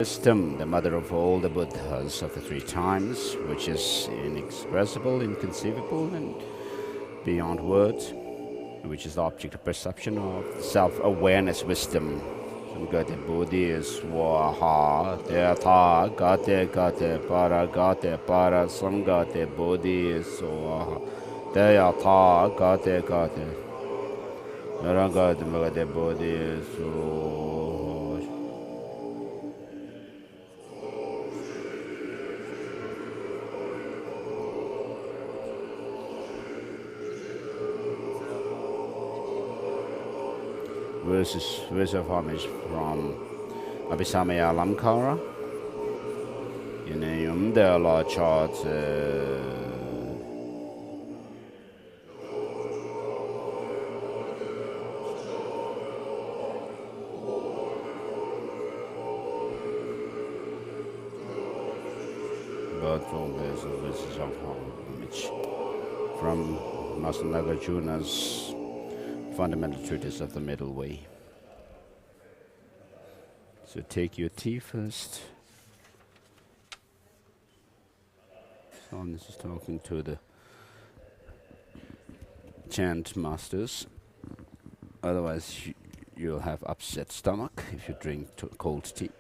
Wisdom, the mother of all the Buddhas of the three times, which is inexpressible, inconceivable, and beyond words, which is the object of perception of self-awareness, wisdom. Samgate Bodhi Swaha, Teatha, Gate Gate Para, Samgate Bodhi Swaha, Teatha, Gate Gate, Narangate Magate Bodhi Swaha. Verse of homage from Abhisamaya Lamkara. Yunayum de la chart. But from verses of homage from Master Nagarjuna's fundamental treatise of the middle way. So take your tea first. So this is talking to the chant masters. Otherwise you'll have upset stomach if you drink cold tea.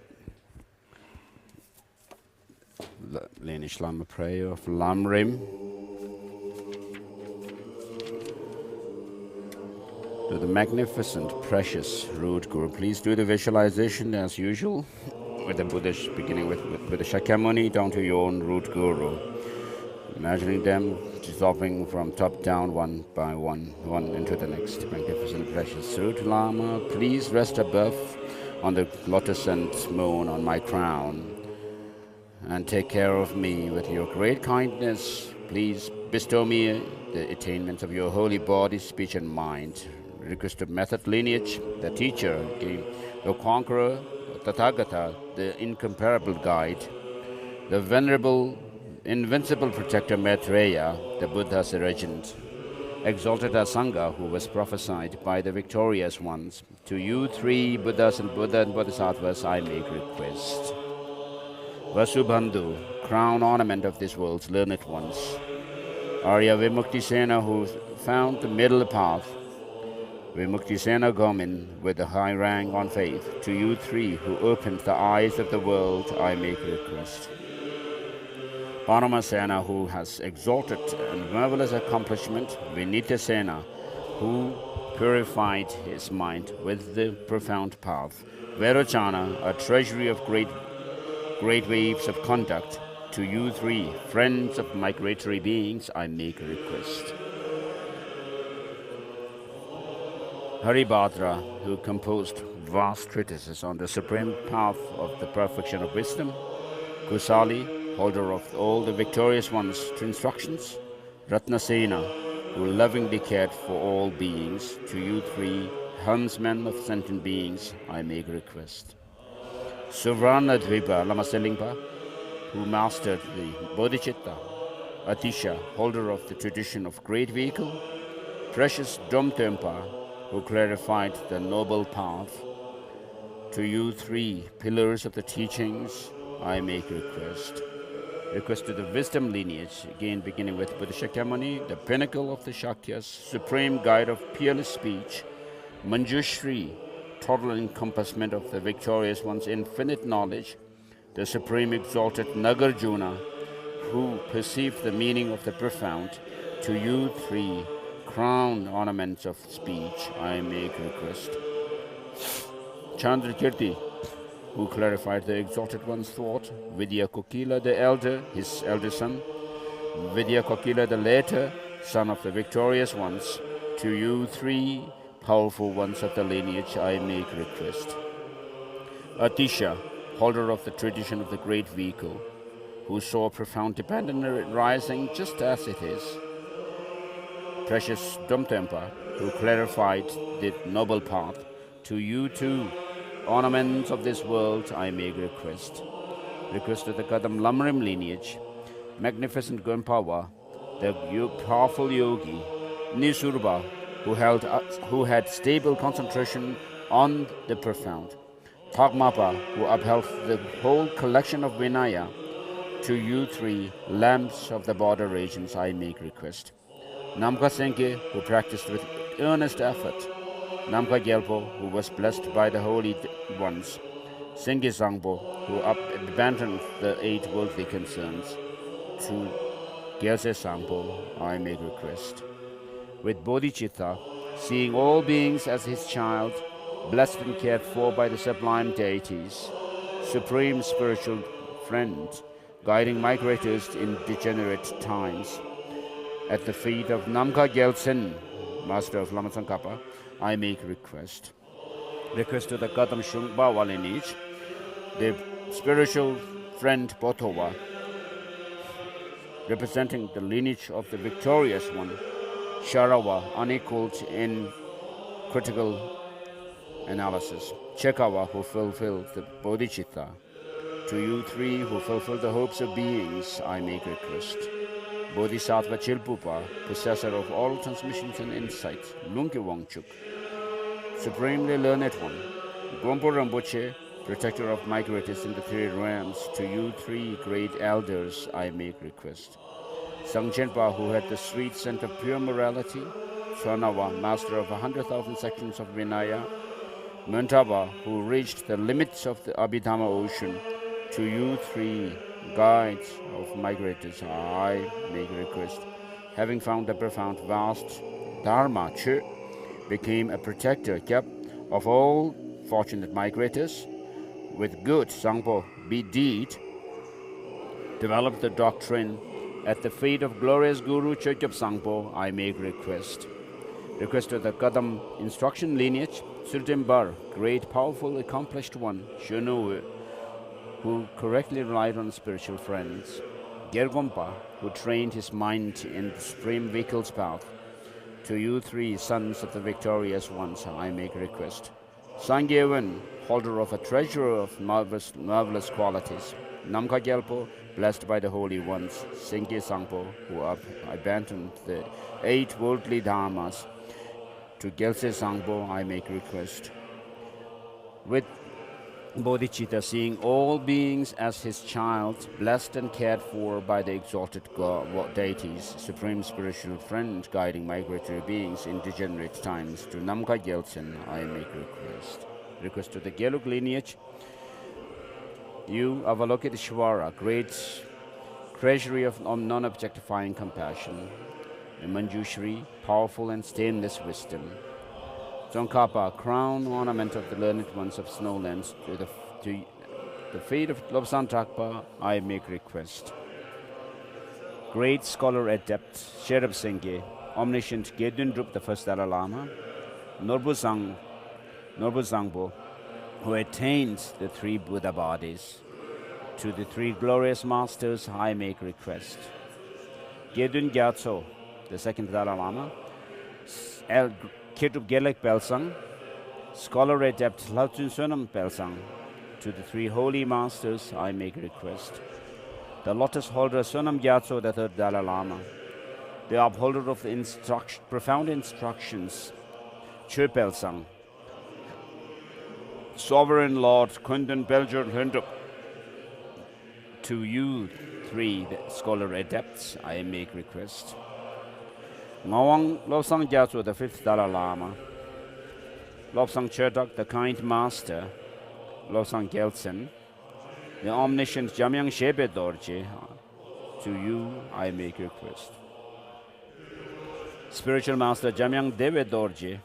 Danish Lama prayer of Lamrim. To the magnificent, precious root Guru, please do the visualization as usual, with the Buddhish, beginning with the Shakyamuni down to your own root Guru. Imagining them dissolving from top down, one by one into the next. Magnificent, precious root Lama, please rest above on the lotus and moon on my crown, and take care of me with your great kindness. Please bestow me the attainments of your holy body, speech and mind. Request of method lineage, the teacher, the conqueror, Tathagata, the incomparable guide, the venerable, invincible protector Maitreya, the Buddha's regent, exalted Asanga, who was prophesied by the victorious ones. To you three Buddhas and Bodhisattvas I make request. Vasubandhu, crown ornament of this world's learned ones. Arya Vimuktisena, who found the middle path. Vimuktisena Gomin, with the high rank on faith. To you three, who opened the eyes of the world, I make request. Paramasena, who has exalted and marvelous accomplishment. Vinitasena, who purified his mind with the profound path. Verochana, a treasury of great waves of conduct. To you three, friends of migratory beings, I make a request. Haribhadra, who composed vast treatises on the supreme path of the perfection of wisdom. Kusali, holder of all the victorious ones' instructions. Ratnasena, who lovingly cared for all beings. To you three, helmsmen of sentient beings, I make a request. Suvranadvipa Lamaselingpa, who mastered the bodhicitta. Atisha, holder of the tradition of great vehicle. Precious Dromtempa, who clarified the noble path. To you three, pillars of the teachings, I make request. Request to the wisdom lineage, again beginning with Buddha Shakyamuni, the pinnacle of the Shakyas, supreme guide of peerless speech. Manjushri, total encompassment of the victorious one's infinite knowledge. The supreme exalted Nagarjuna, who perceived the meaning of the profound. To you three, crown ornaments of speech, I make request. Chandrakirti, who clarified the exalted one's thought. Vidya Kokila the elder, his elder son. Vidya Kokila the later, son of the victorious ones. To you three, powerful ones of the lineage, I make request. Atisha, holder of the tradition of the great vehicle, who saw profound dependence rising just as it is. Precious Dromtempa, who clarified the noble path. To you too, ornaments of this world, I make request. Request to the Kadam Lamrim lineage, magnificent Gunpava, the powerful yogi, Nisurba, who had stable concentration on the profound. Thagmapa, who upheld the whole collection of Vinaya. To you three lamps of the border regions, I make request. Namkha Sengye, who practiced with earnest effort. Namkha Gyalpo, who was blessed by the holy ones. Sengye Sangpo, who abandoned the 8 worldly concerns. To Gyalse Sangpo, I make request. With bodhicitta, seeing all beings as his child, blessed and cared for by the sublime deities, supreme spiritual friend, guiding migrators in degenerate times. At the feet of Namkha Gyaltsen, master of Lamrim Tsongkhapa, I make request. Request to the Gaden Shungbawa lineage, the spiritual friend Botowa, representing the lineage of the victorious one, Sharawa, unequaled in critical analysis. Chekawa, who fulfilled the bodhicitta. To you three who fulfill the hopes of beings, I make request. Bodhisattva Chilpupa, possessor of all transmissions and insight. Lungke Wangchuk, supremely learned one. Gompo Rinpoche, protector of migrators in the 3 realms. To you three great elders, I make request. Sangchenpa, who had the sweet scent of pure morality. Swanawa, master of 100,000 sections of Vinaya. Muntaba, who reached the limits of the Abhidhamma ocean. To you three guides of migrators, I make request. Having found the profound vast Dharma, Che became a protector of all fortunate migrators. With good Sangpo be deed, developed the doctrine. At the feet of glorious Guru Chogyop Sangpo, I make request. Request to the Kadam instruction lineage, Sultimbar, great, powerful, accomplished one, Shunu, who correctly relied on spiritual friends. Gergompa, who trained his mind in the supreme vehicle's path. To you three sons of the victorious ones, I make request. Sangyewan, holder of a treasure of marvelous qualities. Namkha Gyalpo, blessed by the holy ones. Sengye Sangpo, who abandoned the 8 worldly dharmas. To Gyalse Sangpo, I make request. With bodhicitta, seeing all beings as his child, blessed and cared for by the exalted deities, supreme spiritual friend, guiding migratory beings in degenerate times. To Namkha Gyaltsen, I make request. Request to the Gelug lineage. You, Avalokiteshvara, great treasury of non-objectifying compassion. Manjushri, powerful and stainless wisdom. Tsongkhapa, crown ornament of the learned ones of snowlands. To the feet of Lobsang Drakpa, I make request. Great scholar adept, Sherab Sengye, omniscient Gaden Drup, the first Dalai Lama. Norbu Zangbo, who attained the 3 Buddha bodies. To the 3 glorious masters, I make request. Gedun Gyatso, the second Dalai Lama. Ketub Gelek Belsang, scholar adept Lautun Sonam Belsang. To the 3 holy masters, I make request. The lotus holder Sonam Gyatso, the 3rd Dalai Lama. The upholder of the profound instructions, Che Belsang. Sovereign Lord Kundan Belger Lunduk. To you 3 scholar adepts, I make request. Ngawang Lobsang Gyatso, the 5th Dalai Lama. Lobsang Cherdok, the kind master. Lobsang Gyaltsen, the omniscient Jamyang Shebe Dorje. To you I make request. Spiritual master Jamyang Deve Dorje,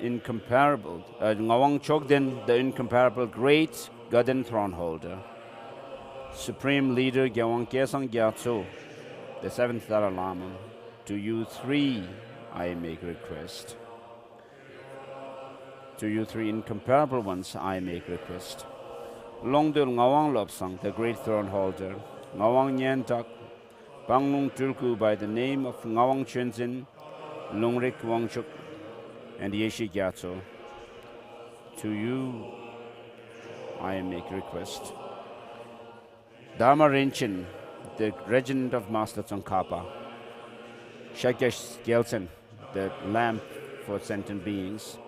incomparable. Ngawang Chogden, the incomparable great Gaden throne holder. Supreme leader Gyawang Kyesang Gyatso, the 7th Dalai Lama. To you 3 I make request. To you 3 incomparable ones I make request. Longdul Ngawang Lobsang, the great throne holder. Ngawang Nyantak, Panglung Tulku by the name of Ngawang Chenzin, Lungrik Wangchuk, and Yeshi Gyatso. To you I make request. Dharma Rinchen, the regent of Master Tsongkhapa. Shakyash Gyaltsen, the lamp for sentient beings.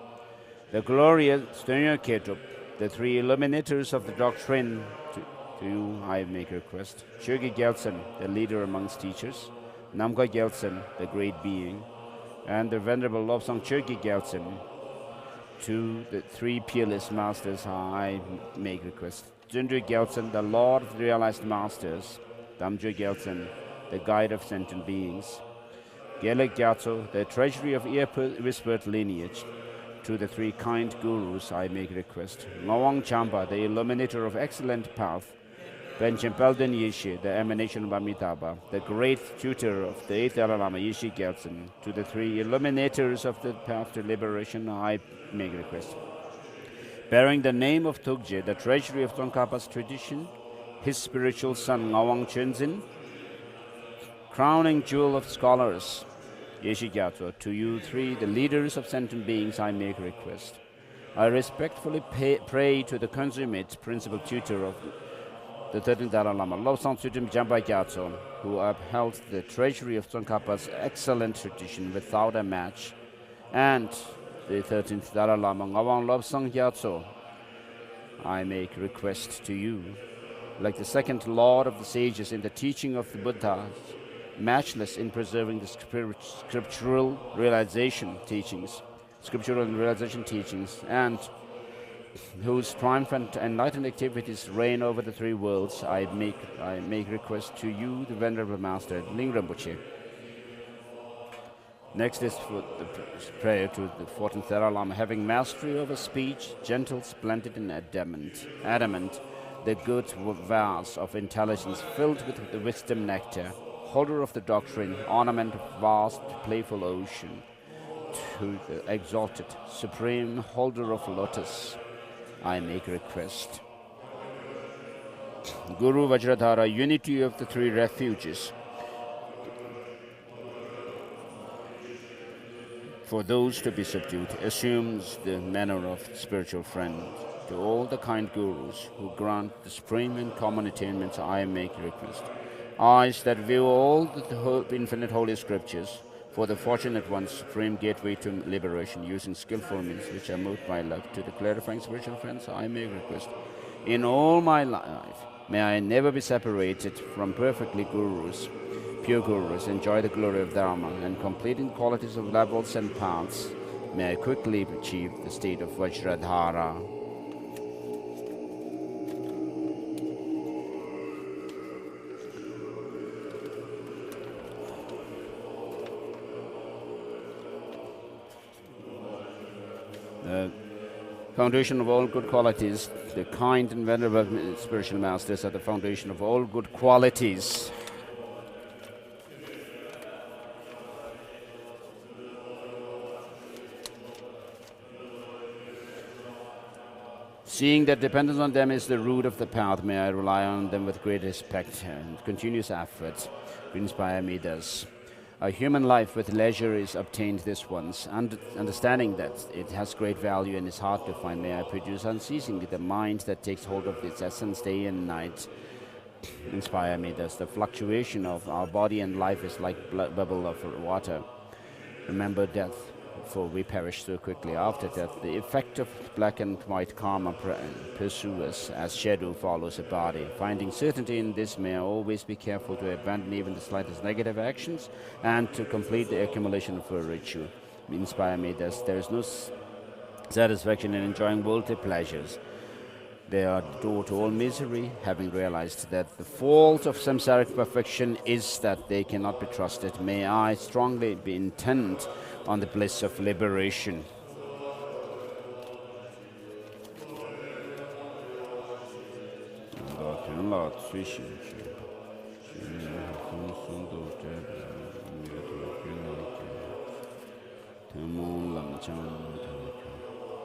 The glorious Stenya Ketup, the three illuminators of the doctrine, to you I make request. Chogi Gyaltsen, the leader amongst teachers, Namga Gyaltsen, the great being, and the Venerable Lobsang Chogi Gyaltsen, to the three peerless masters I make request. Jundri Gyaltsen, the Lord of the realized masters, Damjo Gyaltsen, the guide of sentient beings, Gelek Gyatso, the treasury of ear-whispered lineage, to the three kind gurus I make request. Ngawang Champa, the illuminator of excellent path, Benchempelden Yishi, the emanation of Amitabha, the great tutor of the 8th Dalai Lama, Yishi Gyaltsen, to the three illuminators of the path to liberation I make request. Bearing the name of Tugje, the treasury of Tsongkhapa's tradition, his spiritual son Ngawang Chenzin, crowning jewel of scholars, Yeshi Gyatso, to you three, the leaders of sentient beings, I make request. I respectfully pray to the consummate principal tutor of the 13th Dalai Lama, Lobsang Tsutum Jampa Gyatso, who upheld the treasury of Tsongkhapa's excellent tradition without a match, and the 13th Dalai Lama, Ngawang Lobsang Gyatso, I make request to you, like the second lord of the sages in the teaching of the Buddha, matchless in preserving the scriptural realization teachings, and whose triumphant enlightened activities reign over the three worlds, I make request to you, the Venerable Master, Lamrim Dudon. Next is for the prayer to the 14th Dalai Lama, having mastery over speech, gentle, splendid, and adamant, the good vase of intelligence filled with the wisdom nectar, holder of the doctrine, ornament of vast, playful ocean, to the exalted, supreme holder of lotus, I make request. Guru Vajradhara, unity of the three refuges, for those to be subdued, assumes the manner of spiritual friend. To all the kind gurus who grant the supreme and common attainments, I make request. Eyes that view all the infinite holy scriptures, for the fortunate one's supreme gateway to liberation, using skillful means which are moved by love. To the clarifying spiritual friends, I make request. In all my life, may I never be separated from perfectly gurus, pure gurus, enjoy the glory of Dharma, and completing qualities of levels and paths, may I quickly achieve the state of Vajradhara. The foundation of all good qualities, the kind and venerable spiritual masters are the foundation of all good qualities. Seeing that dependence on them is the root of the path, may I rely on them with great respect and continuous effort to inspire me thus. A human life with leisure is obtained this once, and understanding that it has great value and is hard to find, may I produce unceasingly the mind that takes hold of its essence day and night. Inspire me thus. The fluctuation of our body and life is like bubble of water. Remember death, for we perish so quickly. After death, the effect of black and white karma pursue us as shadow follows a body. Finding certainty in this, may I always be careful to abandon even the slightest negative actions and to complete the accumulation of virtue. Inspire me thus. There is no satisfaction in enjoying worldly pleasures. They are the door to all misery, having realized that the fault of samsaric perfection is that they cannot be trusted. May I strongly be intent on the bliss of liberation.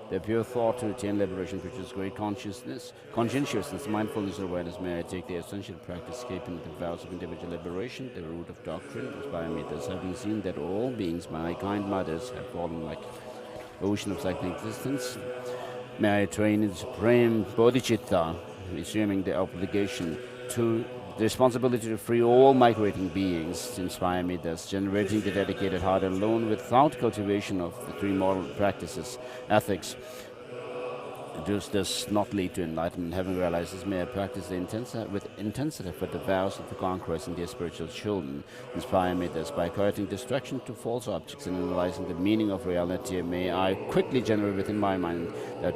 The pure thought to attain liberation produces great consciousness, mindfulness, and awareness. May I take the essential practice, escaping the vows of individual liberation, the root of doctrine, inspire me thus, having seen that all beings, my kind mothers, have fallen like ocean of cycling existence. May I attain in supreme bodhicitta, assuming the obligation to the responsibility to free all migrating beings. Inspire me thus, generating the dedicated heart alone without cultivation of the three moral practices, ethics, does this not lead to enlightenment? Having realized this, may I practice with intensity for the vows of the conquerors and their spiritual children. Inspire me thus by correcting distraction to false objects and analyzing the meaning of reality. May I quickly generate within my mind that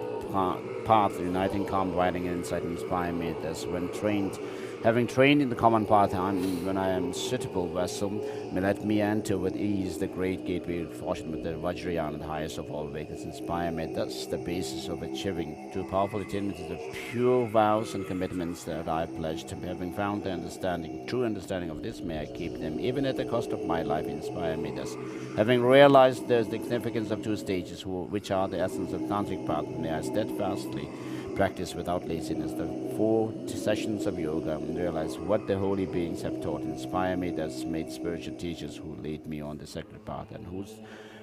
path uniting calm, writing, and insight. Inspire me thus when trained. Having trained in the common path, when I am suitable vessel, may let me enter with ease the great gateway of fortune with the Vajrayana, the highest of all vehicles. Inspire me thus the basis of achieving true powerful attainments is the pure vows and commitments that I pledged. Having found the true understanding of this, may I keep them even at the cost of my life. Inspire me thus. Having realized the significance of two stages, which are the essence of tantric path, may I steadfastly practice without laziness the 4 sessions of yoga and realize what the holy beings have taught. Inspire me thus, made spiritual teachers who lead me on the sacred path,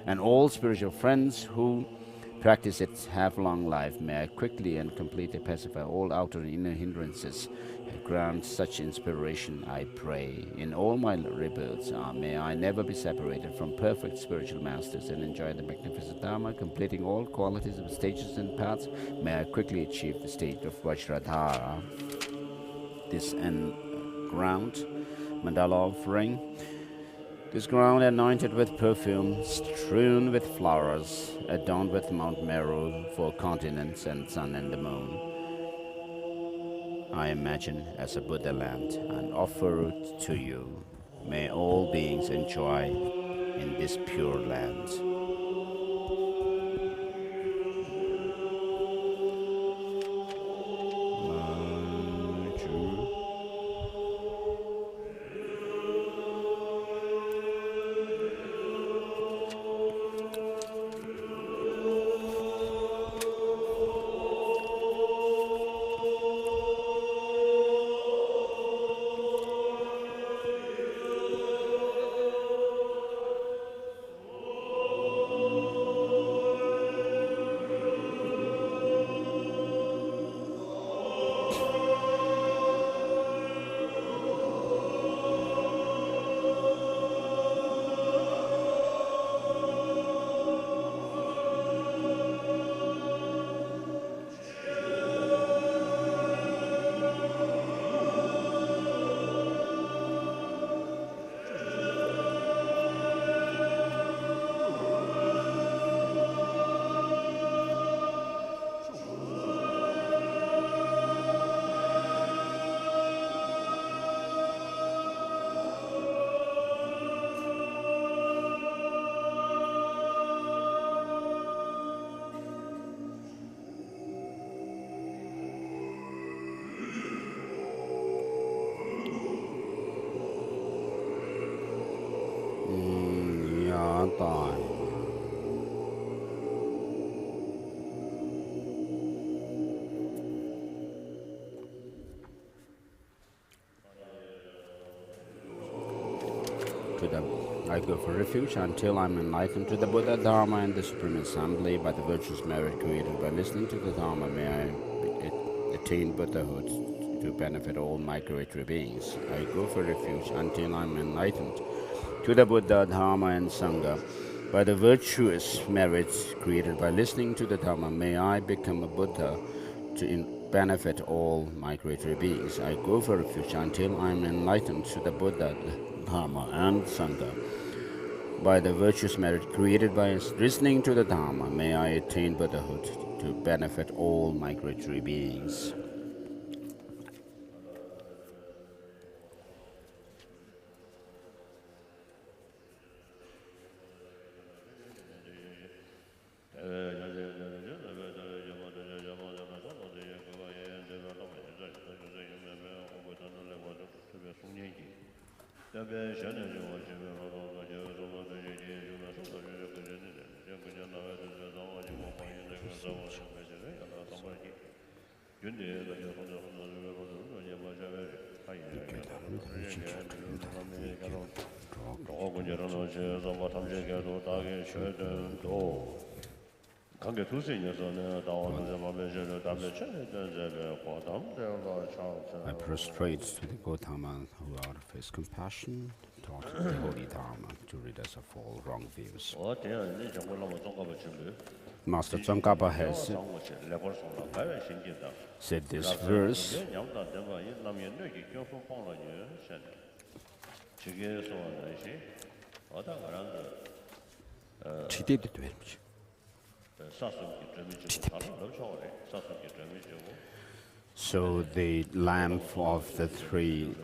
and all spiritual friends who practice it have long life. May I quickly and completely pacify all outer and inner hindrances. Grant such inspiration, I pray. In all my rebirths, may I never be separated from perfect spiritual masters and enjoy the magnificent Dharma, completing all qualities of stages and paths. May I quickly achieve the state of Vajradhara. This ground, mandala offering. This ground anointed with perfume, strewn with flowers, adorned with Mount Meru for continents and sun and the moon. I imagine as a Buddha land and offer it to you. May all beings enjoy in this pure land. I go for refuge until I'm enlightened to the Buddha, Dharma, and the Supreme Assembly by the virtuous merit created by listening to the Dharma. May I attain Buddhahood to benefit all migratory beings. I go for refuge until I'm enlightened to the Buddha, Dharma, and Sangha. By the virtuous merits created by listening to the Dharma, may I become a Buddha to benefit all migratory beings. I go for refuge until I am enlightened to the Buddha, Dharma, and Sangha. By the virtuous merit created by listening to the Dharma, may I attain Buddhahood to benefit all migratory beings. I prostrate to the Gautama who, out of his compassion, taught the holy Dharma to rid us of all wrong views. Master Tsongkhapa has said this verse. So the lamp of the three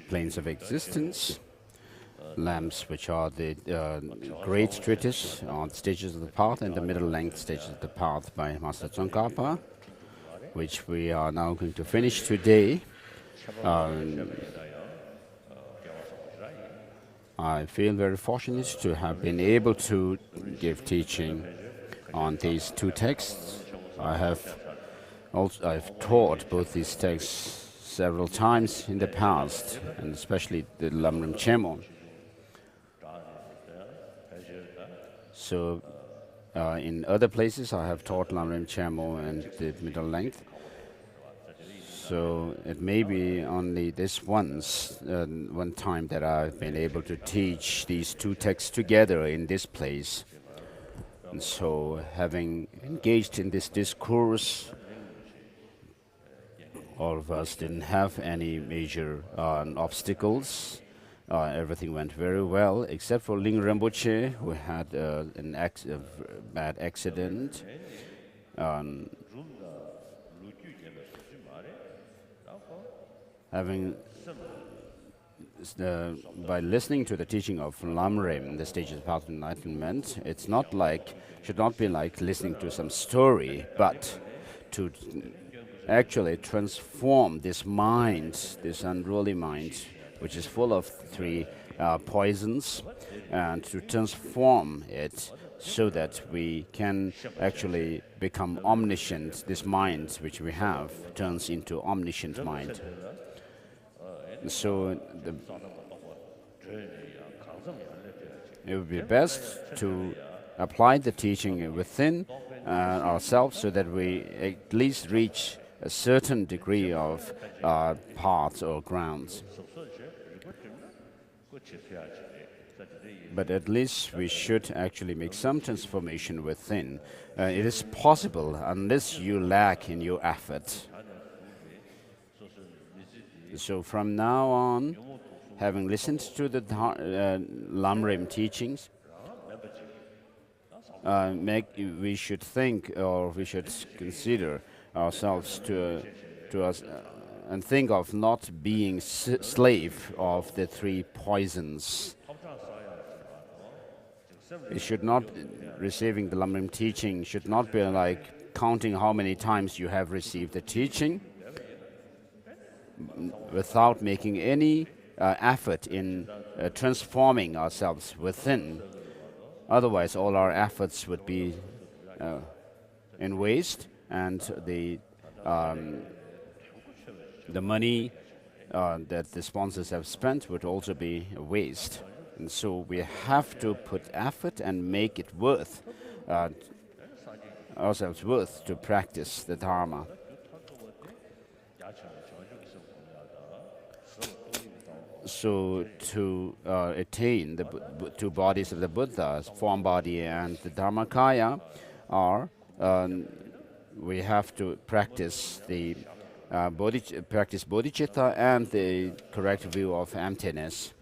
planes of existence, lamps which are the great treatise on stages of the path and the middle length stages of the path by Master Tsongkhapa, which we are now going to finish today. I feel very fortunate to have been able to give teaching on these two texts. I've taught both these texts several times in the past, and especially the Lamrim Chenmo. So in other places I have taught Lamrim Chenmo and the middle length. So it may be only this one time that I've been able to teach these two texts together in this place. And so having engaged in this discourse, all of us didn't have any major obstacles. Everything went very well, except for Ling Rinpoche, who had a bad accident. By listening to the teaching of Lamrim, the stages of path of enlightenment, should not be like listening to some story, but to actually transform this mind, this unruly mind, which is full of three poisons, and to transform it so that we can actually become omniscient. This mind which we have turns into omniscient mind. So it would be best to apply the teaching within ourselves so that we at least reach a certain degree of paths or grounds. But at least we should actually make some transformation within. It is possible unless you lack in your effort. So from now on, having listened to the Lamrim teachings, we should think, or we should consider ourselves and think of not being slave of the three poisons. It should not, receiving the Lamrim teaching should not be like counting how many times you have received the teaching without making any effort in transforming ourselves within. Otherwise, all our efforts would be in waste, and the money that the sponsors have spent would also be a waste. And so we have to put effort and make it worth ourselves worth to practice the Dharma. So to attain the two bodies of the Buddha, form body and the Dharmakaya, we have to practice the bodhicitta and the correct view of emptiness.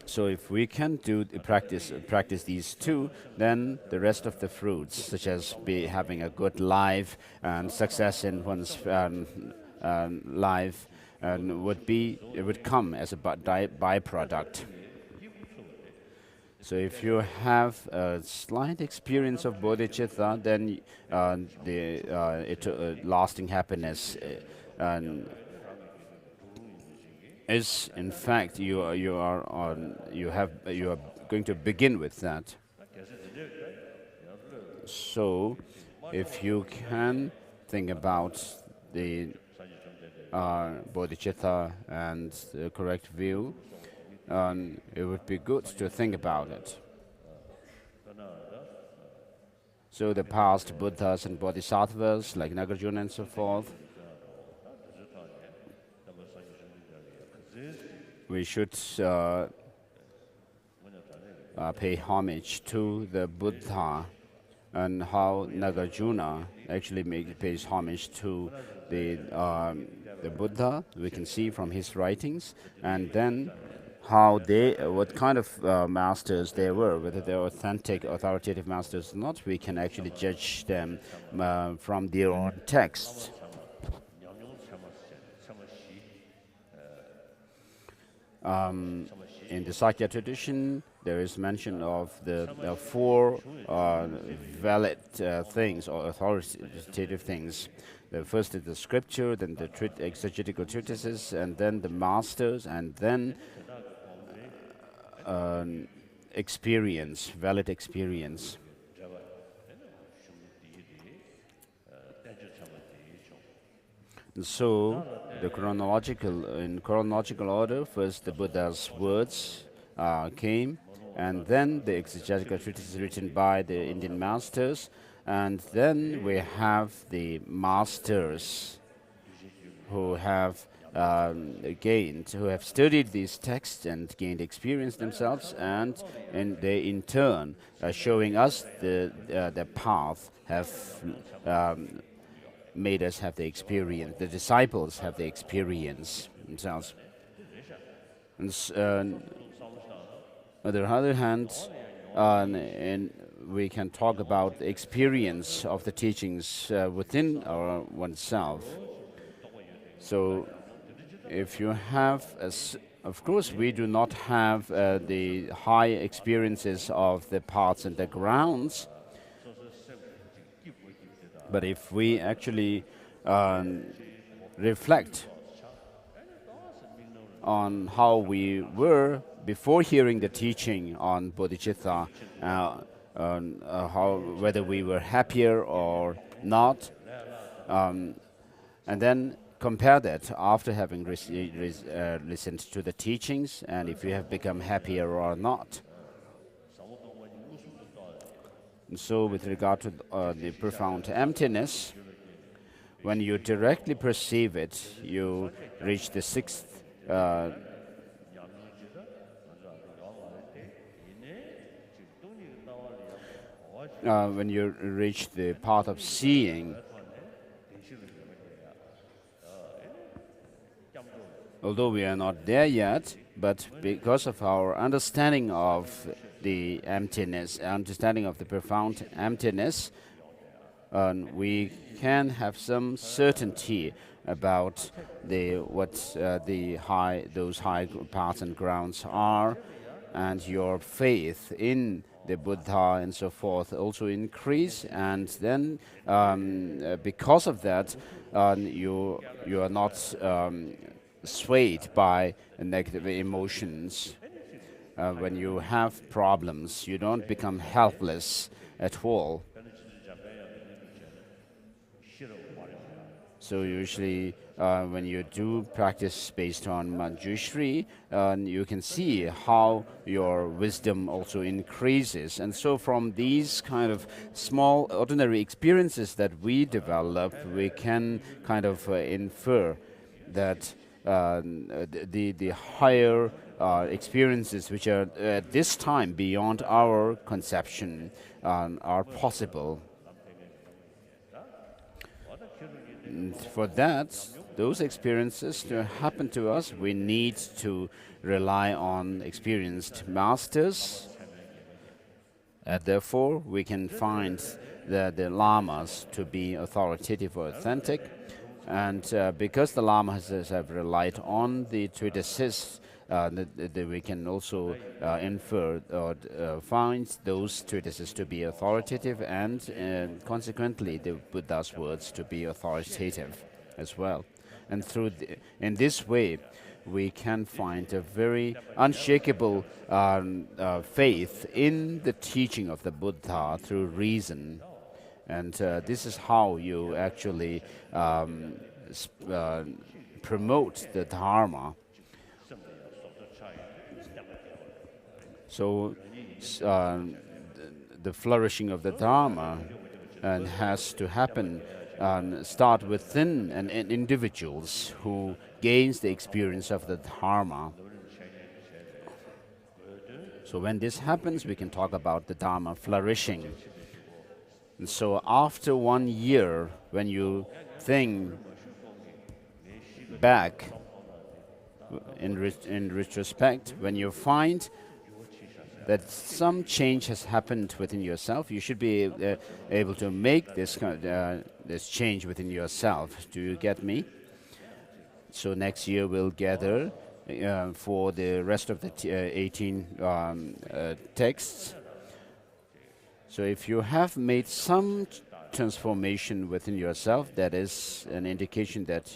So if we can practice these two, then the rest of the fruits, such as having a good life and success in one's life, would come as a byproduct. So if you have a slight experience of bodhicitta, then lasting happiness is, in fact, you are going to begin with that. So if you can think about the bodhicitta and the correct view, it would be good to think about it. So the past Buddhas and Bodhisattvas, like Nagarjuna and so forth, we should pay homage to the Buddha and how Nagarjuna actually pays homage to the Buddha. We can see from his writings, and then how what kind of masters they were, whether they're authentic, authoritative masters or not. We can actually judge them from their own texts. In the Sakya tradition, there is mention of the four valid things or authoritative things. The first is the scripture, then the exegetical treatises, and then the masters, and then experience, valid experience. And so, in chronological order, first the Buddha's words came, and then the exegetical treatises written by the Indian masters, and then we have the masters who have who have studied these texts and gained experience themselves, and they in turn are showing us the path, have made us have the experience. The disciples have the experience themselves. And on the other hand, and we can talk about the experience of the teachings within oneself. So, if you have, of course, we do not have the high experiences of the paths and the grounds. But if we actually reflect on how we were before hearing the teaching on bodhicitta, whether we were happier or not, and then compare that after having listened to the teachings, and if you have become happier or not. And so, with regard to the profound emptiness, when you directly perceive it, you reach the sixth. When you reach the path of seeing, although we are not there yet, but because of our understanding of the emptiness, understanding of the profound emptiness, we can have some certainty about those high paths and grounds are, and your faith in the Buddha and so forth also increase, and then because of that, you are not swayed by negative emotions. When you have problems, you don't become helpless at all. So usually when you do practice based on Manjushri, you can see how your wisdom also increases. And so from these kind of small ordinary experiences that we develop, we can kind of infer that the higher experiences which are at this time beyond our conception are possible. And for that, those experiences to happen to us, we need to rely on experienced masters. Therefore, we can find the lamas to be authoritative or authentic. And because the lamas have relied on the treatises, we can also infer or find those treatises to be authoritative, and consequently the Buddha's words to be authoritative as well. And in this way, we can find a very unshakable faith in the teaching of the Buddha through reason. And this is how you actually promote the Dharma. So the flourishing of the Dharma has to happen start within an individuals who gains the experience of the Dharma. So when this happens, we can talk about the Dharma flourishing. And so after 1 year, when you think back in retrospect, when you find that some change has happened within yourself, you should be able to make this change within yourself. Do you get me? So next year we'll gather for the rest of the 18 texts. So if you have made some transformation within yourself, that is an indication that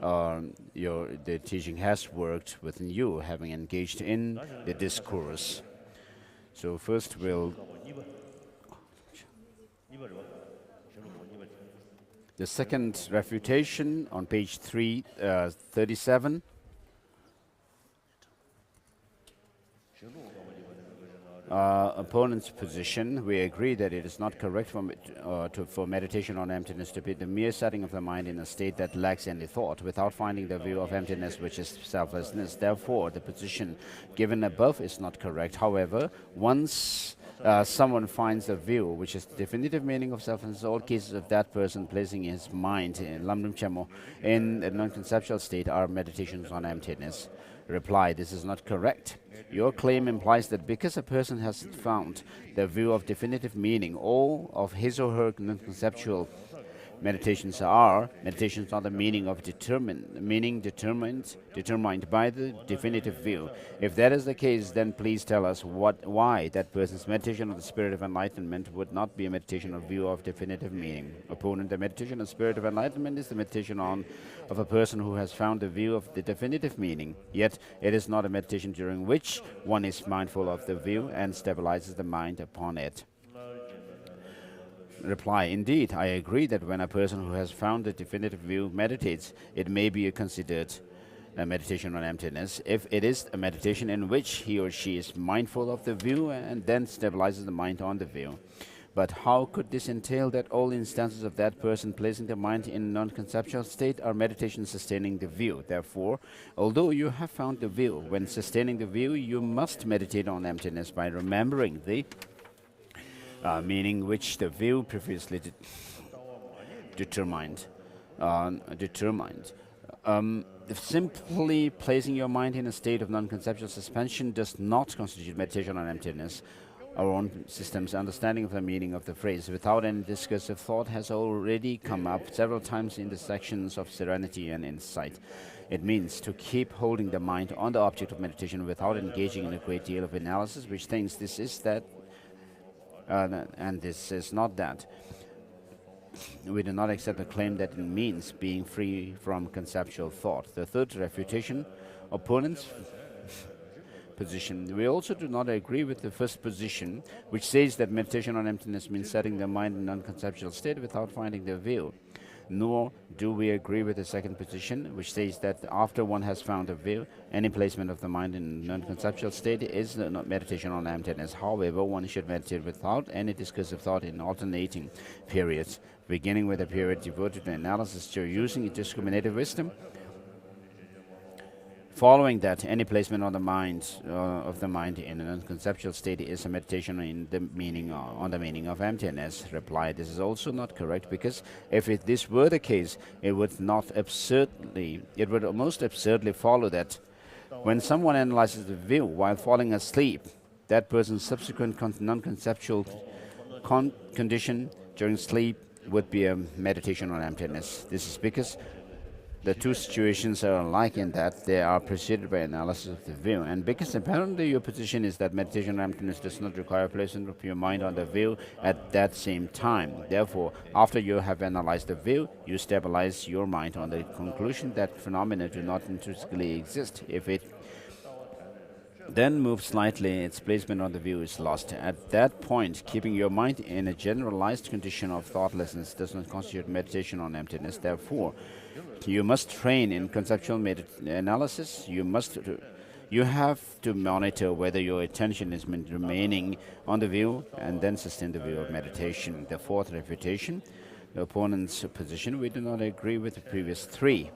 the teaching has worked within you, having engaged in the discourse. So first we'll the second refutation on page 337. Opponent's position, we agree that it is not correct for meditation on emptiness to be the mere setting of the mind in a state that lacks any thought, without finding the view of emptiness, which is selflessness. Therefore, the position given above is not correct. However, once someone finds a view which is the definitive meaning of selflessness, all cases of that person placing his mind in Lamrim Chenmo in a non-conceptual state are meditations on emptiness. Reply, this is not correct. Your claim implies that because a person has found the view of definitive meaning, all of his or her non-conceptual meditations are meditations on the meaning of determined by the definitive view. If that is the case, then please tell us why that person's meditation on the spirit of enlightenment would not be a meditation on view of definitive meaning. Opponent, the meditation on spirit of enlightenment is the meditation of a person who has found the view of the definitive meaning. Yet it is not a meditation during which one is mindful of the view and stabilizes the mind upon it. Reply, indeed, I agree that when a person who has found the definitive view meditates, it may be considered a meditation on emptiness if it is a meditation in which he or she is mindful of the view and then stabilizes the mind on the view. But how could this entail that all instances of that person placing the mind in a non-conceptual state are meditations sustaining the view? Therefore, although you have found the view, when sustaining the view, you must meditate on emptiness by remembering the meaning which the view previously determined. If simply placing your mind in a state of non-conceptual suspension does not constitute meditation on emptiness, our own system's understanding of the meaning of the phrase without any discursive thought has already come up several times in the sections of serenity and insight. It means to keep holding the mind on the object of meditation without engaging in a great deal of analysis, which thinks this is that and this is not that. We do not accept the claim that it means being free from conceptual thought. The third refutation, opponent's position. We also do not agree with the first position, which says that meditation on emptiness means setting the mind in a non-conceptual state without finding the view. Nor do we agree with the second position, which says that after one has found a view, any placement of the mind in a non-conceptual state is not meditation on emptiness. However, one should meditate without any discursive thought in alternating periods, beginning with a period devoted to analysis to using discriminative wisdom. Following that, any placement on the mind of the mind in an unconceptual state is a meditation on the meaning of emptiness. Reply: this is also not correct, because if this were the case, it would most absurdly follow that when someone analyzes the view while falling asleep, that person's subsequent non-conceptual condition during sleep would be a meditation on emptiness. This is because the two situations are alike in that they are preceded by analysis of the view, and because apparently your position is that meditation on emptiness does not require placement of your mind on the view at that same time. Therefore, after you have analyzed the view, you stabilize your mind on the conclusion that phenomena do not intrinsically exist. If it then moves slightly, its placement on the view is lost. At that point, keeping your mind in a generalized condition of thoughtlessness does not constitute meditation on emptiness. Therefore, you must train in conceptual analysis. You have to monitor whether your attention is remaining on the view and then sustain the view of meditation. The fourth refutation, the opponent's position, we do not agree with the previous three.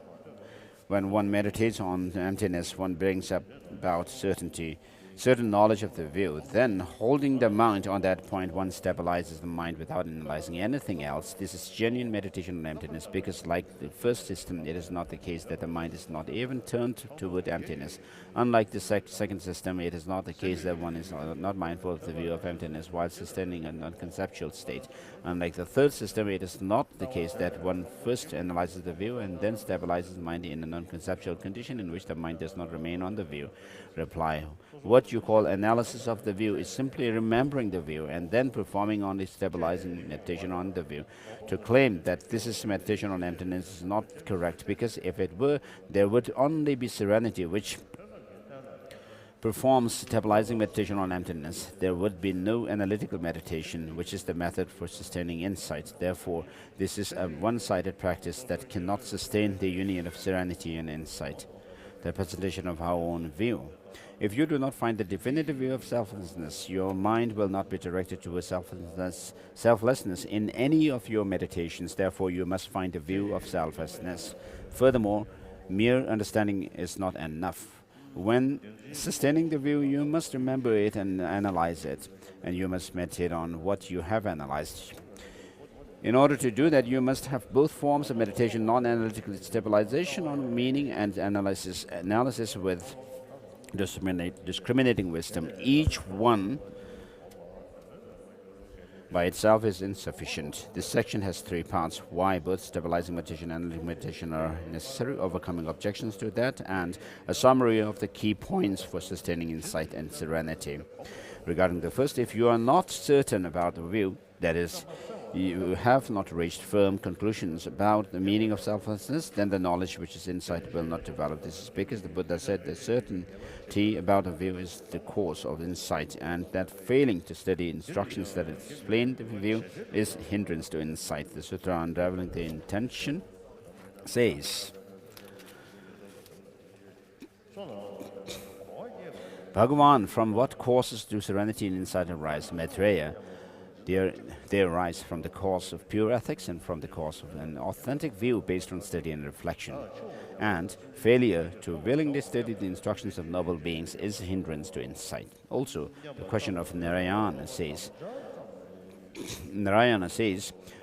When one meditates on emptiness, one brings about certainty. certain knowledge of the view, then holding the mind on that point, one stabilizes the mind without analyzing anything else. This is genuine meditation on emptiness, because like the first system, it is not the case that the mind is not even turned toward emptiness. Unlike the second system, it is not the case that one is not mindful of the view of emptiness while sustaining a non-conceptual state. Unlike the third system, it is not the case that one first analyzes the view and then stabilizes the mind in a non-conceptual condition in which the mind does not remain on the view. Reply: what you call analysis of the view is simply remembering the view and then performing only stabilizing meditation on the view. To claim that this is meditation on emptiness is not correct, because if it were, there would only be serenity, which performs stabilizing meditation on emptiness. There would be no analytical meditation, which is the method for sustaining insight. Therefore, this is a one-sided practice that cannot sustain the union of serenity and insight. The presentation of our own view. If you do not find the definitive view of selflessness, your mind will not be directed towards selflessness in any of your meditations. Therefore, you must find the view of selflessness. Furthermore, mere understanding is not enough. When sustaining the view, you must remember it and analyze it, and you must meditate on what you have analyzed. In order to do that, you must have both forms of meditation: non-analytical stabilization on meaning and analysis with discriminating wisdom. Each one by itself is insufficient. This section has 3 parts: why both stabilizing meditation and analytic meditation are necessary, overcoming objections to that, and a summary of the key points for sustaining insight and serenity. Regarding the first, if you are not certain about the view, that is, you have not reached firm conclusions about the meaning of selflessness, then the knowledge, which is insight, will not develop. This is because the Buddha said that certainty about a view is the cause of insight, and that failing to study instructions that explain the view is hindrance to insight. The Sutra Unraveling the Intention says, Bhagavan, from what causes do serenity and insight arise? Maitreya, they arise from the cause of pure ethics and from the cause of an authentic view based on study and reflection. And failure to willingly study the instructions of noble beings is a hindrance to insight. Also, the question of Narayana says,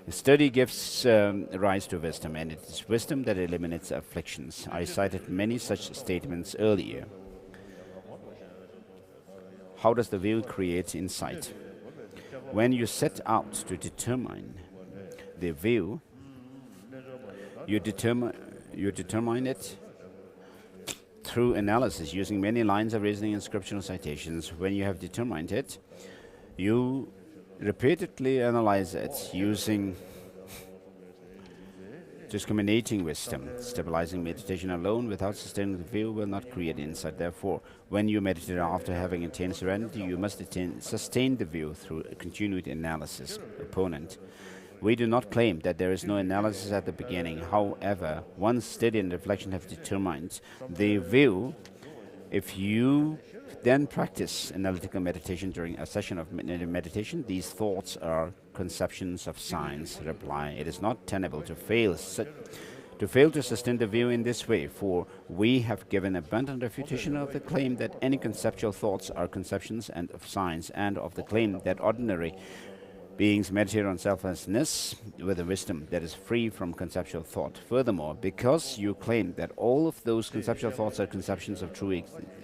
study gives rise to wisdom, and it is wisdom that eliminates afflictions. I cited many such statements earlier. How does the view create insight? When you set out to determine the view, you determine it through analysis using many lines of reasoning and scriptural citations. When you have determined it, you repeatedly analyze it using discriminating wisdom. Stabilizing meditation alone without sustaining the view will not create insight. Therefore, when you meditate after having attained serenity, you must sustain the view through a continued analysis. Opponent: we do not claim that there is no analysis at the beginning. However, once study and reflection have determined the view, if you then practice analytical meditation during a session of meditation, these thoughts are conceptions of science. Reply: it is not tenable to fail to sustain the view in this way, for we have given abundant refutation of the claim that any conceptual thoughts are conceptions and of science, and of the claim that ordinary beings meditate on selflessness with a wisdom that is free from conceptual thought. Furthermore, because you claim that all of those conceptual thoughts are conceptions of true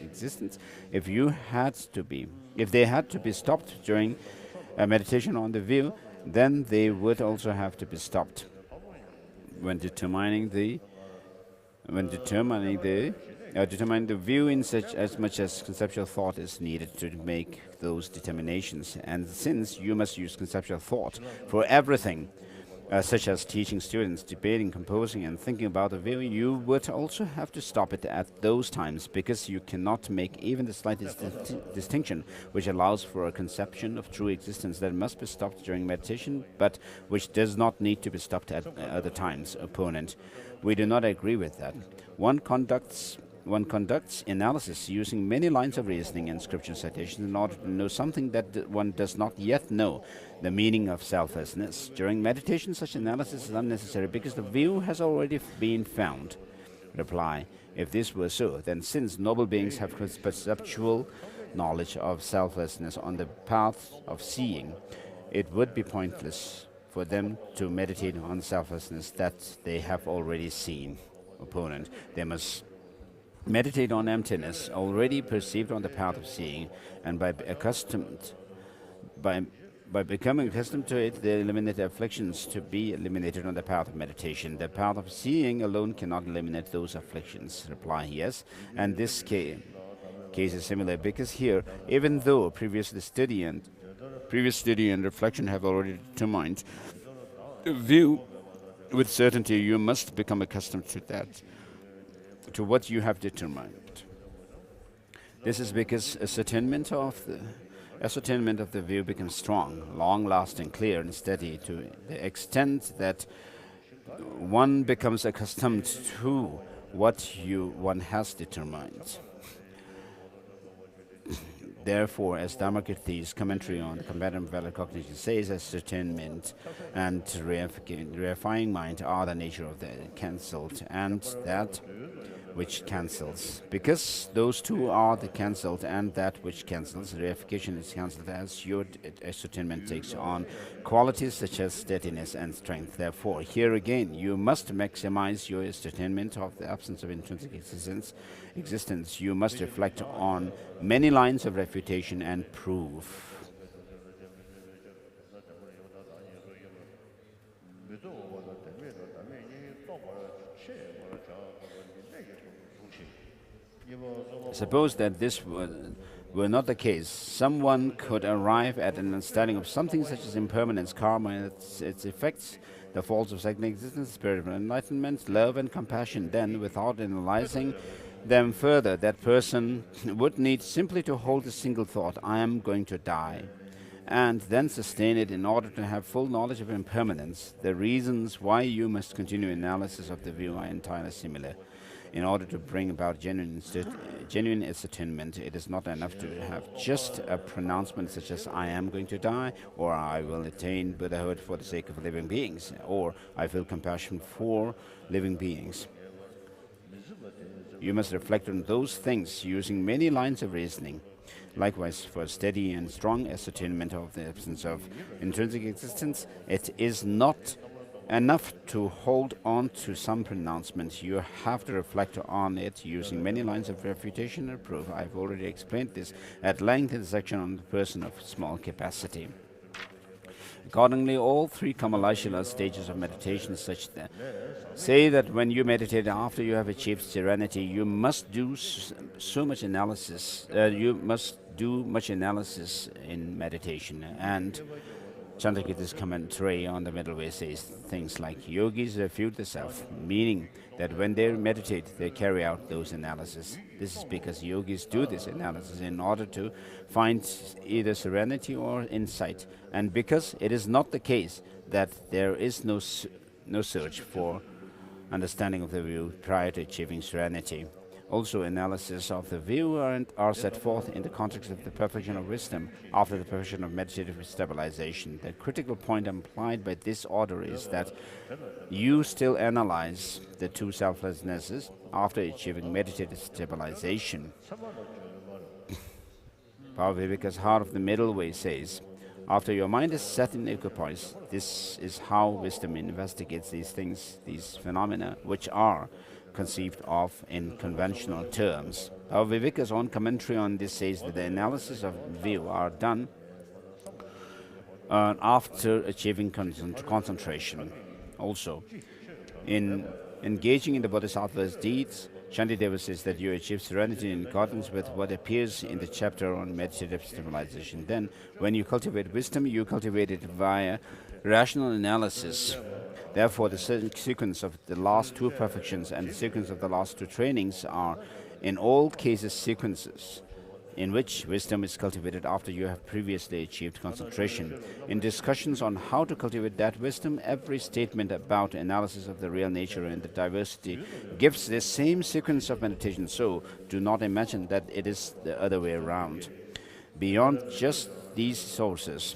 existence, if they had to be stopped during meditation on the view, then they would also have to be stopped. When determining the view in such as much as conceptual thought is needed to make those determinations, and since you must use conceptual thought for everything, such as teaching students, debating, composing, and thinking about the view, you would also have to stop it at those times, because you cannot make even the slightest distinction which allows for a conception of true existence that must be stopped during meditation, but which does not need to be stopped at other times. Opponent: we do not agree with that. One conducts analysis using many lines of reasoning and scripture citations in order to know something that one does not yet know, the meaning of selflessness. During meditation, such analysis is unnecessary because the view has already been found. Reply: if this were so, then since noble beings have perceptual knowledge of selflessness on the path of seeing, it would be pointless for them to meditate on selflessness that they have already seen. Opponent, they must meditate on emptiness already perceived on the path of seeing, and by by becoming accustomed to it, they eliminate the afflictions to be eliminated on the path of meditation. The path of seeing alone cannot eliminate those afflictions. Reply, yes. And this case is similar because here, even though previous study and reflection have already determined the view with certainty, you must become accustomed to that, to what you have determined. This is because ascertainment of the view becomes strong, long-lasting, clear, and steady to the extent that one becomes accustomed to what one has determined. Therefore, as Dharmakirti's commentary on the comparative valid cognition says, ascertainment and reifying mind are the nature of the cancelled, and that which cancels. Because those two are the cancelled and that which cancels, reification is cancelled as your ascertainment takes on qualities such as steadiness and strength. Therefore, here again, you must maximize your ascertainment of the absence of intrinsic existence. You must reflect on many lines of refutation and proof. Suppose that this were not the case. Someone could arrive at an understanding of something such as impermanence, karma, and its effects, the faults of second existence, spirit of enlightenment, love and compassion. Then, without analyzing them further, that person would need simply to hold a single thought, I am going to die, and then sustain it in order to have full knowledge of impermanence. The reasons why you must continue analysis of the view are entirely similar. In order to bring about genuine ascertainment, it is not enough to have just a pronouncement such as I am going to die, or I will attain Buddhahood for the sake of living beings, or I feel compassion for living beings. You must reflect on those things using many lines of reasoning. Likewise, for steady and strong ascertainment of the absence of intrinsic existence, it is not enough to hold on to some pronouncement. You have to reflect on it using many lines of refutation and proof. I've already explained this at length in the section on the person of small capacity. Accordingly, all three Kamalashala stages of meditation say that when you meditate after you have achieved serenity, you must do much analysis in meditation. And Chandrakirti's commentary on the middle way says things like, yogis refute the self, meaning that when they meditate, they carry out those analyses. This is because yogis do this analysis in order to find either serenity or insight, and because it is not the case that there is no search for understanding of the view prior to achieving serenity. Also, analysis of the view are set forth in the context of the perfection of wisdom after the perfection of meditative stabilization. The critical point implied by this order is that you still analyze the two selflessnesses after achieving meditative stabilization. Bhavivika's Heart of the Middle Way says, after your mind is set in equipoise, this is how wisdom investigates these things, these phenomena, which are conceived of in conventional terms. Viveka's own commentary on this says that the analysis of view are done after achieving concentration. Also, in engaging in the Bodhisattva's deeds, Shantideva says that you achieve serenity in accordance with what appears in the chapter on meditative stabilization. Then, when you cultivate wisdom, you cultivate it via rational analysis. Therefore, the sequence of the last two perfections and the sequence of the last two trainings are, in all cases, sequences in which wisdom is cultivated after you have previously achieved concentration. In discussions on how to cultivate that wisdom, every statement about analysis of the real nature and the diversity gives the same sequence of meditation. So, do not imagine that it is the other way around. Beyond just these sources,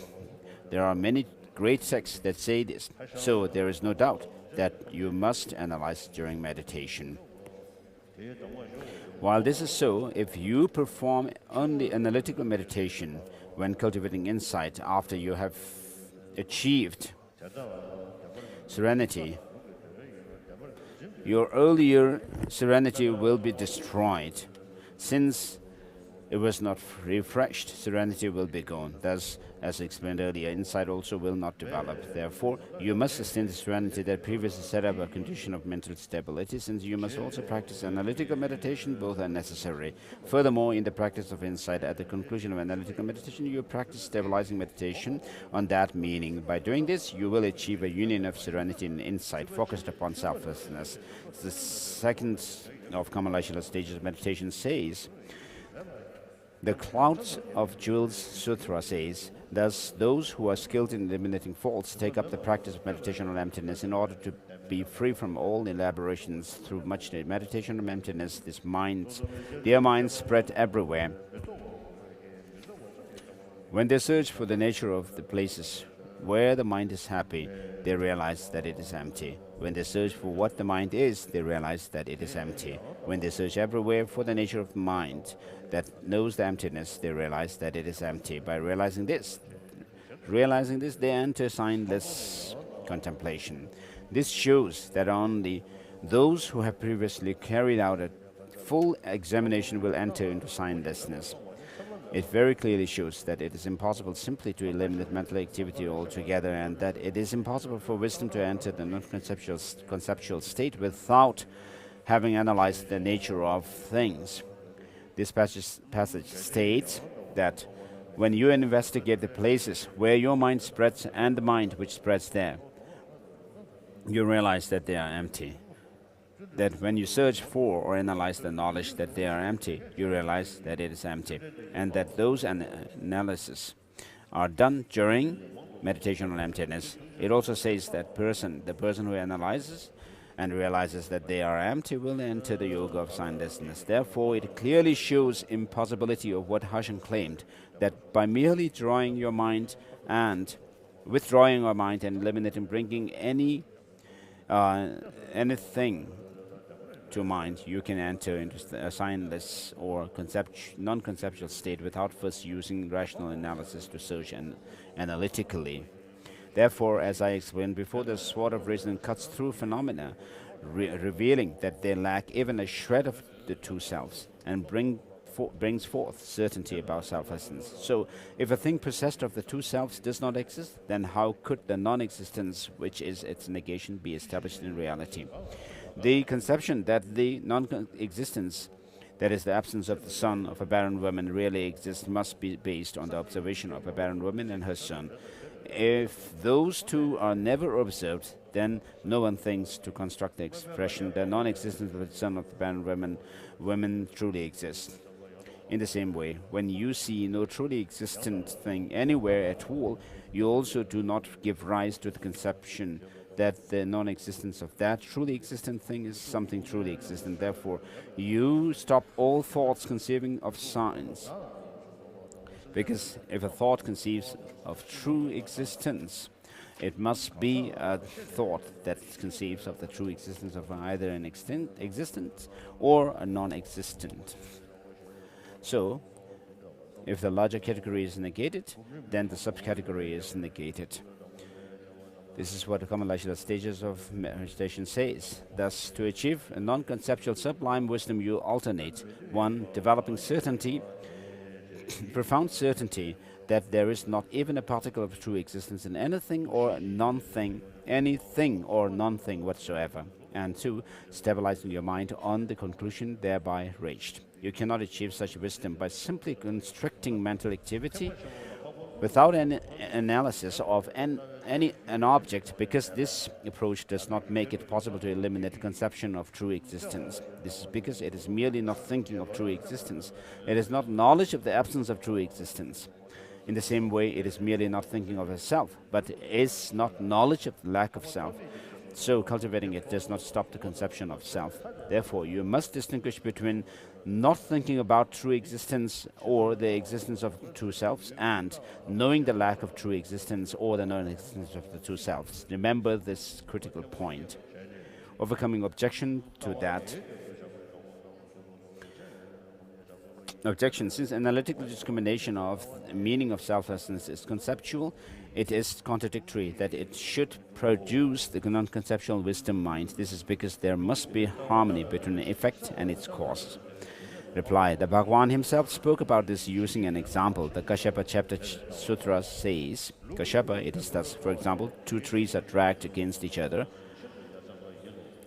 there are many great texts that say this, so there is no doubt that you must analyze during meditation. While this is so, if you perform only analytical meditation when cultivating insight after you have achieved serenity, your earlier serenity will be destroyed. Since it was not refreshed, serenity will be gone. Thus, as explained earlier, insight also will not develop. Therefore, you must sustain the serenity that previously set up a condition of mental stability, since you must also practice analytical meditation. Both are necessary. Furthermore, in the practice of insight, at the conclusion of analytical meditation, you practice stabilizing meditation on that meaning. By doing this, you will achieve a union of serenity and insight focused upon selflessness. The second of Kamalashila stages of meditation says, the Clouds of Jewels Sutra says, thus those who are skilled in eliminating faults take up the practice of meditation on emptiness in order to be free from all elaborations. Through much meditation on emptiness, their minds spread everywhere. When they search for the nature of the places where the mind is happy, they realize that it is empty. When they search for what the mind is, they realize that it is empty. When they search everywhere for the nature of the mind that knows the emptiness, they realize that it is empty. By realizing this, they enter signless contemplation. This shows that only those who have previously carried out a full examination will enter into signlessness. It very clearly shows that it is impossible simply to eliminate mental activity altogether, and that it is impossible for wisdom to enter the non-conceptual state without having analyzed the nature of things. This passage states that when you investigate the places where your mind spreads and the mind which spreads there, you realize that they are empty. That when you search for or analyze the knowledge that they are empty, you realize that it is empty. And that those analyses are done during meditation on emptiness. It also says that the person who analyzes and realizes that they are empty will enter the yoga of signlessness. Therefore, it clearly shows impossibility of what Hashan claimed, that by merely drawing your mind and withdrawing your mind and eliminating, bringing anything to mind, you can enter into a signless or non-conceptual state without first using rational analysis to search analytically. Therefore, as I explained before, the sword of reason cuts through phenomena, revealing that they lack even a shred of the two selves, and brings forth certainty about self-essence. So, if a thing possessed of the two selves does not exist, then how could the non-existence, which is its negation, be established in reality? The conception that the non-existence, that is the absence of the son of a barren woman, really exists must be based on the observation of a barren woman and her son. If those two are never observed, then no one thinks to construct the expression the non-existence of the son of the barren women truly exists. In the same way, when you see no truly existent thing anywhere at all, you also do not give rise to the conception that the non-existence of that truly existent thing is something truly existent. Therefore, you stop all thoughts conceiving of signs. Because if a thought conceives of true existence, it must be a thought that conceives of the true existence of either an existent or a non-existent. So, if the larger category is negated, then the subcategory is negated. This is what the Kamalashila stages of meditation says. Thus, to achieve a non-conceptual sublime wisdom, you alternate. 1. Developing certainty, profound certainty that there is not even a particle of true existence in anything or non-thing, anything or non-thing whatsoever. And 2. Stabilizing your mind on the conclusion thereby reached. You cannot achieve such wisdom by simply constricting mental activity without an analysis of an object, because this approach does not make it possible to eliminate the conception of true existence. This is because it is merely not thinking of true existence. It is not knowledge of the absence of true existence. In the same way, it is merely not thinking of a self, but is not knowledge of the lack of self. So cultivating it does not stop the conception of self. Therefore, you must distinguish between not thinking about true existence or the existence of true selves and knowing the lack of true existence or the non-existence of the two selves. Remember this critical point. Overcoming objection to that Objection: since analytical discrimination of meaning of selflessness is conceptual, it is contradictory that it should produce the non-conceptual wisdom mind. This is because there must be harmony between the effect and its cause. Reply: the Bhagwan himself spoke about this using an example. The Kashyapa chapter sutra says, Kashyapa, it is thus, for example, two trees are dragged against each other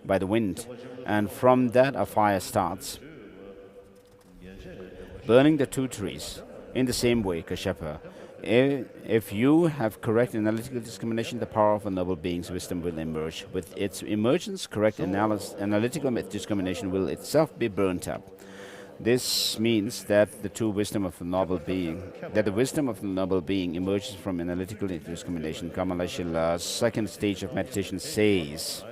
by the wind, and from that a fire starts, burning the two trees. In the same way, Kashyapa, if you have correct analytical discrimination, the power of a noble being's wisdom will emerge. With its emergence, correct analytical discrimination will itself be burnt up. This means that the wisdom of the noble being emerges from analytical discrimination. Kamalashala's second stage of meditation says.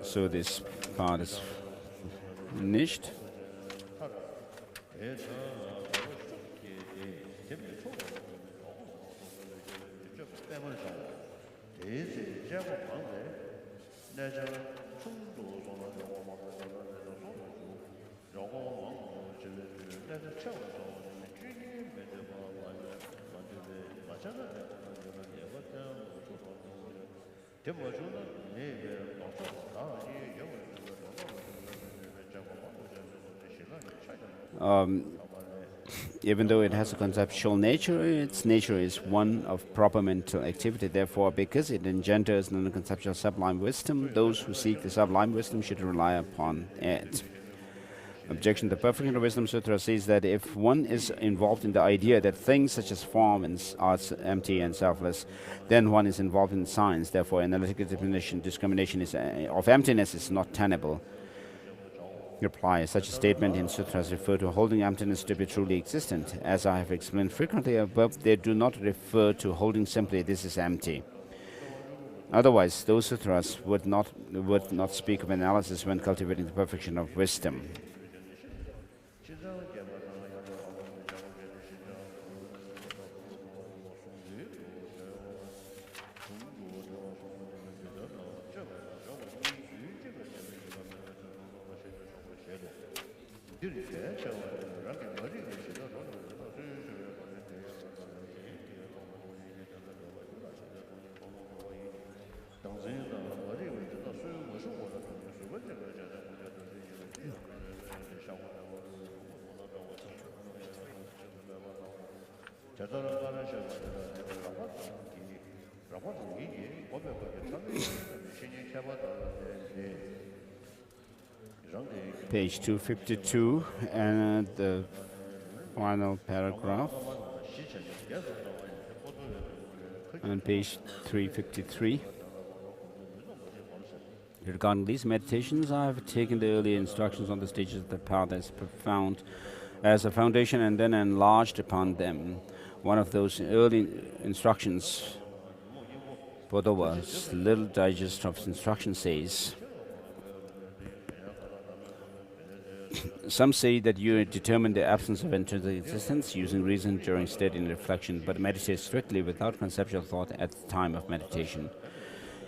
So this part is finished. Even though it has a conceptual nature, its nature is one of proper mental activity. Therefore, because it engenders non-conceptual sublime wisdom, those who seek the sublime wisdom should rely upon it. Objection: the Perfection of Wisdom Sutra says that if one is involved in the idea that things such as form are empty and selfless, then one is involved in science. Therefore, analytical discrimination of emptiness is not tenable. Reply: such a statement in sutras refer to holding emptiness to be truly existent. As I have explained frequently above, they do not refer to holding simply this is empty. Otherwise, those sutras would not speak of analysis when cultivating the perfection of wisdom. Page 252 and the final paragraph, and page 353. Regarding these meditations, I have taken the earlier instructions on the stages of the path as a foundation and then enlarged upon them. One of those early instructions, Bodhova's little digest of instruction, says, some say that you determine the absence of intrinsic existence using reason during study and reflection, but meditate strictly without conceptual thought at the time of meditation.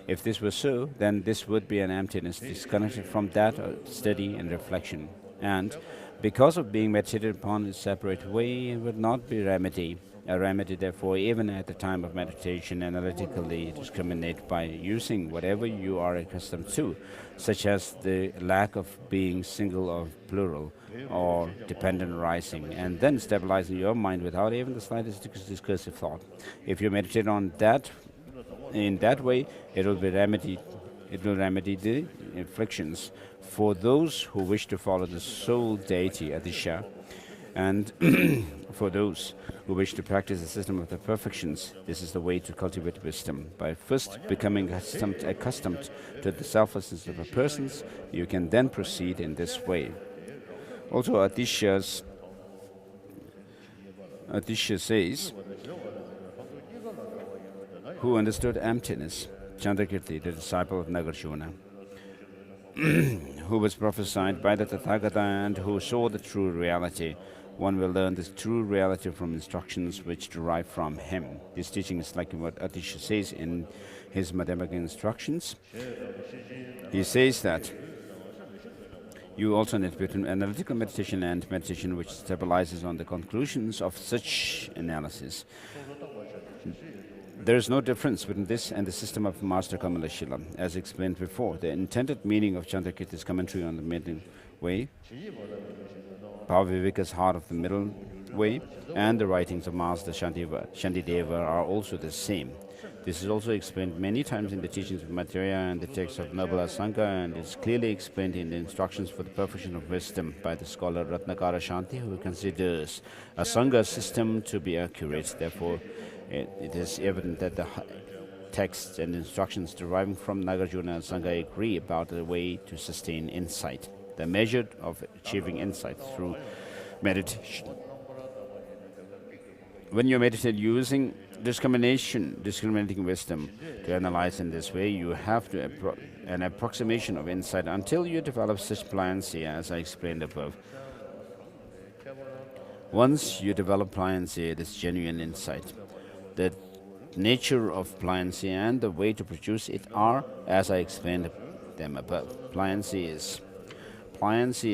If this were so, then this would be an emptiness disconnected from that study and reflection. And because of being meditated upon in a separate way, it would not be a remedy, therefore, even at the time of meditation, analytically discriminate by using whatever you are accustomed to, such as the lack of being single or plural, or dependent arising, and then stabilizing your mind without even the slightest discursive thought. If you meditate on that, in that way, it will remedy the afflictions. For those who wish to follow the sole deity, Atisha, and for those who wish to practice the system of the perfections, this is the way to cultivate wisdom. By first becoming accustomed to the selflessness of the persons, you can then proceed in this way. Also, Atisha says, who understood emptiness? Chandrakirti, the disciple of Nagarjuna, who was prophesied by the Tathagata and who saw the true reality. One will learn this true reality from instructions which derive from him. This teaching is like what Atisha says in his Madhyamaka instructions. He says that You alternate between analytical meditation and meditation which stabilizes on the conclusions of such analysis. There is no difference between this and the system of Master Kamala Shila. As explained before, the intended meaning of Chandrakirti's commentary on the middle way, Bhavivika's heart of the middle way, and the writings of Master Shantideva are also the same. This is also explained many times in the teachings of Maitreya and the text of Nirmala Sangha, and is clearly explained in the instructions for the perfection of wisdom by the scholar Ratnakara Shanti, who considers a Sangha system to be accurate. Therefore, it is evident that the texts and instructions deriving from Nagarjuna and Sangha agree about the way to sustain insight, the measure of achieving insight through meditation. When you meditate using discriminating wisdom to analyze in this way, you have to an approximation of insight until you develop such pliancy as I explained above. Once you develop pliancy, it is genuine insight. The nature of pliancy and the way to produce it are, as I explained them above. Pliancy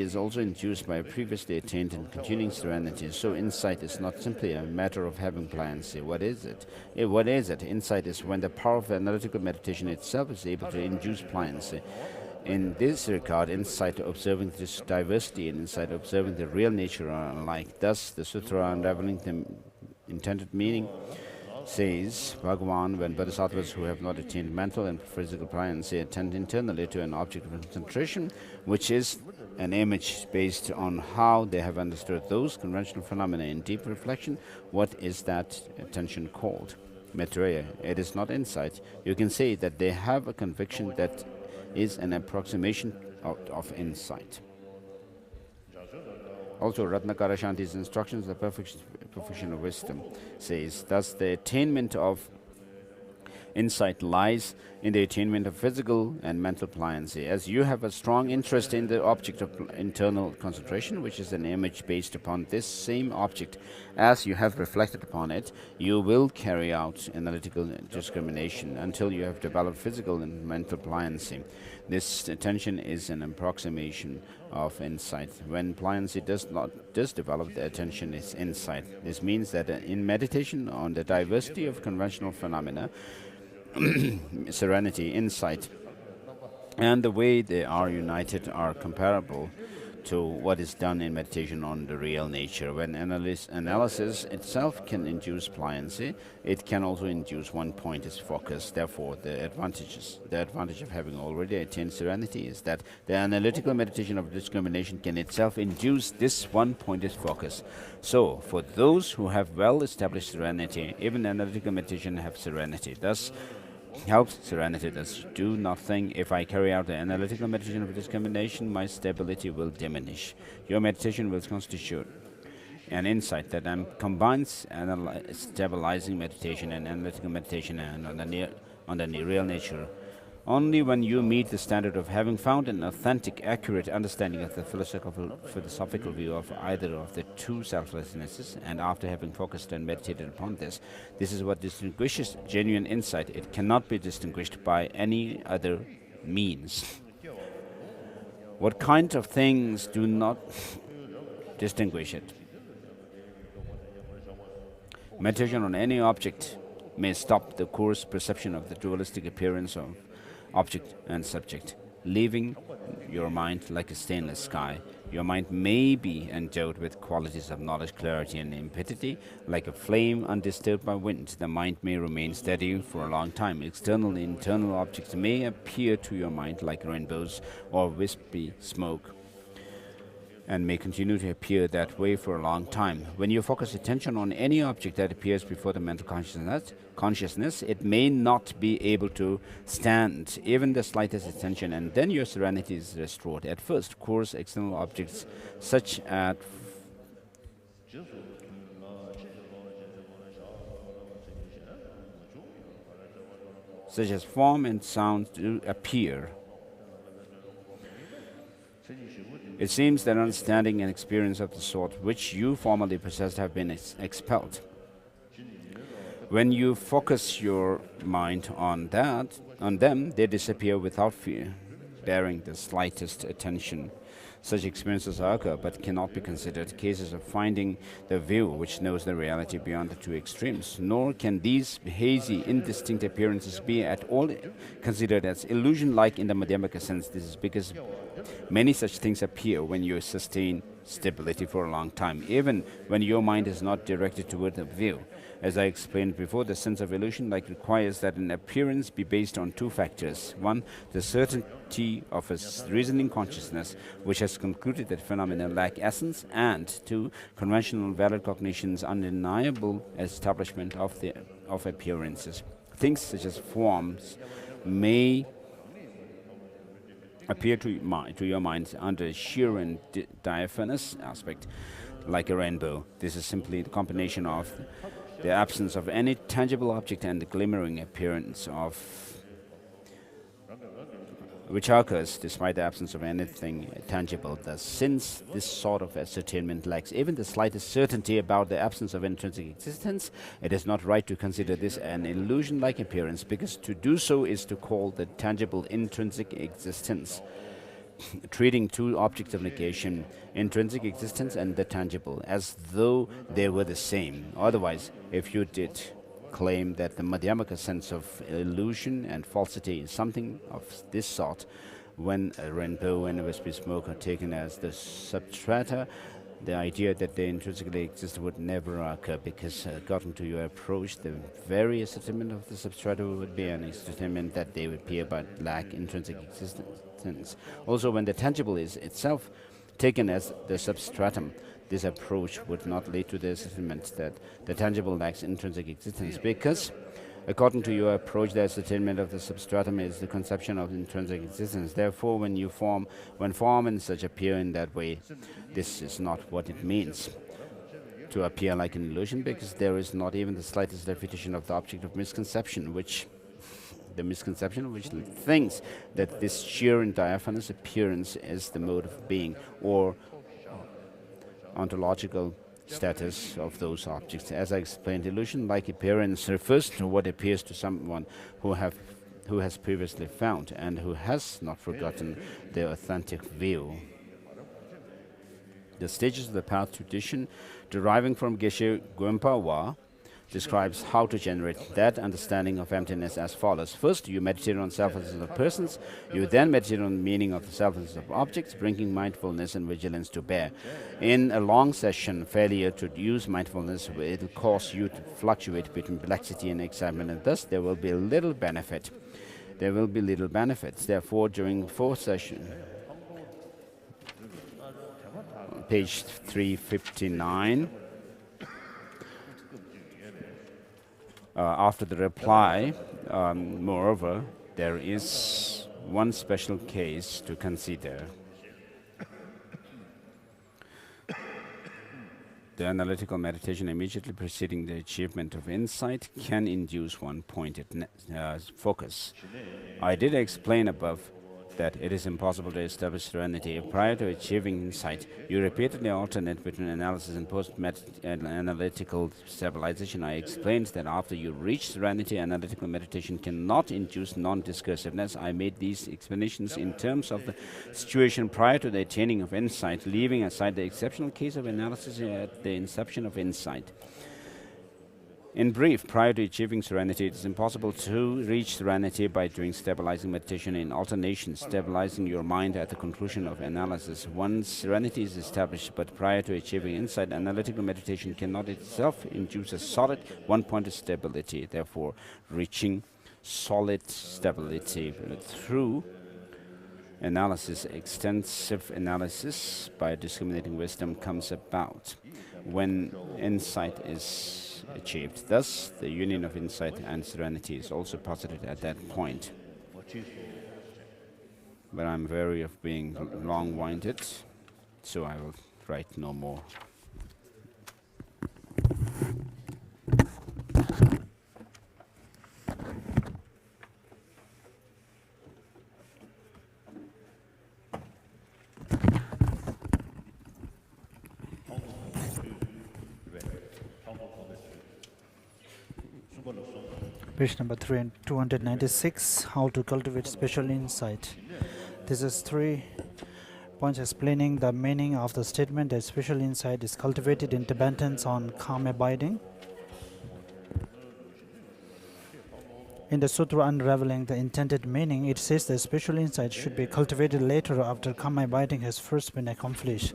is also induced by previously attained and continuing serenity. So insight is not simply a matter of having pliancy. What is it? Insight is when the power of analytical meditation itself is able to induce pliancy. In this regard, insight observing this diversity and insight observing the real nature are alike. Thus, the sutra unraveling the intended meaning says, Bhagavan, when bodhisattvas who have not attained mental and physical pliancy attend internally to an object of concentration, which is an image based on how they have understood those conventional phenomena in deep reflection, what is that attention called? Maitreya. It is not insight. You can say that they have a conviction that is an approximation of insight. Also, Ratnakara Shanti's instructions, the perfection of wisdom, says, thus the attainment of insight lies in the attainment of physical and mental pliancy. As you have a strong interest in the object of internal concentration, which is an image based upon this same object, as you have reflected upon it, you will carry out analytical discrimination until you have developed physical and mental pliancy. This attention is an approximation of insight. When pliancy does develop, the attention is insight. This means that in meditation on the diversity of conventional phenomena, serenity, insight, and the way they are united are comparable to what is done in meditation on the real nature. When analysis itself can induce pliancy, it can also induce one-pointed focus. Therefore, the advantage of having already attained serenity is that the analytical meditation of discrimination can itself induce this one-pointed focus. So, for those who have well-established serenity, even analytical meditation have serenity. Thus, helps serenity. Thus, do not think, if I carry out the analytical meditation of discrimination, my stability will diminish. Your meditation will constitute an insight that combines stabilizing meditation and analytical meditation and on the real nature. Only when you meet the standard of having found an authentic, accurate understanding of the philosophical view of either of the two selflessnesses, and after having focused and meditated upon this is what distinguishes genuine insight. It cannot be distinguished by any other means. What kind of things do not distinguish it? Meditation on any object may stop the coarse perception of the dualistic appearance of object and subject, leaving your mind like a stainless sky. Your mind may be endowed with qualities of knowledge, clarity, and limpidity. Like a flame undisturbed by wind, the mind may remain steady for a long time. External and internal objects may appear to your mind like rainbows or wispy smoke, and may continue to appear that way for a long time. When you focus attention on any object that appears before the mental consciousness, it may not be able to stand even the slightest attention, and then your serenity is restored. At first, coarse external objects such as form and sound do appear. It seems that understanding and experience of the sort which you formerly possessed have been expelled. When you focus your mind on them, they disappear without fear. bearing the slightest attention. Such experiences occur but cannot be considered cases of finding the view which knows the reality beyond the two extremes, nor can these hazy, indistinct appearances be at all considered as illusion-like in the Madhyamaka sense. This is because many such things appear when you sustain stability for a long time, even when your mind is not directed toward the view. As I explained before, the sense of illusion-like requires that an appearance be based on two factors. One, the certainty of a reasoning consciousness, which has concluded that phenomena lack essence, and two, conventional valid cognition's undeniable establishment of appearances. Things such as forms may appear to your mind under a sheer and diaphanous aspect, like a rainbow. This is simply the combination of the absence of any tangible object and the glimmering appearance of which occurs despite the absence of anything tangible. Thus, since this sort of ascertainment lacks even the slightest certainty about the absence of intrinsic existence, it is not right to consider this an illusion-like appearance, because to do so is to call the tangible intrinsic existence, treating two objects of negation, intrinsic existence and the tangible, as though they were the same. Otherwise, if you did claim that the Madhyamaka sense of illusion and falsity is something of this sort, when a rainbow and a wispy smoke are taken as the substrata, the idea that they intrinsically exist would never occur, because according to your approach, the very ascertainment of the substrata would be an ascertainment that they would appear but lack intrinsic existence. Also, when the tangible is itself taken as the substratum, this approach would not lead to the ascertainment that the tangible lacks intrinsic existence, because according to your approach, the ascertainment of the substratum is the conception of intrinsic existence. Therefore, when form and such appear in that way, this is not what it means to appear like an illusion, because there is not even the slightest repetition of the object of misconception, which thinks that this sheer and diaphanous appearance is the mode of being or ontological status of those objects. As I explained, illusion-like appearance refers to what appears to someone who has previously found and who has not forgotten their authentic view. The stages of the path tradition deriving from Geshe Guempa describes how to generate that understanding of emptiness as follows. First, you meditate on selflessness of persons. You then meditate on the meaning of the selflessness of objects, bringing mindfulness and vigilance to bear. In a long session, failure to use mindfulness will cause you to fluctuate between laxity and excitement, and thus there will be little benefit. Therefore, during fourth session, page 359, after the reply, moreover, there is one special case to consider. The analytical meditation immediately preceding the achievement of insight can induce one pointed focus. I did explain above that it is impossible to establish serenity prior to achieving insight. You repeatedly alternate between analysis and post-analytical stabilization. I explained that after you reach serenity, analytical meditation cannot induce non-discursiveness. I made these explanations in terms of the situation prior to the attaining of insight, leaving aside the exceptional case of analysis at the inception of insight. In brief, prior to achieving serenity, it is impossible to reach serenity by doing stabilizing meditation in alternation, stabilizing your mind at the conclusion of analysis. Once serenity is established, but prior to achieving insight, analytical meditation cannot itself induce a solid one-pointed stability. Therefore, reaching solid stability through analysis, extensive analysis by discriminating wisdom comes about when insight is achieved. Thus, the union of insight and serenity is also posited at that point. But I'm wary of being long-winded, so I will write no more. Page number 296, how to cultivate special insight. This is 3 points explaining the meaning of the statement that special insight is cultivated in dependence on calm abiding. In the sutra unraveling the intended meaning, it says that special insight should be cultivated later after calm abiding has first been accomplished.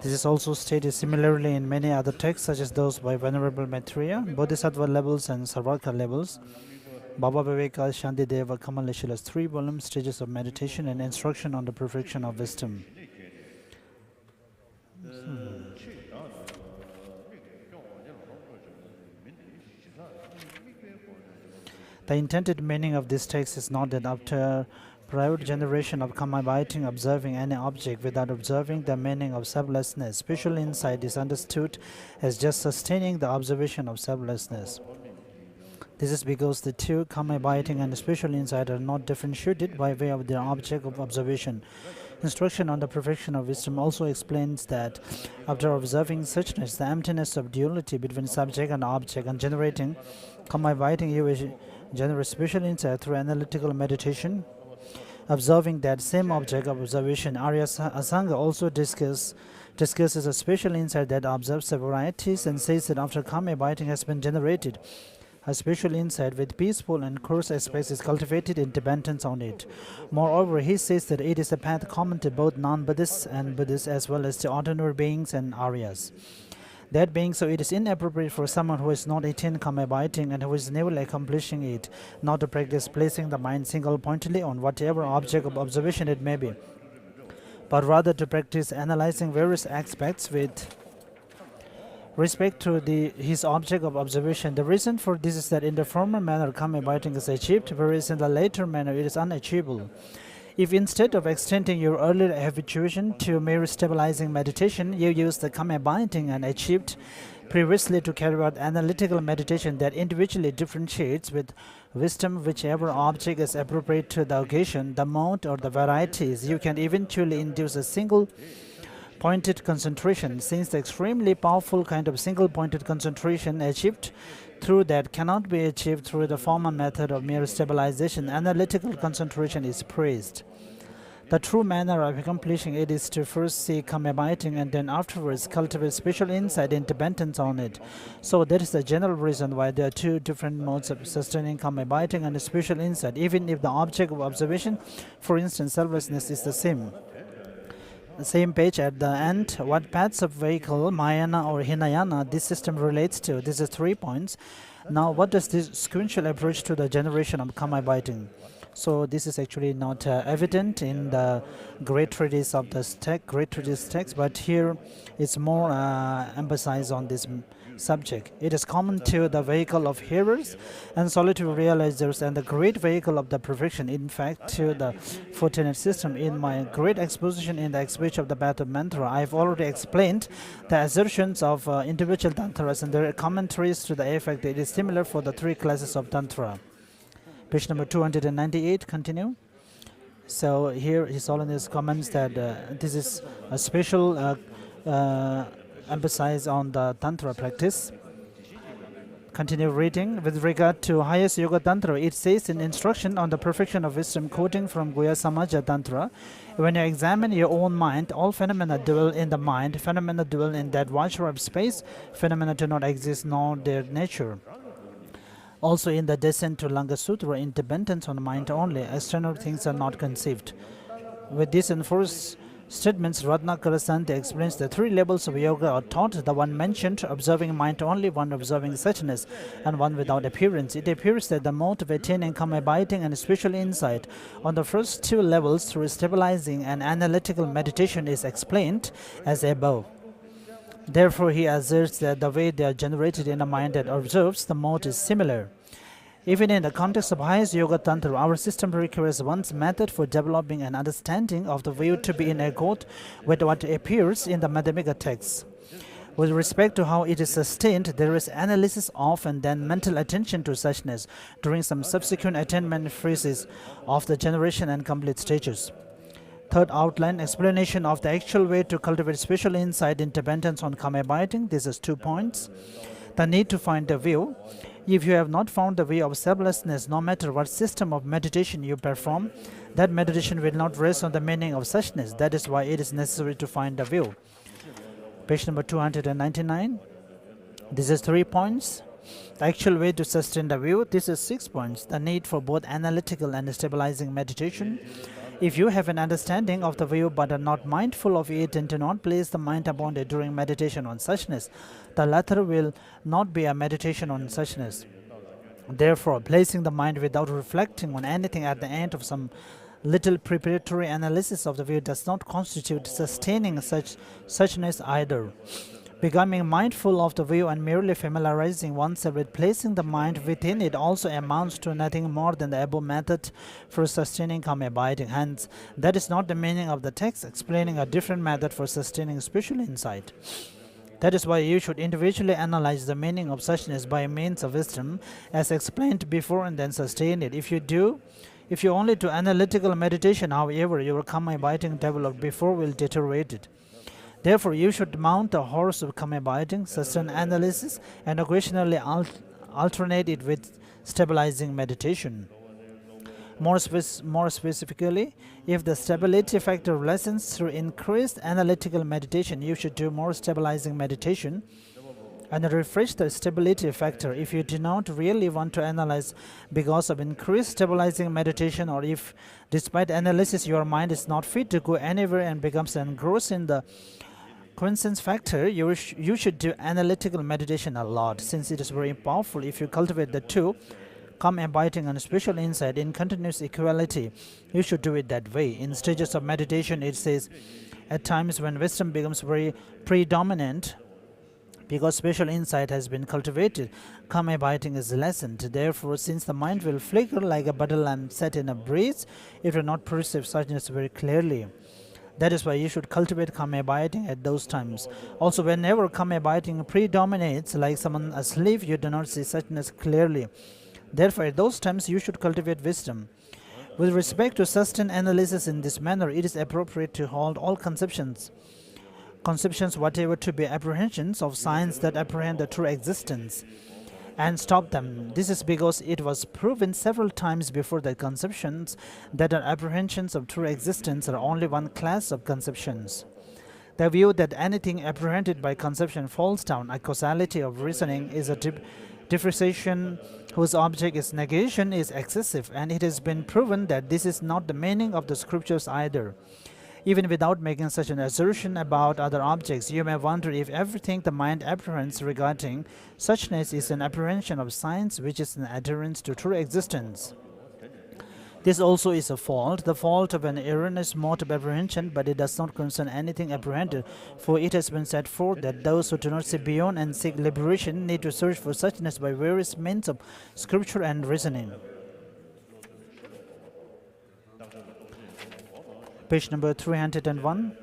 This is also stated similarly in many other texts, such as those by Venerable Maitreya, Bodhisattva levels and Sarvaka levels, Baba Viveka Shantideva Kamaleshila's 3 volumes, Stages of Meditation and Instruction on the Perfection of Wisdom. The intended meaning of this text is not that after prior generation of calm abiding observing any object without observing the meaning of selflessness, special insight is understood as just sustaining the observation of selflessness. This is because the two, calm abiding and special insight, are not differentiated by way of their object of observation. Instruction on the perfection of wisdom also explains that after observing suchness, the emptiness of duality between subject and object, and generating calm abiding, you will generate special insight through analytical meditation. Observing that same object of observation, Arya Asanga also discusses a special insight that observes the varieties and says that after calm abiding has been generated, a special insight with peaceful and coarse aspects is cultivated in dependence on it. Moreover, he says that it is a path common to both non-Buddhists and Buddhists, as well as to ordinary beings and Aryas. That being so, it is inappropriate for someone who has not attained calm abiding and who is never accomplishing it, not to practice placing the mind single-pointedly on whatever object of observation it may be, but rather to practice analyzing various aspects with respect to his object of observation. The reason for this is that in the former manner calm abiding is achieved, whereas in the later manner it is unachievable. If instead of extending your earlier habituation to mere stabilizing meditation, you use the calm abiding and achieved previously to carry out analytical meditation that individually differentiates with wisdom whichever object is appropriate to the occasion, the mode or the varieties, you can eventually induce a single pointed concentration, since the extremely powerful kind of single-pointed concentration achieved through that cannot be achieved through the former method of mere stabilization. Analytical concentration is praised. The true manner of accomplishing it is to first seek calm abiding and then afterwards cultivate special insight and dependence on it. So that is the general reason why there are 2 different modes of sustaining calm abiding and special insight, even if the object of observation, for instance selflessness, is the same. The same page at the end, what paths of vehicle, Mayana or Hinayana, this system relates to. This is 3 points. Now, what does this sequential approach to the generation of calm abiding? So this is actually not evident in the great treatise of the text, but here it's more emphasized on this subject. It is common to the vehicle of hearers and solitary realizers and the great vehicle of the perfection. In fact, to the 14th system, in my great exposition in the exposition of the path of mantra, I have already explained the assertions of individual tantras and their commentaries to the effect that it is similar for the 3 classes of tantra. Page number 298, continue. So here His Holiness comments that this is a special emphasis on the Tantra practice. Continue reading. With regard to highest Yoga Tantra, it says in Instruction on the Perfection of Wisdom, quoting from Guhya Samaja Tantra, when you examine your own mind, all phenomena dwell in the mind, phenomena dwell in that watcher of space, phenomena do not exist nor their nature. Also in the Descent to Langa Sutra, in dependence on mind only, external things are not conceived. With this enforced statements, Ratnakara Sante explains the 3 levels of yoga are taught, the one mentioned, observing mind only, one observing suchness, and one without appearance. It appears that the mode of attaining calm abiding and special insight on the first 2 levels through stabilizing and analytical meditation is explained as above. Therefore, he asserts that the way they are generated in a mind that observes the mode is similar. Even in the context of highest Yoga Tantra, our system requires one's method for developing an understanding of the view to be in accord with what appears in the Madhyamika texts. With respect to how it is sustained, there is analysis of and then mental attention to suchness during some subsequent attainment phases of the generation and complete stages. Third outline, explanation of the actual way to cultivate special insight in dependence on calm abiding. This is 2 points. The need to find a view. If you have not found the way of selflessness, no matter what system of meditation you perform, that meditation will not rest on the meaning of suchness. That is why it is necessary to find the view. Page number 299. This is 3 points. The actual way to sustain the view. This is 6 points. The need for both analytical and stabilizing meditation. If you have an understanding of the view but are not mindful of it and do not place the mind upon it during meditation on suchness, the latter will not be a meditation on suchness. Therefore, placing the mind without reflecting on anything at the end of some little preparatory analysis of the view does not constitute sustaining suchness either. Becoming mindful of the view and merely familiarizing oneself with placing the mind within it also amounts to nothing more than the above method for sustaining calm abiding. Hence, that is not the meaning of the text explaining a different method for sustaining spiritual insight. That is why you should individually analyze the meaning of suchness by means of wisdom, as explained before, and then sustain it. If you only do analytical meditation, however, your calm abiding developed before will deteriorate it. Therefore, you should mount the horse of calm abiding, sustain analysis, and occasionally alternate it with stabilizing meditation. More specifically, if the stability factor lessens through increased analytical meditation, you should do more stabilizing meditation and refresh the stability factor. If you do not really want to analyze because of increased stabilizing meditation, or if despite analysis your mind is not fit to go anywhere and becomes engrossed in the quiescence factor, you should do analytical meditation a lot, since it is very powerful. If you cultivate the two, calm abiding and spiritual insight, in continuous equality, you should do it that way. In stages of meditation, it says, at times when wisdom becomes very predominant, because spiritual insight has been cultivated, calm abiding is lessened. Therefore, since the mind will flicker like a butter lamp set in a breeze, it will not perceive suchness very clearly. That is why you should cultivate calm abiding at those times. Also, whenever calm abiding predominates, like someone asleep, you do not see suchness clearly. Therefore, at those times, you should cultivate wisdom. With respect to sustained analysis in this manner, it is appropriate to hold all conceptions whatever to be apprehensions of signs that apprehend the true existence, and stop them. This is because it was proven several times before that conceptions that are apprehensions of true existence are only one class of conceptions. The view that anything apprehended by conception falls down a causality of reasoning is a differentiation whose object is negation is excessive, and it has been proven that this is not the meaning of the scriptures either. Even without making such an assertion about other objects, you may wonder if everything the mind apprehends regarding suchness is an apprehension of science, which is an adherence to true existence. This also is a fault, the fault of an erroneous mode of apprehension, but it does not concern anything apprehended, for it has been set forth that those who do not see beyond and seek liberation need to search for suchness by various means of scripture and reasoning. Page number 301.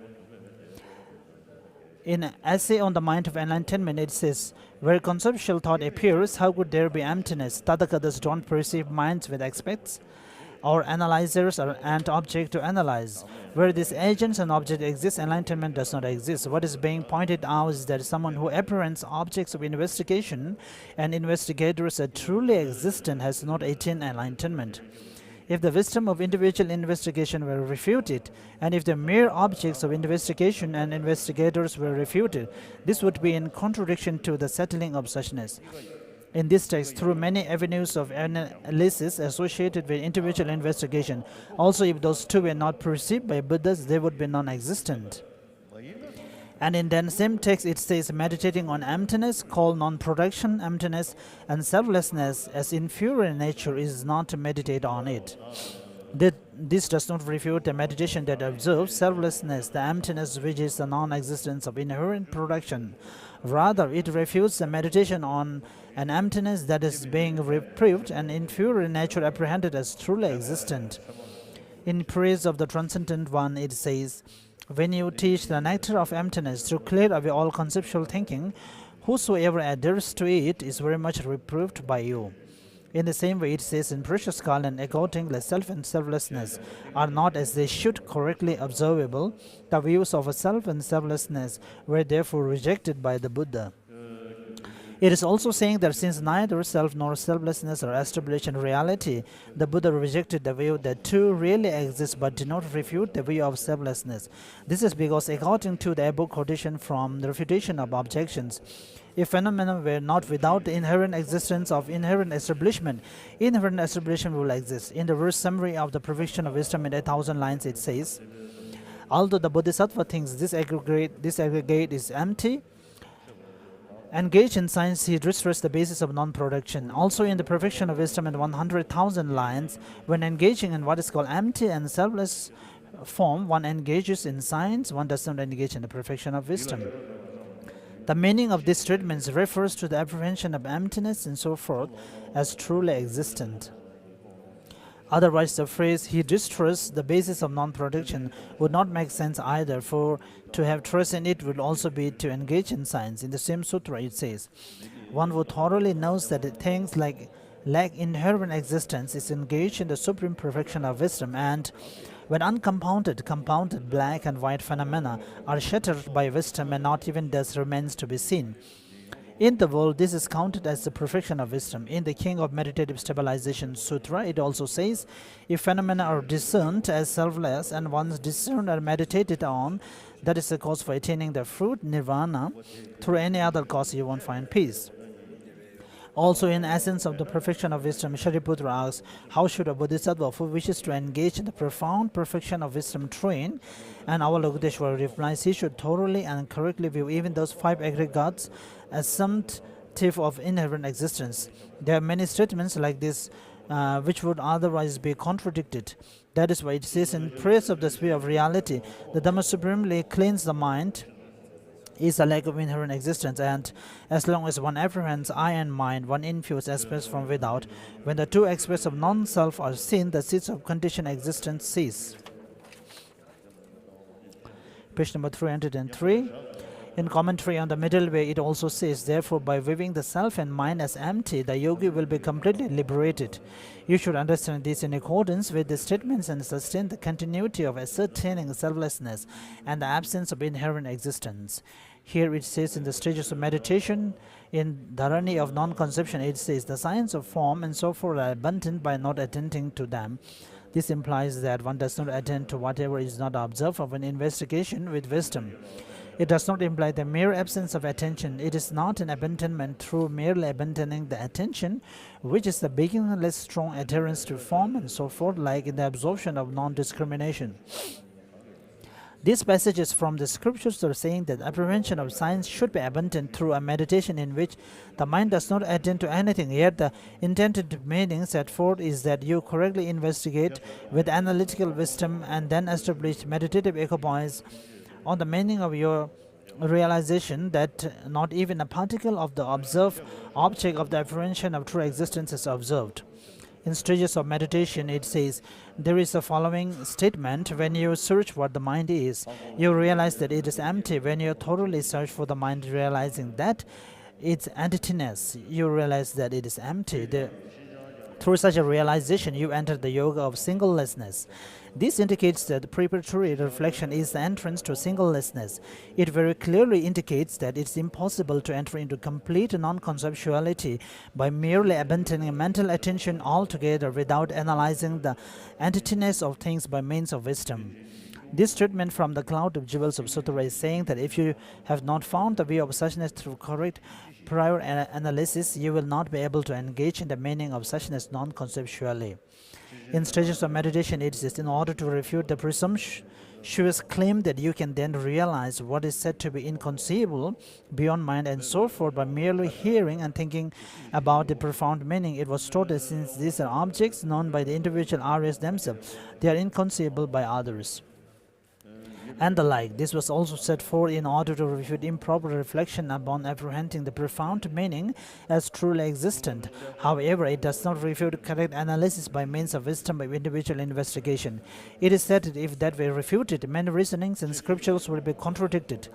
In Essay on the Mind of Enlightenment, it says, where conceptual thought appears, how could there be emptiness? Tadakatas don't perceive minds with aspects, or analyzers and object to analyze. Where these agents and objects exist, enlightenment does not exist. What is being pointed out is that someone who apprehends objects of investigation and investigators are truly existent has not attained enlightenment. If the wisdom of individual investigation were refuted, and if the mere objects of investigation and investigators were refuted, this would be in contradiction to the settling of suchness. In this text, through many avenues of analysis associated with individual investigation, also if those two were not perceived by Buddhas, they would be non-existent. And in the same text, it says, meditating on emptiness, called non-production, emptiness, and selflessness as inferior nature is not to meditate on it. This does not refute the meditation that observes selflessness, the emptiness which is the non-existence of inherent production. Rather, it refutes the meditation on an emptiness that is being reproved and inferior nature apprehended as truly existent. In praise of the Transcendent One, it says, when you teach the nectar of emptiness to clear away all conceptual thinking, whosoever adheres to it is very much reproved by you. In the same way, it says in Precious Garland, accordingly, self and selflessness are not as they should correctly observable. The views of a self and selflessness were therefore rejected by the Buddha. It is also saying that since neither self nor selflessness are established in reality, the Buddha rejected the view that two really exist but did not refute the view of selflessness. This is because, according to the above quotation from the refutation of objections, if phenomena were not without the inherent existence of inherent establishment will exist. In the verse summary of the Perfection of Wisdom in 1,000 lines, it says, although the Bodhisattva thinks this aggregate is empty, engaged in science, he destroys the basis of non-production. Also in the Perfection of Wisdom in 100,000 lines, when engaging in what is called empty and selfless form, one engages in science, one does not engage in the Perfection of Wisdom. The meaning of these statements refers to the apprehension of emptiness and so forth as truly existent. Otherwise, the phrase, he distrusts the basis of non-production, would not make sense either, for to have trust in it would also be to engage in science. In the same sutra, it says, one who thoroughly knows that things lack inherent existence is engaged in the supreme perfection of wisdom, and when uncompounded, compounded black and white phenomena are shattered by wisdom and not even thus remains to be seen. In the world, this is counted as the perfection of wisdom. In the King of Meditative Stabilization Sutra, it also says, if phenomena are discerned as selfless and once discerned and meditated on, that is the cause for attaining the fruit, nirvana. Through any other cause, you won't find peace. Also, in essence of the perfection of wisdom, Shariputra asks, how should a bodhisattva who wishes to engage in the profound perfection of wisdom train? And Avalokiteshvara replies, he should thoroughly and correctly view even those five aggregates as assumptive of inherent existence. There are many statements like this which would otherwise be contradicted. That is why it says in Praise of the Sphere of Reality, the Dhamma supremely cleans the mind, is a lack of inherent existence, and as long as one apprehends I and mind, one infused aspects from without. When the two aspects of non-self are seen, the seeds of conditioned existence cease. Page number 303. In commentary on the middle way, it also says, therefore, by viewing the self and mind as empty, the yogi will be completely liberated. You should understand this in accordance with the statements and sustain the continuity of ascertaining selflessness and the absence of inherent existence. Here it says in the stages of meditation, in Dharani of non-conception, it says, the science of form and so forth are abundant by not attending to them. This implies that one does not attend to whatever is not observed of an investigation with wisdom. It does not imply the mere absence of attention. It is not an abandonment through merely abandoning the attention, which is the beginningless strong adherence to form and so forth, like in the absorption of non-discrimination. These passages from the scriptures are saying that apprehension of science should be abandoned through a meditation in which the mind does not attend to anything. Yet the intended meaning set forth is that you correctly investigate with analytical wisdom and then establish meditative equipoise on the meaning of your realization that not even a particle of the observed object of the apprehension of true existence is observed. In stages of meditation, it says, there is the following statement, when you search what the mind is, you realize that it is empty. When you thoroughly search for the mind, realizing that its emptiness, you realize that it is empty. Through such a realization, you enter the yoga of singlelessness. This indicates that the preparatory reflection is the entrance to singlelessness. It very clearly indicates that it's impossible to enter into complete non-conceptuality by merely abandoning mental attention altogether without analyzing the emptiness of things by means of wisdom. This statement from the Cloud of Jewels of Sutra is saying that if you have not found the way of suchness through correct prior analysis, you will not be able to engage in the meaning of suchness non-conceptually. In stages of meditation, it is in order to refute the presumptuous claim that you can then realize what is said to be inconceivable, beyond mind, and so forth by merely hearing and thinking about the profound meaning. It was taught that since these are objects known by the individual Aryas themselves, they are inconceivable by others, and the like. This was also set forth in order to refute improper reflection upon apprehending the profound meaning as truly existent. However, it does not refute correct analysis by means of wisdom by individual investigation. It is said that if that were refuted, many reasonings and scriptures will be contradicted.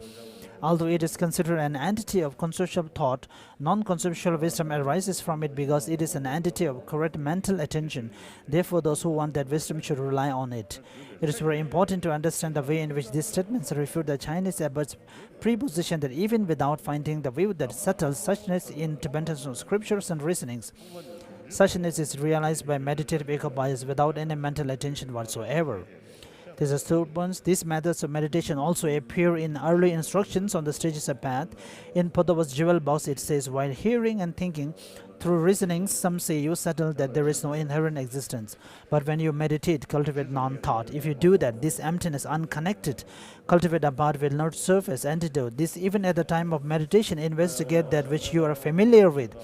Although it is considered an entity of conceptual thought, non-conceptual wisdom arises from it because it is an entity of correct mental attention. Therefore, those who want that wisdom should rely on it. It is very important to understand the way in which these statements refute the Chinese abbot's preposition that even without finding the view that settles suchness in Tibetan scriptures and reasonings, suchness is realized by meditative equipoise without any mental attention whatsoever. These are third points. These methods of meditation also appear in early instructions on the stages of path. In Padava's jewel box, it says, while hearing and thinking through reasonings, some say you settle that there is no inherent existence. But when you meditate, cultivate non-thought. If you do that, this emptiness, unconnected, cultivate apart, will not serve as antidote. This, even at the time of meditation, investigate that which you are familiar with.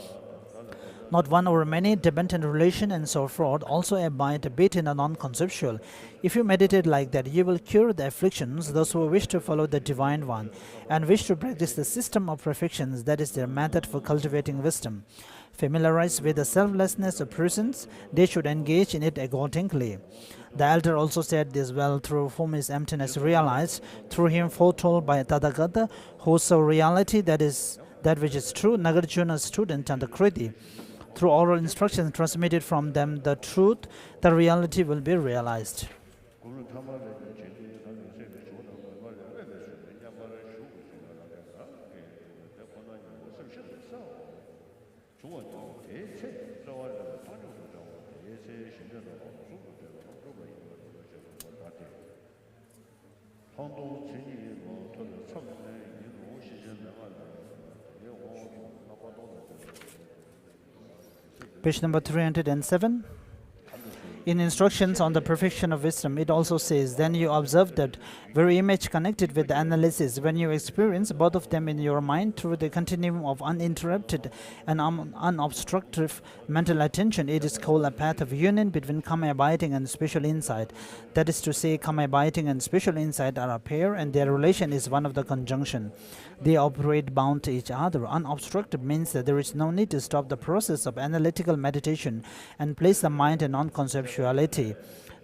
Not one or many, dependent relation and so forth, also abide a bit in a non-conceptual. If you meditate like that, you will cure the afflictions, those who wish to follow the Divine One, and wish to practice the system of perfections, that is their method for cultivating wisdom. Familiarized with the selflessness of persons, they should engage in it accordingly. The elder also said this well, through whom is emptiness realized, through him foretold by Tathagata, who saw reality, that is that which is true, Nagarjuna's student and the Kriti. Through oral instructions transmitted from them, the truth, the reality will be realized. Page number 307. In instructions on the perfection of wisdom, it also says, then you observe that very image connected with the analysis. When you experience both of them in your mind through the continuum of uninterrupted and unobstructive mental attention, it is called a path of union between karma abiding and special insight. That is to say, karma abiding and special insight are a pair, and their relation is one of the conjunction. They operate bound to each other. Unobstructed means that there is no need to stop the process of analytical meditation and place the mind in non-conceptuality.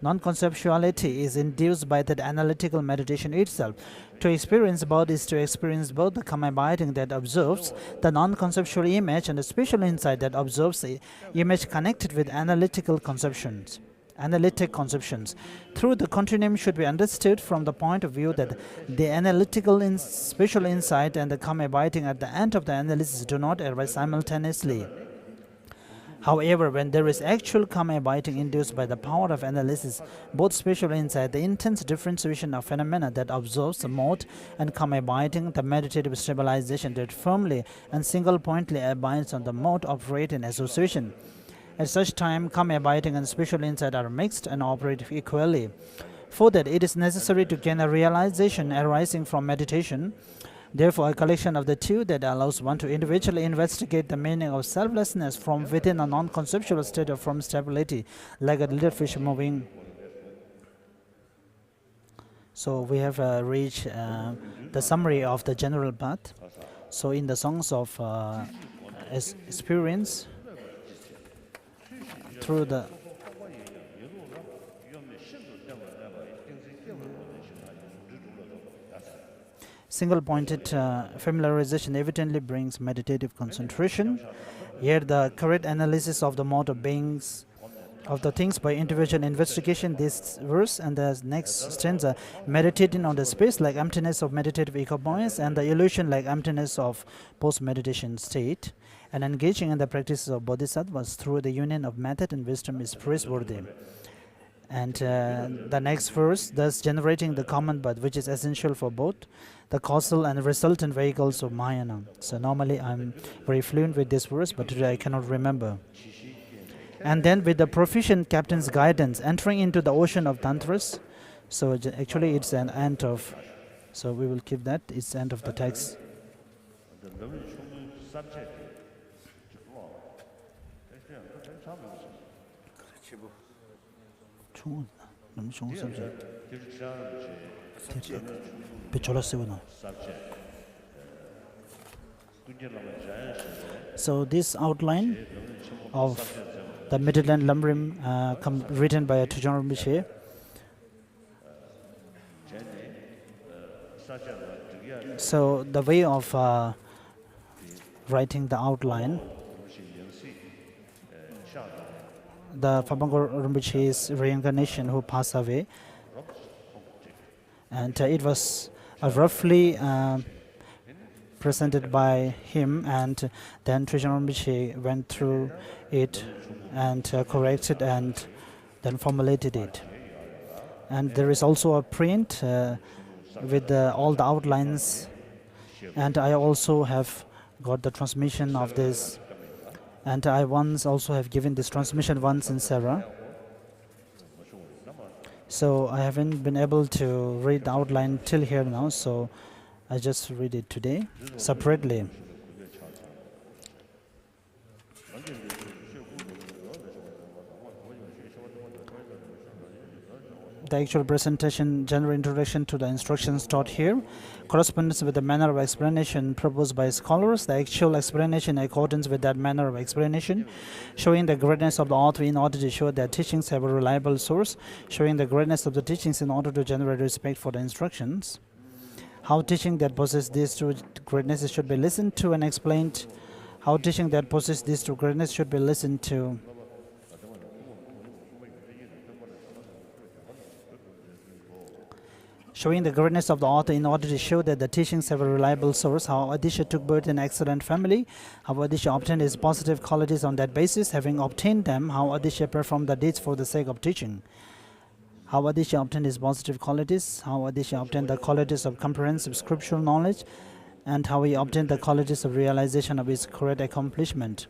Non-conceptuality is induced by that analytical meditation itself. To experience both is to experience both the karma abiding that observes the non-conceptual image and the special insight that observes the image connected with analytic conceptions. Through the continuum should be understood from the point of view that the analytical special insight and the karma abiding at the end of the analysis do not arise simultaneously. However, when there is actual karma abiding induced by the power of analysis, both special insight, the intense differentiation of phenomena that observes the mode, and karma abiding, the meditative stabilization that firmly and single-pointedly abides on the mode, operate in association. At such time, karma abiding and special insight are mixed and operate equally. For that, it is necessary to gain a realization arising from meditation. Therefore, a collection of the two that allows one to individually investigate the meaning of selflessness from within a non-conceptual state of firm stability, like a little fish moving. So we have reached the summary of the general path. So in the songs of experience, through the single-pointed familiarization evidently brings meditative concentration. Here, the correct analysis of the mode of beings of the things by individual investigation, this verse and the next stanza, meditating on the space like emptiness of meditative equipoise and the illusion like emptiness of post-meditation state, and engaging in the practices of bodhisattvas through the union of method and wisdom is praiseworthy. And the next verse, thus generating the common bud, which is essential for both the causal and resultant vehicles of Mayana. So normally I'm very fluent with this verse, but today I cannot remember. And then with the proficient captain's guidance, entering into the ocean of tantras. So actually it's an end of, so we will keep that, it's the end of the text. So this outline of the Midland Lamrim written by Tujong Rinpoche. So the way of writing the outline, the Phabangor Rinpoche's reincarnation who passed away, and it was roughly presented by him, and then Trijang Rinpoche went through it and corrected and then formulated it. And there is also a print with all the outlines, and I also have got the transmission of this, and I once also have given this transmission once in Sarah. So I haven't been able to read the outline till here now, so I just read it today separately. The actual presentation, general introduction to the instructions taught here, corresponds with the manner of explanation proposed by scholars. The actual explanation in accordance with that manner of explanation, showing the greatness of the author in order to show that teachings have a reliable source, showing the greatness of the teachings in order to generate respect for the instructions. How teaching that possess these two greatnesses should be listened to and explained. How teaching that possess these two greatnesses should be listened to. Showing the greatness of the author in order to show that the teachings have a reliable source. How Atisha took birth in an excellent family. How Atisha obtained his positive qualities on that basis. Having obtained them, how Atisha performed the deeds for the sake of teaching. How Atisha obtained his positive qualities. How Atisha obtained the qualities of comprehensive scriptural knowledge. And how he obtained the qualities of realization of his correct accomplishment.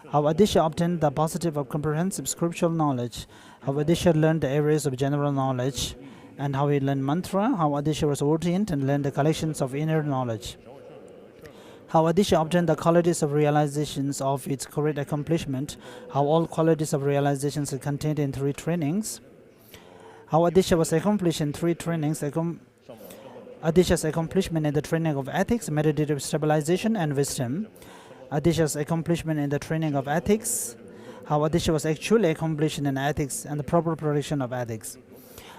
How Atisha obtained the positive of comprehensive scriptural knowledge. How Atisha learned the areas of general knowledge. And how he learned mantra, how Atisha was ordained and learned the collections of inner knowledge. How Atisha obtained the qualities of realizations of its correct accomplishment. How all qualities of realizations are contained in 3 trainings. How Atisha was accomplished in 3 trainings. Atisha's accomplishment in the training of ethics, meditative stabilization, and wisdom. Atisha's accomplishment in the training of ethics. How Atisha was actually accomplished in ethics and the proper practice of ethics.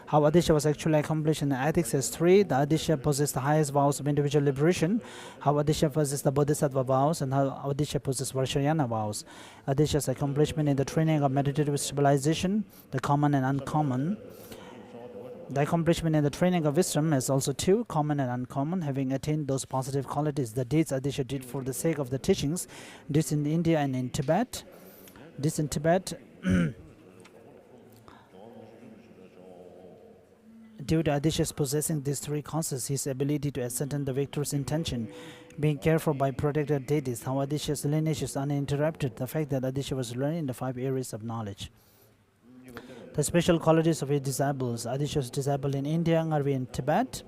How Atisha was actually accomplished in ethics is 3. The Atisha possessed the highest vows of individual liberation. How Atisha possessed the bodhisattva vows, and how Atisha possessed Varshayana vows. Atisha's accomplishment in the training of meditative stabilization, the common and uncommon. The accomplishment in the training of wisdom is also 2, common and uncommon. Having attained those positive qualities, the deeds Atisha did for the sake of the teachings, this in India and in Tibet. This in Tibet, due to Atisha's possessing these 3 causes, his ability to ascertain the victor's intention, being cared for by protected deities, how Atisha's lineage is uninterrupted, the fact that Atisha was learning in the 5 areas of knowledge. The special qualities of his disciples. Atisha's disciple in India, Ngarvi in Tibet,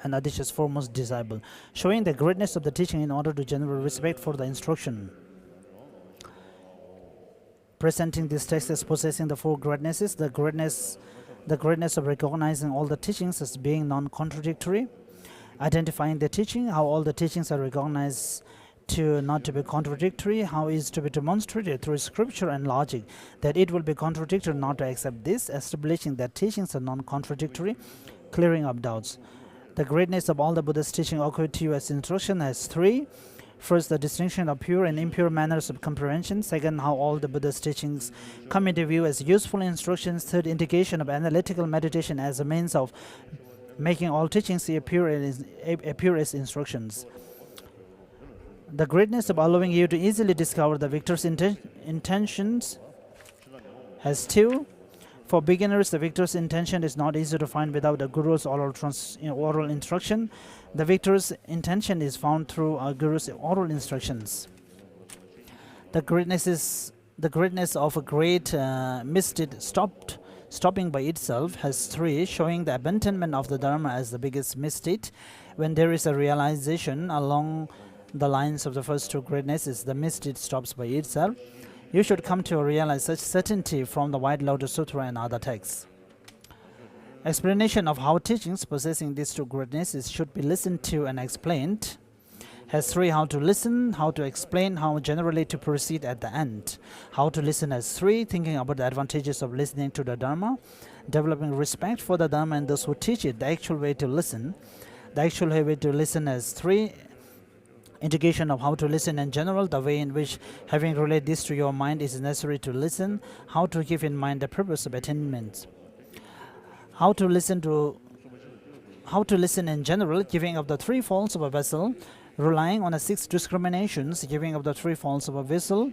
and Atisha's foremost disciple, showing the greatness of the teaching in order to generate respect for the instruction. Presenting this text as possessing the 4 greatnesses, the greatness of recognizing all the teachings as being non-contradictory, identifying the teaching, how all the teachings are recognized to not to be contradictory, how is to be demonstrated through scripture and logic that it will be contradictory not to accept this, establishing that teachings are non-contradictory, clearing up doubts. The greatness of all the Buddha's teaching occurred to you as instruction has 3. First, the distinction of pure and impure manners of comprehension. Second, how all the Buddha's teachings come into view as useful instructions. Third, indication of analytical meditation as a means of making all teachings appear as instructions. The greatness of allowing you to easily discover the victor's intentions has 2. For beginners, the victor's intention is not easy to find without a guru's oral instruction. The victor's intention is found through a guru's oral instructions. The greatness of a great misdeed stopping by itself has 3, showing the abandonment of the Dharma as the biggest misdeed. When there is a realization along the lines of the first 2 greatnesses, the misdeed stops by itself. You should come to realize such certainty from the White Lotus Sutra and other texts. Explanation of how teachings possessing these 2 greatnesses should be listened to and explained. has 3. How to listen, how to explain, how generally to proceed at the end. How to listen has 3. Thinking about the advantages of listening to the Dharma, developing respect for the Dharma and those who teach it, the actual way to listen. The actual way to listen has 3. Indication of how to listen in general, the way in which having relayed this to your mind is necessary to listen, how to keep in mind the purpose of attainment. How to listen in general, giving up the 3 faults of a vessel, relying on the 6 discriminations, giving up the 3 faults of a vessel,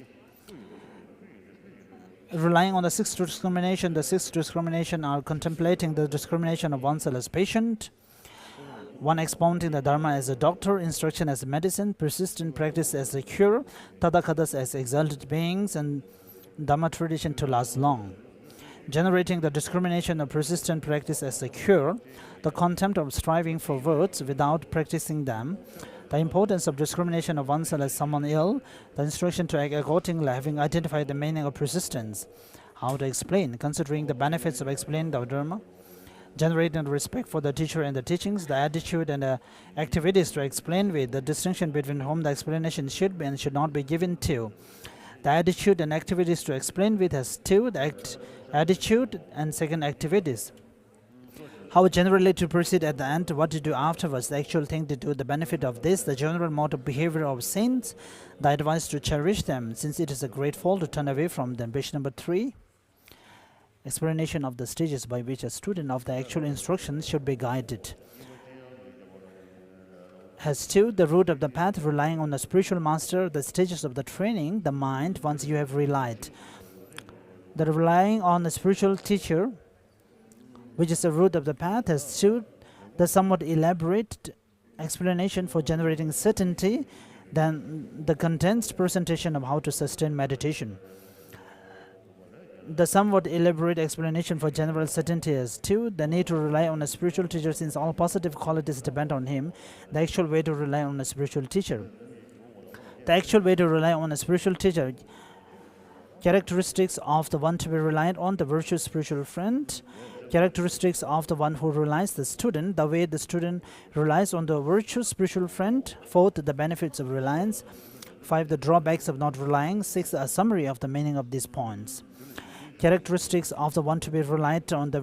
relying on the 6 discrimination. The 6 discrimination are contemplating the discrimination of oneself as patient, 1 expounding the Dharma as a doctor, instruction as a medicine, persistent practice as a cure, Tadakatas as exalted beings, and Dhamma tradition to last long. Generating the discrimination of persistent practice as a cure, the contempt of striving for words without practicing them, the importance of discrimination of oneself as someone ill, the instruction to act accordingly, having identified the meaning of persistence. How to explain, considering the benefits of explaining the Dharma, generating respect for the teacher and the teachings, the attitude and the activities to explain with, the distinction between whom the explanation should be and should not be given to. The attitude and activities to explain with has 2, the attitude and 2nd activities. How generally to proceed at the end, what to do afterwards, the actual thing to do, the benefit of this, the general mode of behavior of saints, the advice to cherish them, since it is a great fault to turn away from them. Page number 3. Explanation of the stages by which a student of the actual instruction should be guided. Has 2, the route of the path, relying on the spiritual master, the stages of the training, the mind, once you have relied. The relying on the spiritual teacher, which is the root of the path, has 2, the somewhat elaborate explanation for generating certainty, then the condensed presentation of how to sustain meditation. The somewhat elaborate explanation for general certainty is 2, the need to rely on a spiritual teacher since all positive qualities depend on him, the actual way to rely on a spiritual teacher. The actual way to rely on a spiritual teacher, characteristics of the one to be relied on, the virtuous spiritual friend, characteristics of the one who relies, the student, the way the student relies on the virtuous spiritual friend, 4th, the benefits of reliance, 5, the drawbacks of not relying, 6, a summary of the meaning of these points. Characteristics of the one to be relied on, the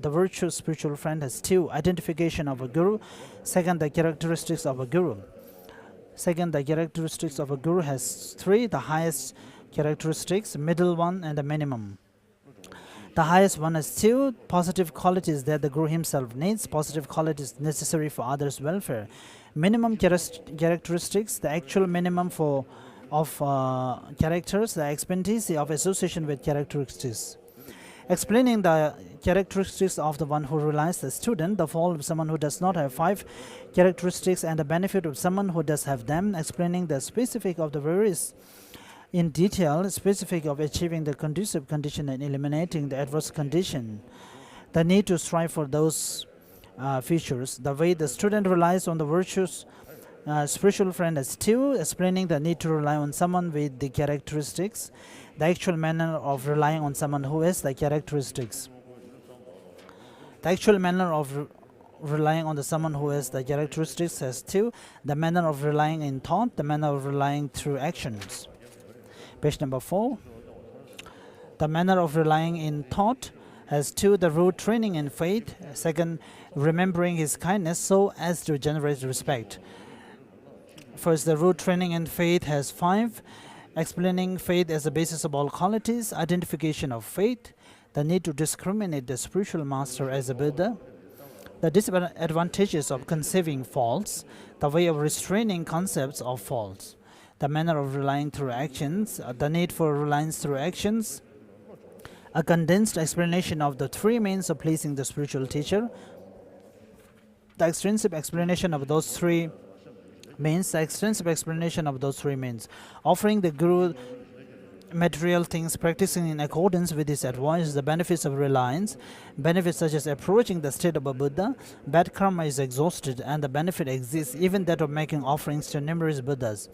virtuous spiritual friend has 2, identification of a guru, 2nd, the characteristics of a guru. 2nd, the characteristics of a guru has 3, the highest characteristics, middle one and the minimum. The highest one has 2, positive qualities that the guru himself needs, positive qualities necessary for others' welfare. Minimum characteristics, the actual minimum of characters, the expediency of association with characteristics. Explaining the characteristics of the one who relies, the student, the fall of someone who does not have 5 characteristics and the benefit of someone who does have them. Explaining the specific of the various in detail, specific of achieving the conducive condition and eliminating the adverse condition. The need to strive for those features. The way the student relies on the virtuous spiritual friend is 2, explaining the need to rely on someone with the characteristics, the actual manner of relying on someone who has the characteristics. The actual manner of relying on someone who has the characteristics has 2, the manner of relying in thought, the manner of relying through actions. Page number 4. The manner of relying in thought has 2, the root training in faith, 2nd, remembering his kindness so as to generate respect. First, the root training in faith has 5, explaining faith as the basis of all qualities, identification of faith, the need to discriminate the spiritual master as a Buddha, the disadvantages of conceiving faults, the way of restraining concepts of faults, the manner of relying through actions, the need for reliance through actions, a condensed explanation of the 3 means of pleasing the spiritual teacher, the extensive explanation of those 3 means, offering the Guru material things, practicing in accordance with his advice, the benefits of reliance, benefits such as approaching the state of a Buddha, bad karma is exhausted and the benefit exists, even that of making offerings to numerous Buddhas.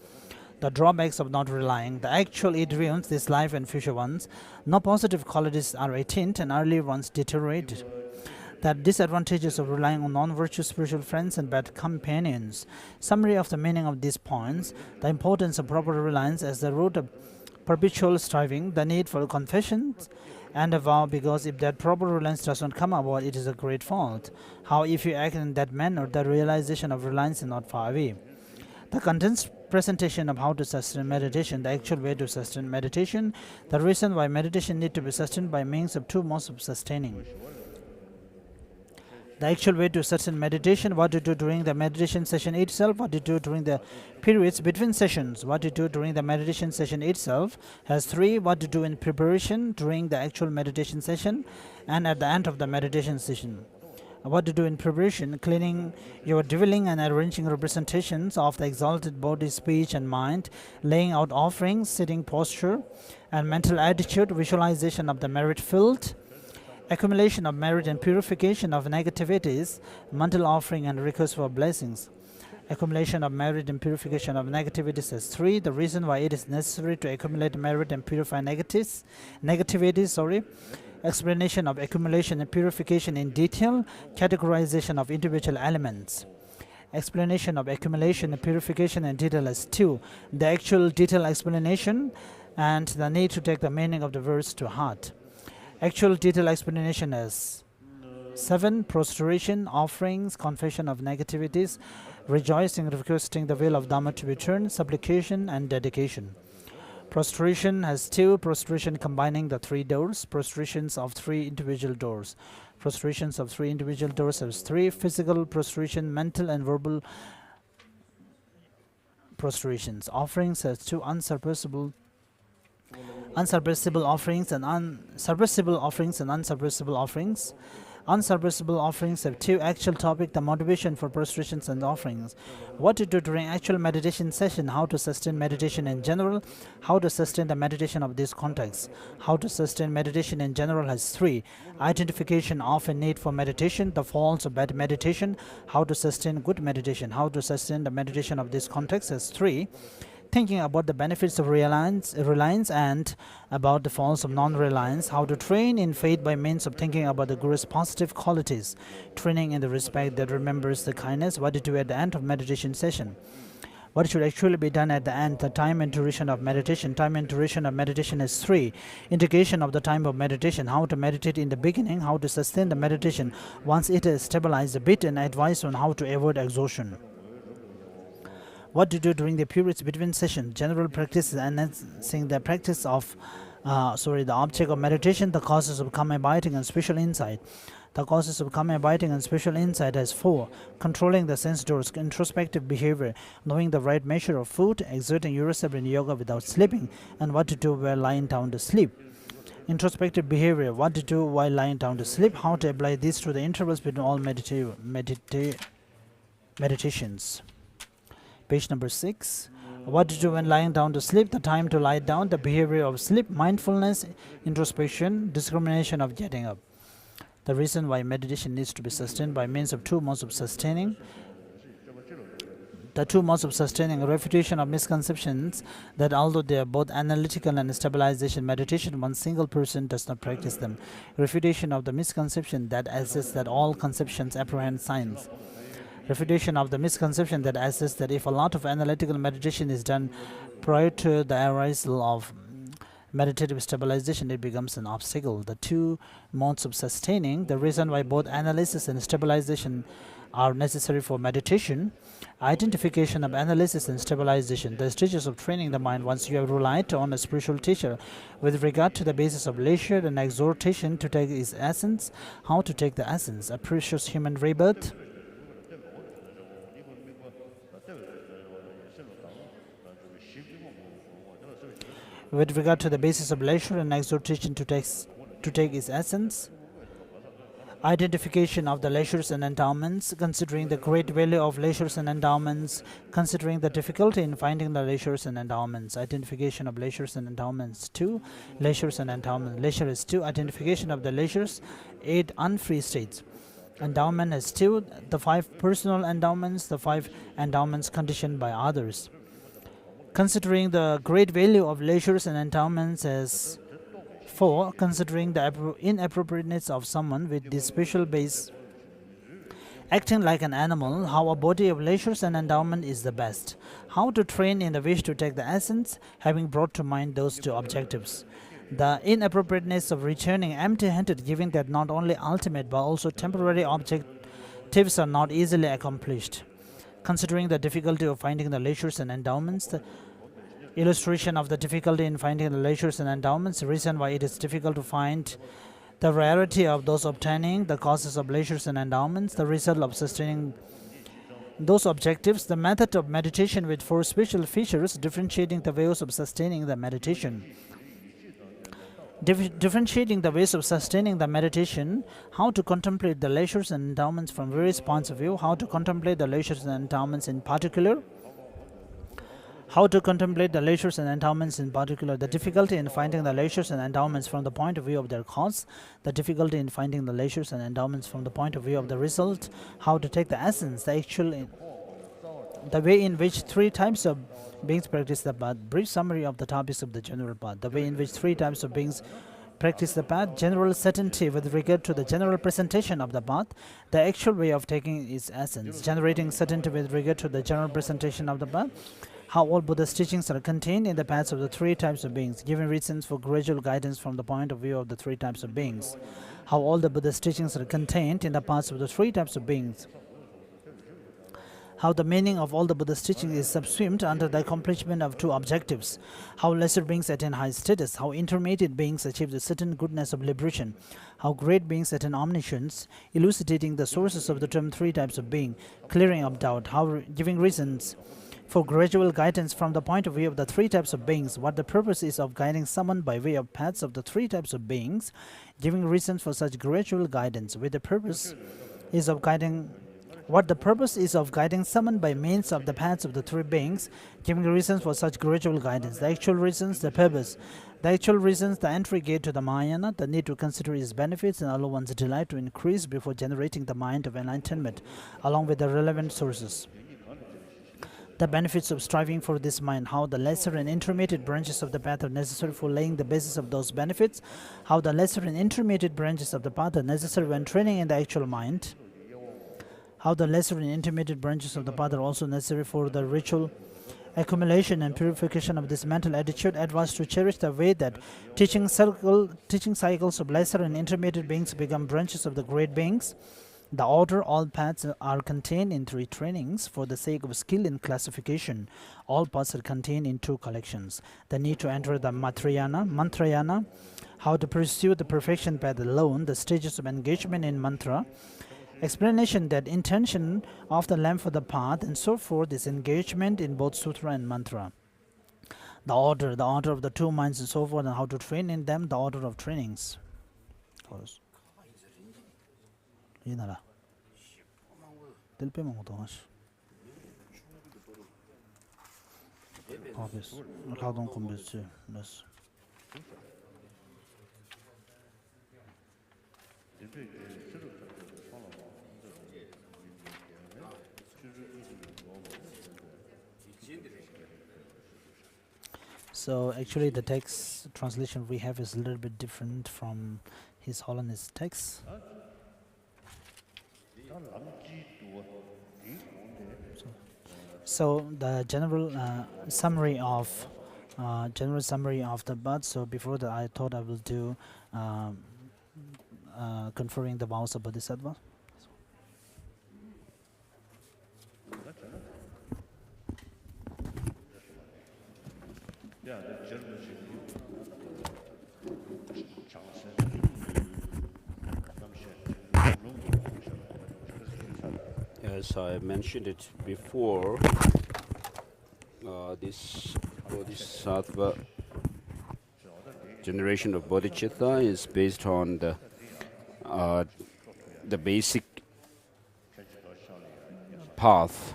The drawbacks of not relying, the actual it ruins this life and future ones, no positive qualities are attained and early ones deteriorated. The disadvantages of relying on non-virtuous spiritual friends and bad companions. Summary of the meaning of these points: the importance of proper reliance as the root of perpetual striving, the need for confessions and a vow, because if that proper reliance does not come about, it is a great fault. How, if you act in that manner, the realization of reliance is not far away. The condensed presentation of how to sustain meditation, the actual way to sustain meditation, the reason why meditation need to be sustained by means of two modes of sustaining. The actual way to sustain meditation, what to do during the meditation session itself, what to do during the periods between sessions, what to do during the meditation session itself, has three: what to do in preparation, during the actual meditation session, and at the end of the meditation session. What to do in preparation: cleaning your dwelling and arranging representations of the exalted body, speech and mind, laying out offerings, sitting posture and mental attitude, visualization of the merit field, accumulation of merit and purification of negativities, mental offering and request for blessings. Accumulation of merit and purification of negativities as three: the reason why it is necessary to accumulate merit and purify negativities. Explanation of accumulation and purification in detail, categorization of individual elements. Explanation of accumulation and purification in detail as two: the actual detailed explanation and the need to take the meaning of the verse to heart. Actual detailed explanation as 7: prostration, offerings, confession of negativities, rejoicing, requesting the will of Dhamma to be turned, supplication and dedication. Prostration has 2: prostration combining the 3 doors, prostrations of 3 individual doors. Prostrations of 3 individual doors has 3: physical prostration, mental and verbal prostrations. Offerings has 2: unsurpassable offerings and unsurpassable offerings. Unsurpassable offerings have 2: actual topic, the motivation for prostrations and offerings. What to do during actual meditation session, how to sustain meditation in general, how to sustain the meditation of this context. How to sustain meditation in general has 3: identification of a need for meditation, the faults of bad meditation, how to sustain good meditation. How to sustain the meditation of this context has 3: thinking about the benefits of reliance and about the faults of non-reliance. How to train in faith by means of thinking about the Guru's positive qualities, training in the respect that remembers the kindness. What to do at the end of meditation session, what should actually be done at the end, the time and duration of meditation. Time and duration of meditation is 3: indication of the time of meditation, how to meditate in the beginning, how to sustain the meditation once it is stabilized a bit, and advice on how to avoid exhaustion. What to do during the periods between sessions, general practices, enhancing the practice of the object of meditation, the causes of calm abiding and spiritual insight. The causes of calm abiding and spiritual insight has 4: controlling the sense doors, introspective behavior, knowing the right measure of food, exerting yourself in yoga without sleeping, and what to do while lying down to sleep. Introspective behavior, what to do while lying down to sleep, how to apply this to the intervals between all meditations. Page number 6. What to do when lying down to sleep, the time to lie down, the behavior of sleep, mindfulness, introspection, discrimination of getting up. The reason why meditation needs to be sustained by means of 2 modes of sustaining. The 2 modes of sustaining: refutation of misconceptions that although they are both analytical and stabilization meditation, one single person does not practice them. Refutation of the misconception that asserts that all conceptions apprehend signs. Refutation of the misconception that asserts that if a lot of analytical meditation is done prior to the arisal of meditative stabilization, it becomes an obstacle. The 2 modes of sustaining, the reason why both analysis and stabilization are necessary for meditation. Identification of analysis and stabilization, the stages of training the mind once you have relied on a spiritual teacher with regard to the basis of leisure and exhortation to take its essence. How to take the essence, a precious human rebirth. With regard to the basis of leisure and exhortation to take its essence. Identification of the leisures and endowments, considering the great value of leisures and endowments, considering the difficulty in finding the leisures and endowments. Identification of leisures and endowments. 2. Leisures and endowments. Leisure is 2. Identification of the leisures. 8. Unfree states. Endowment is 2. The 5 personal endowments. The 5 endowments conditioned by others. Considering the great value of leisures and endowments as 4. Considering the inappropriateness of someone with this special base acting like an animal, how a body of leisures and endowment is the best. How to train in the wish to take the essence, having brought to mind those two objectives. The inappropriateness of returning empty-handed, giving that not only ultimate but also temporary objectives are not easily accomplished. Considering the difficulty of finding the leisures and endowments, the illustration of the difficulty in finding the leisures and endowments, the reason why it is difficult to find, the rarity of those obtaining, the causes of leisures and endowments, the result of sustaining those objectives, the method of meditation with 4 special features, differentiating the ways of sustaining the meditation. Differentiating the ways of sustaining the meditation, how to contemplate the leisures and endowments from various points of view, how to contemplate the leisures and endowments in particular, how to contemplate the leisures and endowments in particular, the difficulty in finding the leisures and endowments from the point of view of their cause, the difficulty in finding the leisures and endowments from the point of view of the result, how to take the essence, the way in which 3 types of beings practice the path, brief summary of the topics of the general path, the way in which 3 types of beings practice the path, general certainty with regard to the general presentation of the path, the actual way of taking its essence, generating certainty with regard to the general presentation of the path, how all Buddha's teachings are contained in the paths of the 3 types of beings, giving reasons for gradual guidance from the point of view of the 3 types of beings, how all the Buddha's teachings are contained in the paths of the 3 types of beings, how the meaning of all the Buddha's teaching is subsumed under the accomplishment of 2 objectives, how lesser beings attain high status, how intermediate beings achieve the certain goodness of liberation, how great beings attain omniscience, elucidating the sources of the term 3 types of being, clearing up doubt, how giving reasons for gradual guidance from the point of view of the 3 types of beings, what the purpose is of guiding someone by way of paths of the 3 types of beings, giving reasons for such gradual guidance, with the purpose is of guiding what the purpose is of guiding someone by means of the paths of the 3 beings, giving reasons for such gradual guidance, the actual reasons, the purpose, the actual reasons, the entry gate to the Mahayana, the need to consider its benefits and allow one's delight to increase before generating the mind of enlightenment, along with the relevant sources. The benefits of striving for this mind, how the lesser and intermediate branches of the path are necessary for laying the basis of those benefits, how the lesser and intermediate branches of the path are necessary when training in the actual mind, how the lesser and intermediate branches of the path are also necessary for the ritual accumulation and purification of this mental attitude, advised to cherish the way that teaching cycles of lesser and intermediate beings become branches of the great beings. The order, all paths are contained in 3 trainings for the sake of skill in classification. All paths are contained in 2 collections. The need to enter the mantrayana, how to pursue the perfection path alone, the stages of engagement in mantra, explanation that intention of the lamp for the path and so forth is engagement in both sutra and mantra. The order of the 2 minds and so forth, and how to train in them, the order of trainings. So actually the text translation we have is a little bit different from His Holiness text. So the general summary of the path. So before that, I thought I will do conferring the vows of Bodhisattva. As I mentioned it before, this Bodhisattva generation of bodhicitta is based on the basic path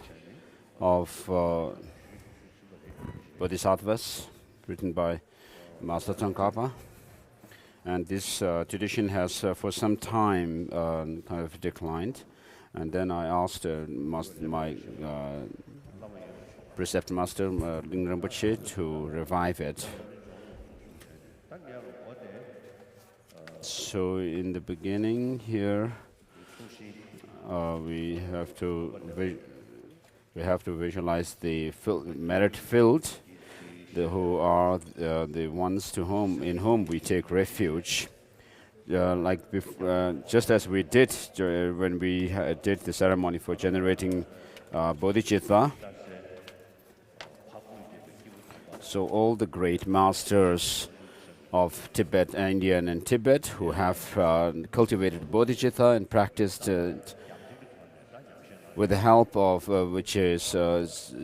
of bodhisattvas written by Master Tsongkhapa. And this tradition has for some time kind of declined. And then I asked my precept master, Lamrim Dringpo, to revive it. So in the beginning here, we have to visualize the merit filled, who are the ones in whom we take refuge. Just as we did when we did the ceremony for generating bodhicitta. So all the great masters of Tibet, India and Tibet who have cultivated bodhicitta and practiced with the help of which is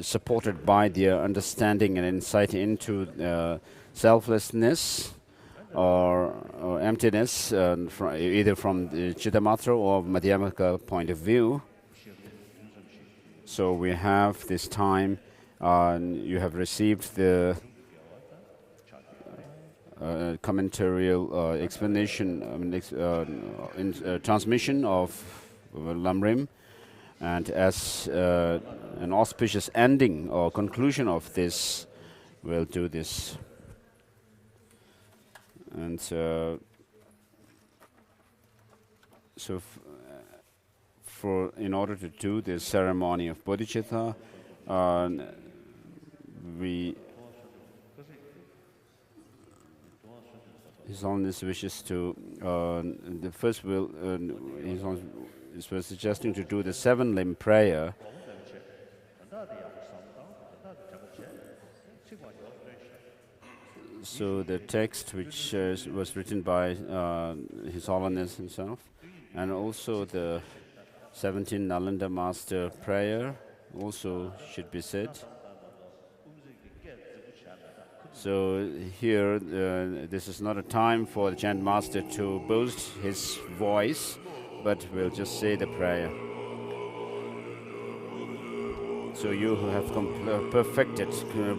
supported by their understanding and insight into selflessness or emptiness, either from the Chittamatra or Madhyamaka point of view. So we have this time, you have received the commentarial explanation, transmission of Lamrim, and as an auspicious ending or conclusion of this, we'll do this. And in order to do this ceremony of bodhicitta, His Holiness wishes to, the first will, His Holiness was suggesting to do the 7-limb prayer. So the text which was written by His Holiness himself, and also the 17 Nalanda Master prayer also should be said. So here, this is not a time for the chant master to boast his voice, but we'll just say the prayer. So you who have perfected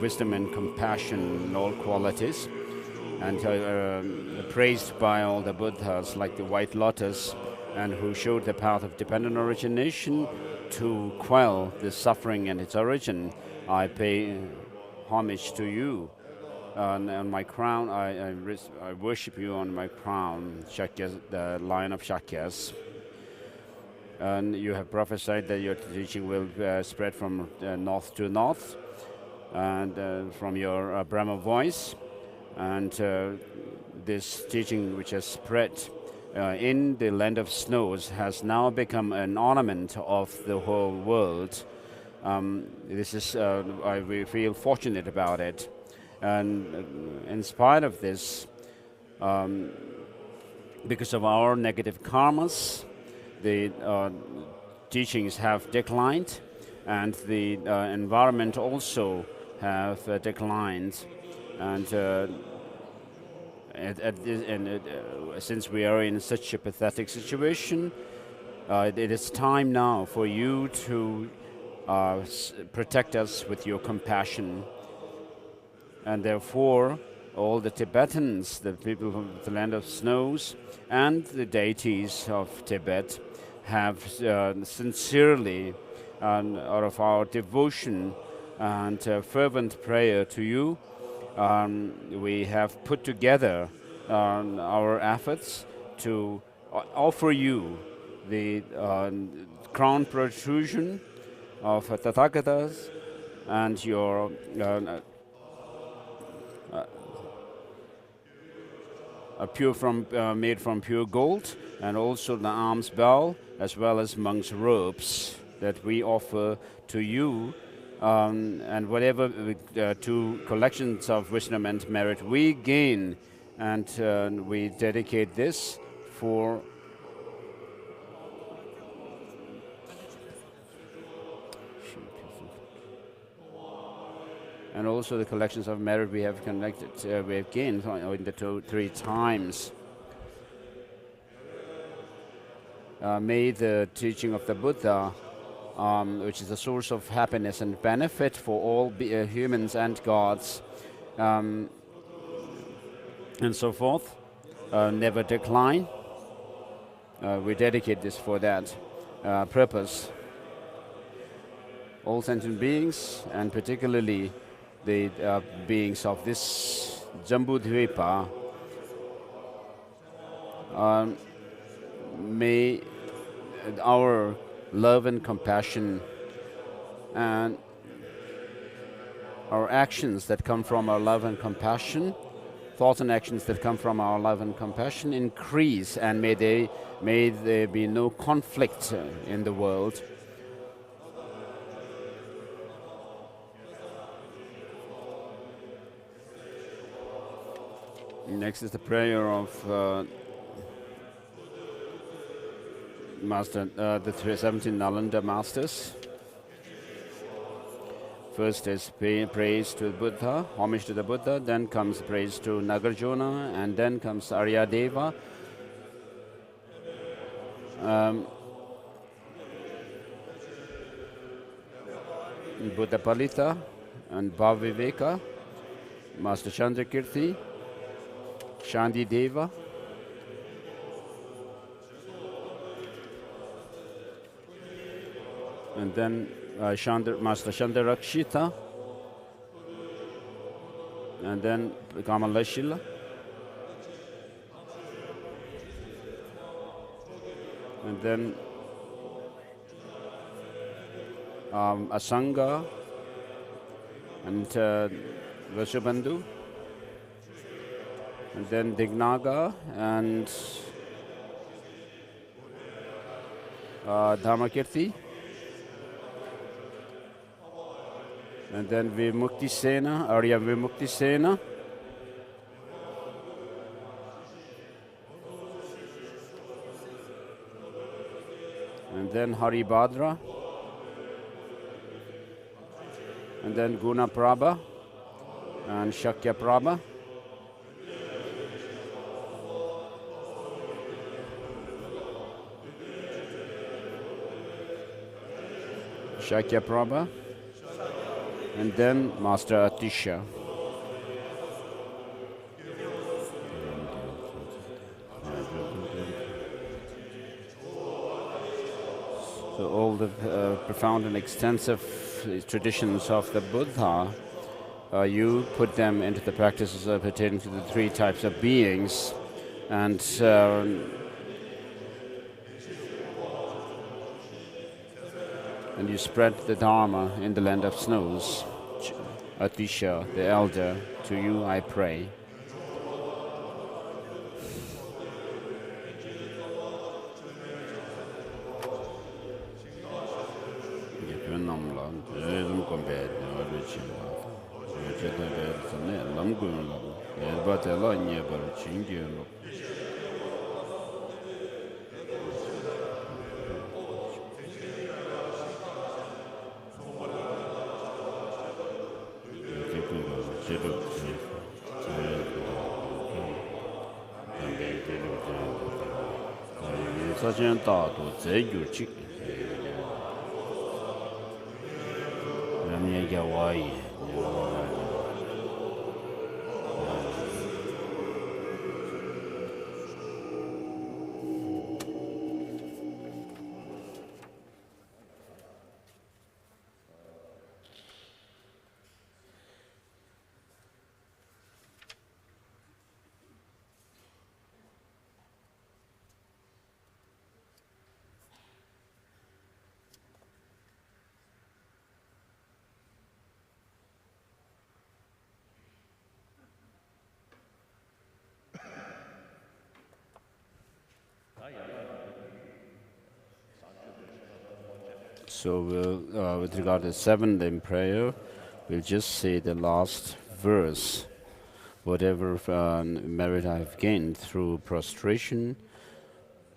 wisdom and compassion in all qualities, and praised by all the Buddhas like the white lotus, and who showed the path of dependent origination to quell the suffering and its origin, I pay homage to you. On my crown, I worship you on my crown, Shakyas, the Lion of Shakyas. And you have prophesied that your teaching will spread from north to north, and from your Brahma voice. And this teaching which has spread in the land of snows has now become an ornament of the whole world. We feel fortunate about it. And in spite of this, because of our negative karmas, the teachings have declined, and the environment also have declined. And since we are in such a pathetic situation, it is time now for you to protect us with your compassion. And therefore, all the Tibetans, the people from the land of snows, and the deities of Tibet have sincerely, out of our devotion and fervent prayer to you, we have put together our efforts to offer you the crown protrusion of Tathagatas and your made from pure gold, and also the alms bell, as well as monks' robes that we offer to you, and whatever 2 collections of wisdom and merit we gain, and we dedicate this for and also the collections of merit we have connected, we have gained in the 3 times. May the teaching of the Buddha, which is the source of happiness and benefit for all humans and gods, and so forth, never decline. We dedicate this for that purpose. All sentient beings, and particularly the beings of this Jambudvipa, may our love and compassion and our actions that come from our love and compassion, thoughts and actions that come from our love and compassion increase, and may there be no conflict in the world. Next is the prayer of the 17 Nalanda masters. First is praise to Buddha, homage to the Buddha, then comes praise to Nagarjuna, and then comes Aryadeva. Buddha Palita and Bhaviveka, Master Chandrakirti, Shandi Deva, and then Master Chandarakshita, and then Kamalashila, and then Asanga and Vasubandhu, and then Dignaga and Dharmakirti, and then Vimukti Sena, Arya Vimukti Sena, and then Haribhadra, and then Guna Prabha and Shakya Prabha, Shakya Prabha, and then Master Atisha. So all the profound and extensive traditions of the Buddha, you put them into the practices pertaining to the three types of beings, and you spread the Dharma in the land of snows. Atisha, the elder, to you I pray. So with regard to the seventh limb prayer, we'll just say the last verse. Whatever merit I have gained through prostration,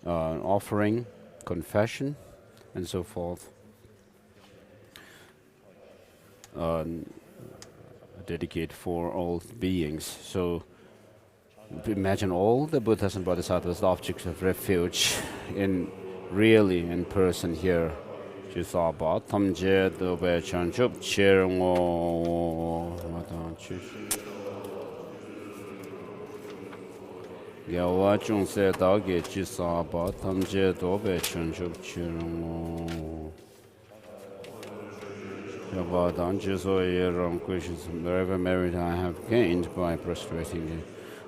offering, confession, and so forth, dedicate for all beings. So imagine all the Buddhas and Bodhisattvas, the objects of refuge, in person here. Je Tsongkhapa, Tamje, Dobe, Chanchup, Chirengo, Yawa Chungse Dagi, Je Tsongkhapa, Tamje, Dobe, Chanchup, Chirengo. Yawa Danji Zoye Ram Questions, wherever merit I have gained by prostrating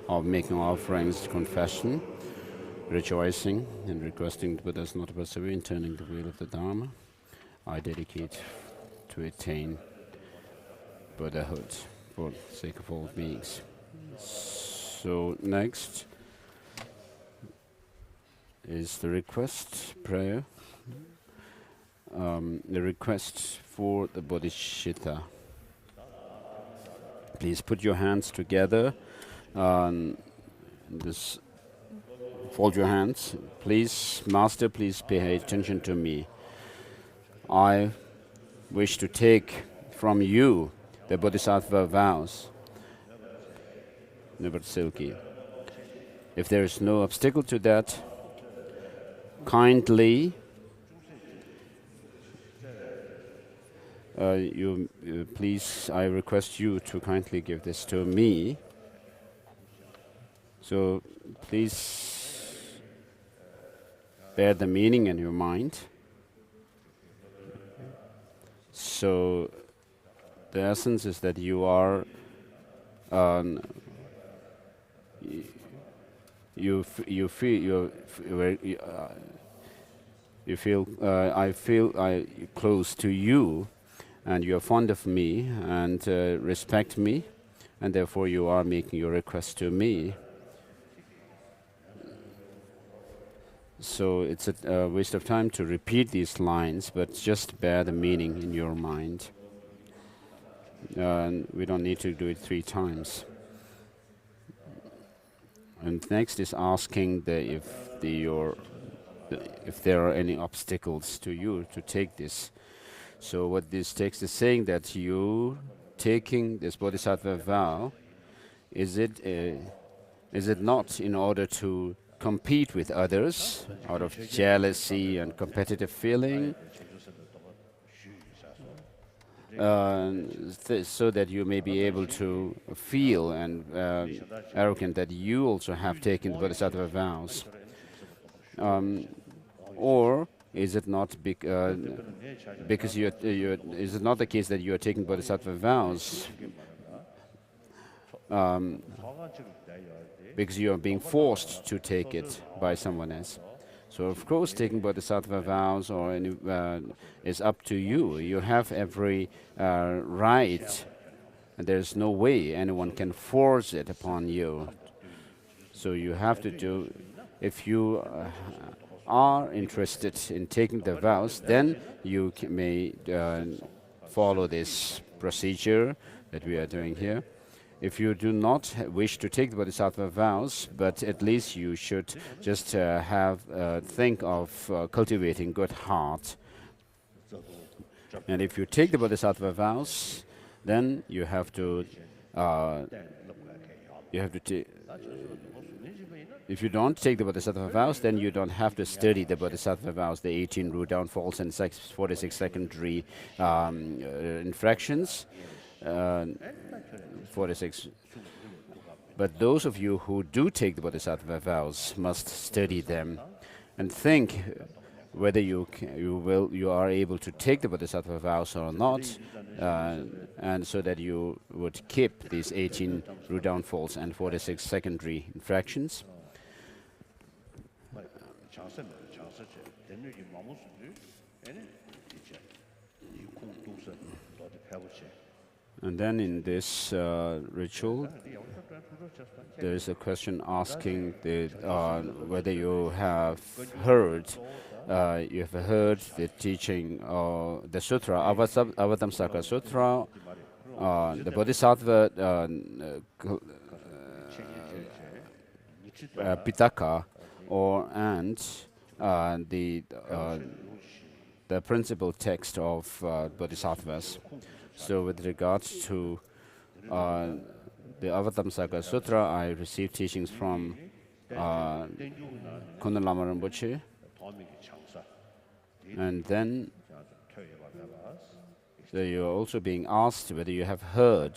of making offerings, confession, rejoicing and requesting the Buddhas not to persevere in turning the wheel of the Dharma, I dedicate to attain Buddhahood for the sake of all beings. So next is the request prayer, the request for the bodhicitta. Please put your hands together. Fold your hands. Please, Master, please pay attention to me. I wish to take from you the Bodhisattva vows. Nivartsilki. If there is no obstacle to that, kindly please, I request you to kindly give this to me. So please bear the meaning in your mind. So the essence is that you are you feel I feel close to you, and you are fond of me and respect me, and therefore you are making your request to me. So it's a waste of time to repeat these lines, but just bear the meaning in your mind. We don't need to do it 3 times. And next is asking if there are any obstacles to you to take this. So what this text is saying, that you taking this bodhisattva vow, is it not in order to compete with others out of jealousy and competitive feeling, so that you may be able to feel and arrogant that you also have taken the bodhisattva vows? Or is it not because is it not the case that you are taking bodhisattva vows because you are being forced to take it by someone else? So of course taking bodhisattva vows or is up to you. You have every right, and there's no way anyone can force it upon you. So you have to do, if you are interested in taking the vows, then you may follow this procedure that we are doing here. If you do not wish to take the bodhisattva vows, but at least you should just think of cultivating good heart. And if you take the bodhisattva vows, then you have to if you don't take the bodhisattva vows, then you don't have to study the bodhisattva vows, the 18 root downfalls and 46 secondary infractions. 46. But those of you who do take the bodhisattva vows must study them and think whether you are able to take the bodhisattva vows or not, and so that you would keep these 18 root downfalls and 46 secondary infractions. And then in this ritual, there is a question asking whether you have heard the teaching, the sutra, Avatamsaka Sutra, the Bodhisattva Pitaka, and the principal text of Bodhisattvas. So with regards to the Avatamsaka Sutra, I received teachings from Kundalama Rinpoche. And then you are also being asked whether you have heard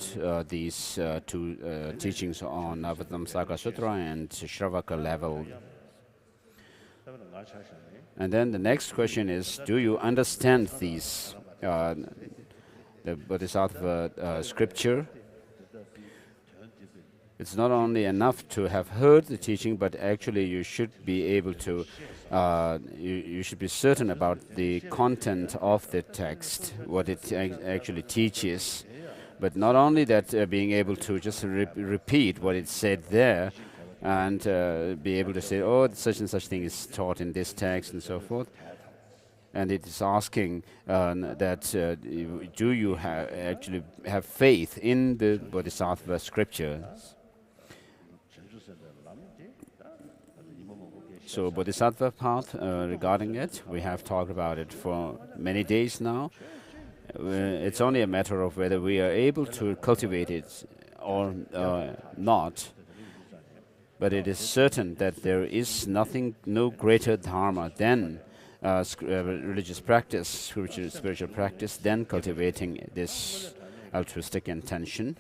these 2 teachings on Avatamsaka Sutra and Shravaka level. And then the next question is, do you understand these, the Bodhisattva scripture? it's not only enough to have heard the teaching, but actually you should be able to, you should be certain about the content of the text, what it actually teaches. But not only that, being able to just repeat what it said there, and be able to say, oh, such and such thing is taught in this text and so forth. And it is asking that do you actually have faith in the Bodhisattva scriptures? So Bodhisattva path, regarding it, we have talked about it for many days now. It's only a matter of whether we are able to cultivate it or not. But it is certain that there is no greater dharma than religious practice, spiritual practice, than cultivating this altruistic intention.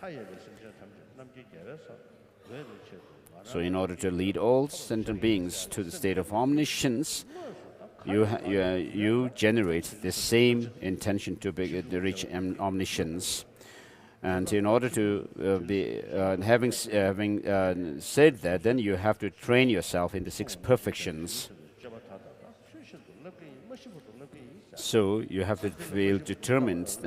So in order to lead all sentient beings to the state of omniscience, you generate the same intention to reach omniscience. And in order to having said that, then you have to train yourself in the 6 perfections. So you have to feel determined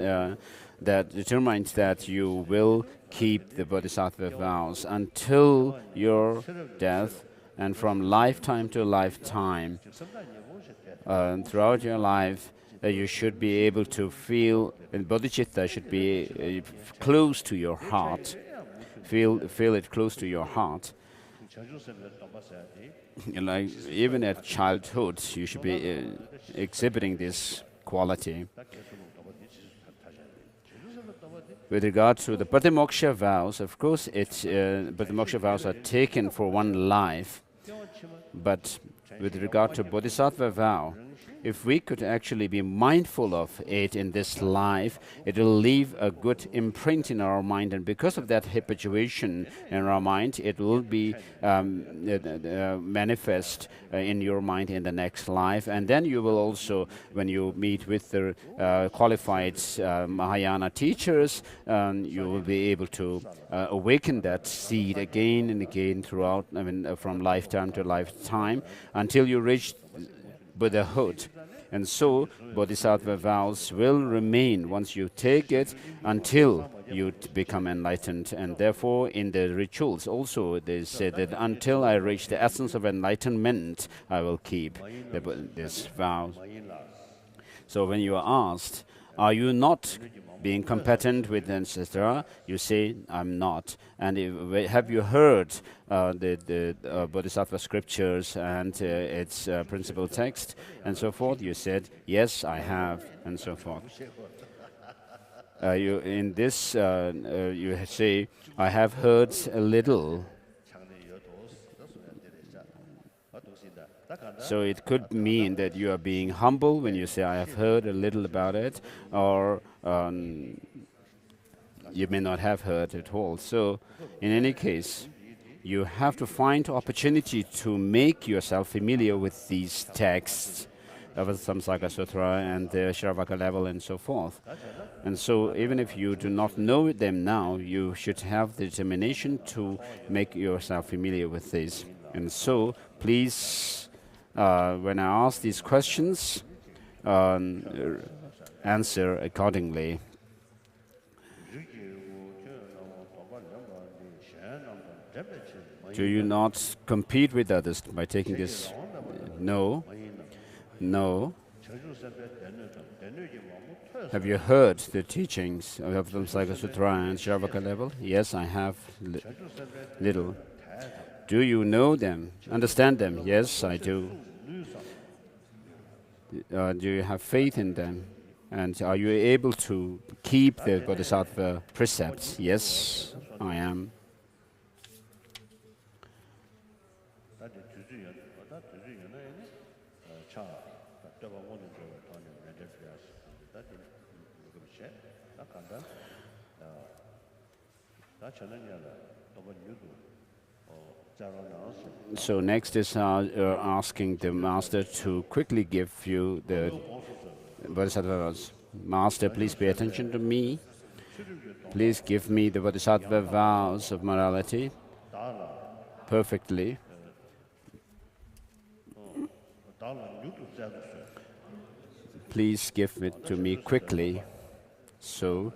that you will keep the Bodhisattva vows until your death, and from lifetime to lifetime. Throughout your life, you should be able to feel, and bodhicitta should be close to your heart. Feel it close to your heart. Like even at childhood, you should be exhibiting this quality. With regard to the patimoksha vows, of course, patimoksha vows are taken for one life. But with regard to bodhisattva vow, if we could actually be mindful of it in this life, it will leave a good imprint in our mind, and because of that habituation in our mind, it will be manifest in your mind in the next life. And then you will also, when you meet with the qualified Mahayana teachers, you will be able to awaken that seed again and again throughout, from lifetime to lifetime, until you reach Buddhahood. And so bodhisattva vows will remain once you take it until you become enlightened. And therefore in the rituals also they say that until I reach the essence of enlightenment, I will keep this vow. So when you are asked, are you not being competent with etc., you say, I'm not. And have you heard the Bodhisattva scriptures and its principal text and so forth? You said, yes, I have, and so forth. You say, I have heard a little. So it could mean that you are being humble when you say, I have heard a little about it, or you may not have heard at all. So in any case, you have to find opportunity to make yourself familiar with these texts of the Samsaka Sutra and the Shiravaka level and so forth. And so even if you do not know them now, you should have the determination to make yourself familiar with these. And so please, when I ask these questions, answer accordingly. Do you not compete with others by taking this? No. No. Have you heard the teachings of the Samsaka Sutra and Shiravaka level? Yes, I have little. Do you know them? Understand them? Yes, I do. Do you have faith in them? And are you able to keep the Bodhisattva precepts? Yes, I am. So next is asking the master to quickly give you the Bodhisattva vows. Master, please pay attention to me. Please give me the Bodhisattva vows of morality. perfectly. Please give it to me quickly. So,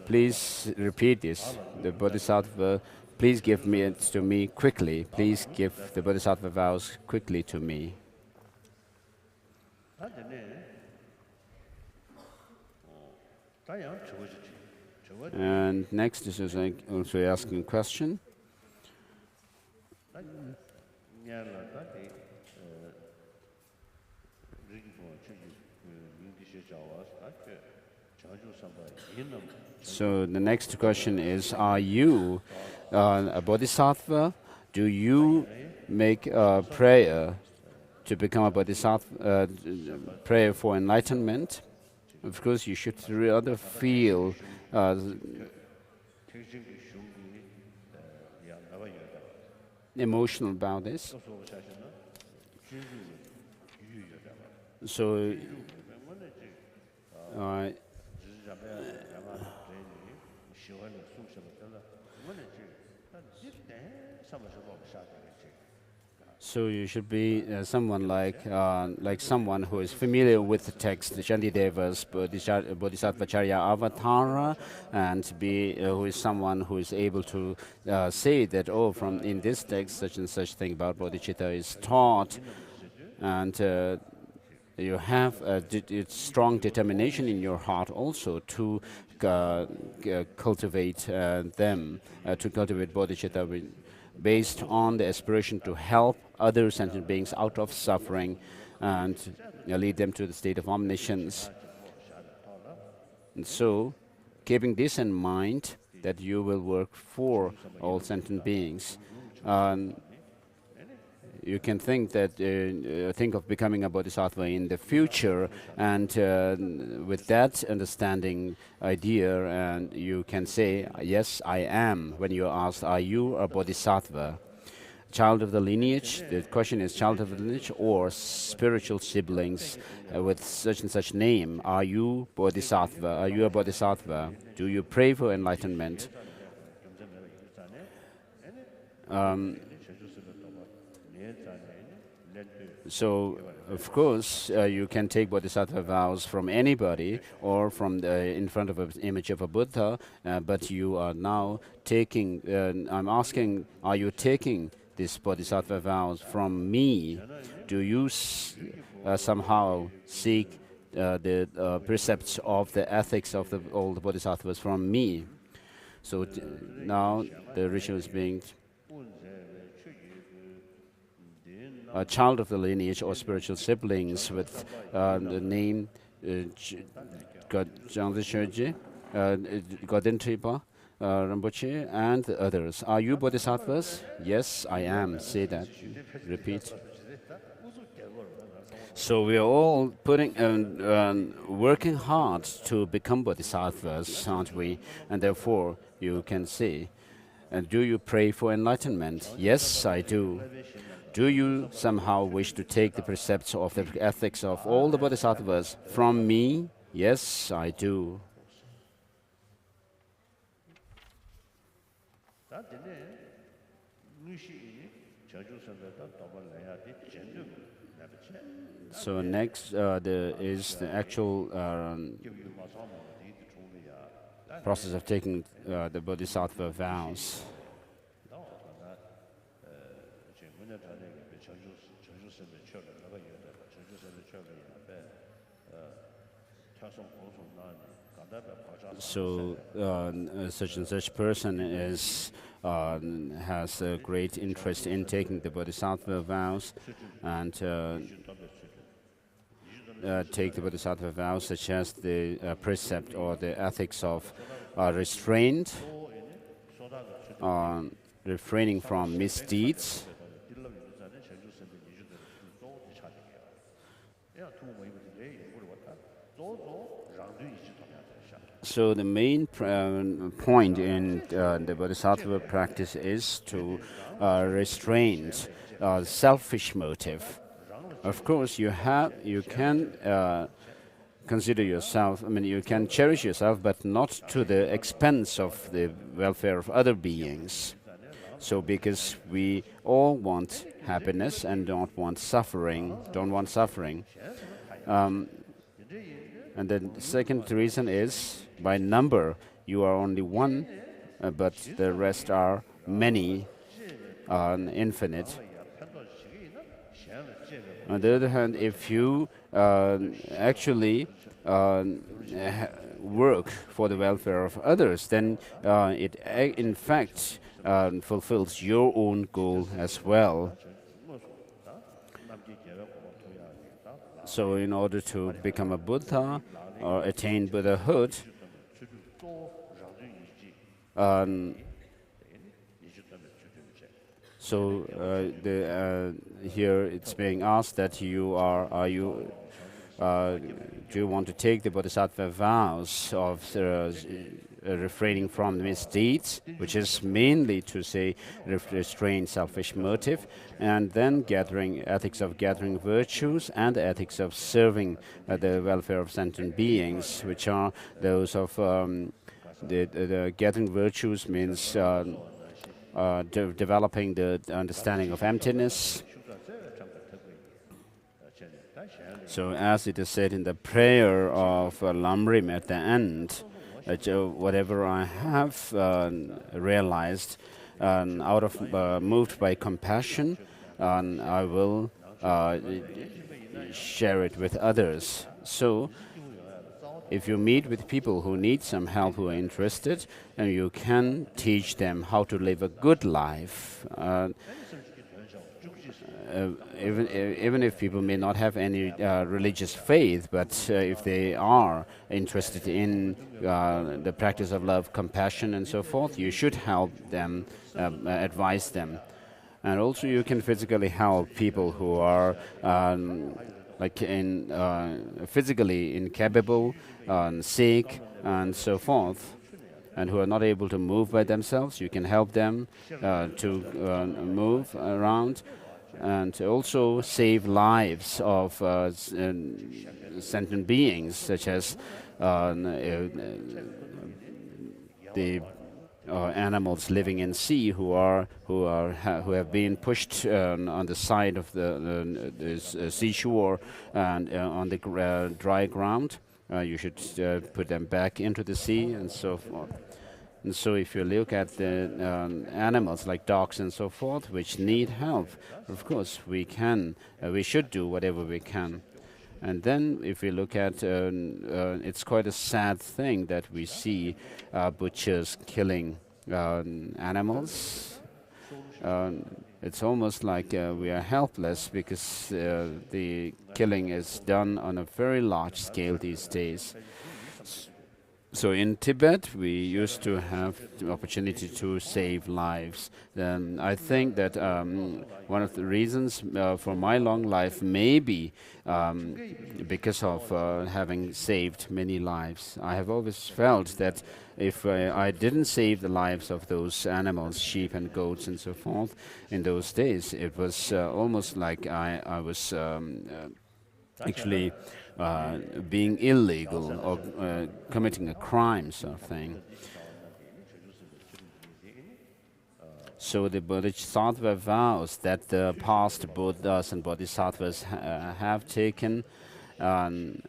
please repeat this. The Bodhisattva, please give me it to me quickly. Please give the Bodhisattva vows quickly to me. And next is also asking a question. So the next question is, are you a bodhisattva? Do you make a prayer to become a bodhisattva, prayer for enlightenment? Of course, you should rather feel emotional about this. So, so you should be someone like someone who is familiar with the text, the Shantideva's Bodhisattvacharya Avatara, and be who is someone who is able to say that, oh, from in this text such and such thing about bodhicitta is taught, and you have a strong determination in your heart also to cultivate them, to cultivate bodhicitta based on the aspiration to help other sentient beings out of suffering and lead them to the state of omniscience. And so, keeping this in mind, that you will work for all sentient beings, you can think that think of becoming a bodhisattva in the future, and with that understanding idea, and you can say, yes, I am. When you are asked, are you a bodhisattva? Child of the lineage, the question is child of the lineage or spiritual siblings with such and such name. Are you bodhisattva? Are you a bodhisattva? Do you pray for enlightenment? So, of course, you can take bodhisattva vows from anybody or from in front of an image of a Buddha, but you are now taking, I'm asking, are you taking these bodhisattva vows from me? Do you somehow seek the precepts of the ethics of all the bodhisattvas from me? So now the ritual is being a child of the lineage or spiritual siblings with the name Gaden, Rinpoche, and others. Are you bodhisattvas? Yes, I am. Say that. Repeat. So we are all putting working hard to become bodhisattvas, aren't we? And therefore, you can say, do you pray for enlightenment? Yes, I do. Do you somehow wish to take the precepts of the ethics of all the bodhisattvas from me? Yes, I do. So next is the actual process of taking the bodhisattva vows. So such and such person has a great interest in taking the bodhisattva vows, and take the bodhisattva vows such as the precept or the ethics of restraint, refraining from misdeeds, So the main point in the bodhisattva practice is to restrain selfish motive. Of course, you can consider yourself, you can cherish yourself, but not to the expense of the welfare of other beings. So because we all want happiness and don't want suffering. And then the second reason is by number you are only one, but the rest are many, infinite. On the other hand, if you actually work for the welfare of others, then it in fact fulfills your own goal as well. So in order to become a Buddha or attain Buddhahood, so here it's being asked that do you want to take the Bodhisattva vows of refraining from misdeeds, which is mainly to say restrain selfish motive, and then ethics of gathering virtues and ethics of serving the welfare of sentient beings, which are those of the gathering virtues means developing the understanding of emptiness. So as it is said in the prayer of Lamrim at the end, whatever I have realized, moved by compassion, I will share it with others. So if you meet with people who need some help, who are interested, and you can teach them how to live a good life, even if people may not have any religious faith, but if they are interested in the practice of love, compassion, and so forth, you should help them, advise them. And also you can physically help people who are physically incapable, sick, and so forth, and who are not able to move by themselves. You can help them to move around, and also save lives of sentient beings, such as the animals living in sea who have been pushed on the side of the seashore and on the dry ground. You should put them back into the sea and so forth. And so if you look at the animals like dogs and so forth, which need help, of course we should do whatever we can. And then if we look at, it's quite a sad thing that we see butchers killing animals. It's almost like we are helpless because the killing is done on a very large scale these days. So in Tibet, we used to have the opportunity to save lives. I think that one of the reasons for my long life may be because of having saved many lives. I have always felt that if I didn't save the lives of those animals, sheep and goats and so forth, in those days, it was almost like I was actually being illegal or committing a crime sort of thing. So the bodhisattva vows that the past Buddhas and bodhisattvas have taken, and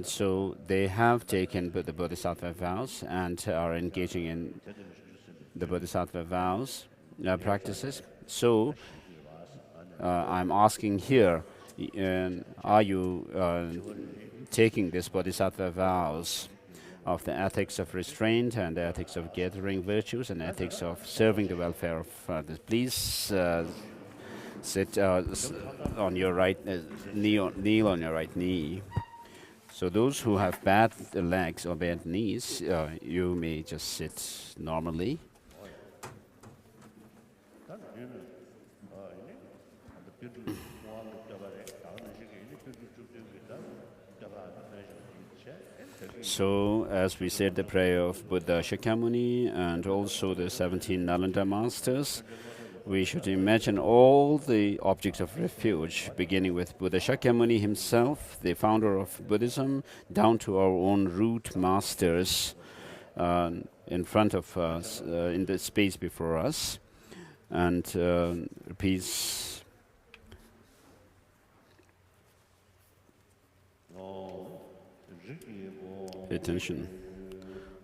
so they have taken the bodhisattva vows and are engaging in the bodhisattva vows practices. So I'm asking here, are you taking this bodhisattva vows of the ethics of restraint and the ethics of gathering virtues and ethics of serving the welfare of others? Please sit on your right kneel on your right knee. So those who have bad legs or bad knees, you may just sit normally. So, as we said the prayer of Buddha Shakyamuni and also the 17 Nalanda masters, we should imagine all the objects of refuge, beginning with Buddha Shakyamuni himself, the founder of Buddhism, down to our own root masters. in front of us, in the space before us, and repeats. Pay attention.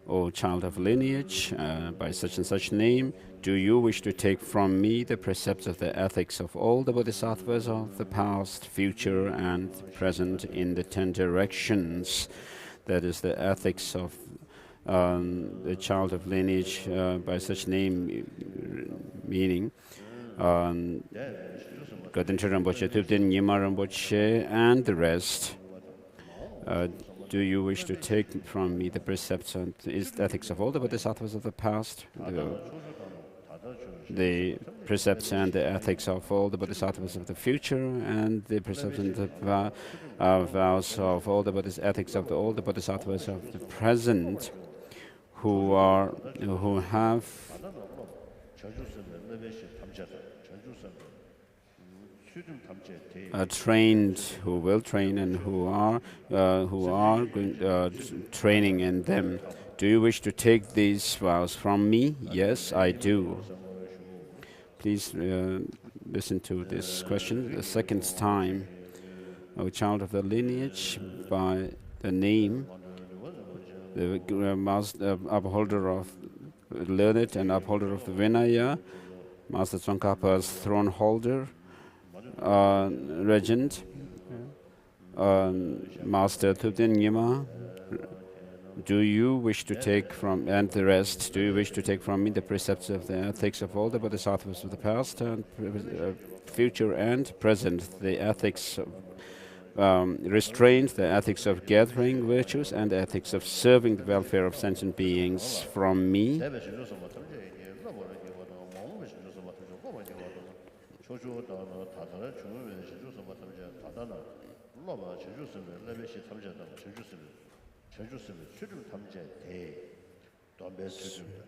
O child of lineage, by such and such name, do you wish to take from me the precepts of the ethics of all the bodhisattvas of the past, future, and present in the 10 directions? That is the ethics of the child of lineage by such name, meaning Gaden Rinpoche, Tubden Nyima Rinpoche, and the rest. Do you wish to take from me the precepts and ethics of all the bodhisattvas of the past, the precepts and the ethics of all the bodhisattvas of the future, and the precepts and the vows of all the ethics of all the bodhisattvas of the present, who have trained, who will train, and who are training in them. Do you wish to take these vows from me? Yes, I do. Please listen to this question the second time. O child of the lineage, by the name, the upholder of learned and upholder of the Vinaya, Master Tsongkhapa's throne holder, regent, Master Tubden Nyima, do you wish to take from, and the rest, do you wish to take from me the precepts of the ethics of all the bodhisattvas of the past and future and present, the ethics of restraint, the ethics of gathering virtues, and the ethics of serving the welfare of sentient beings from me?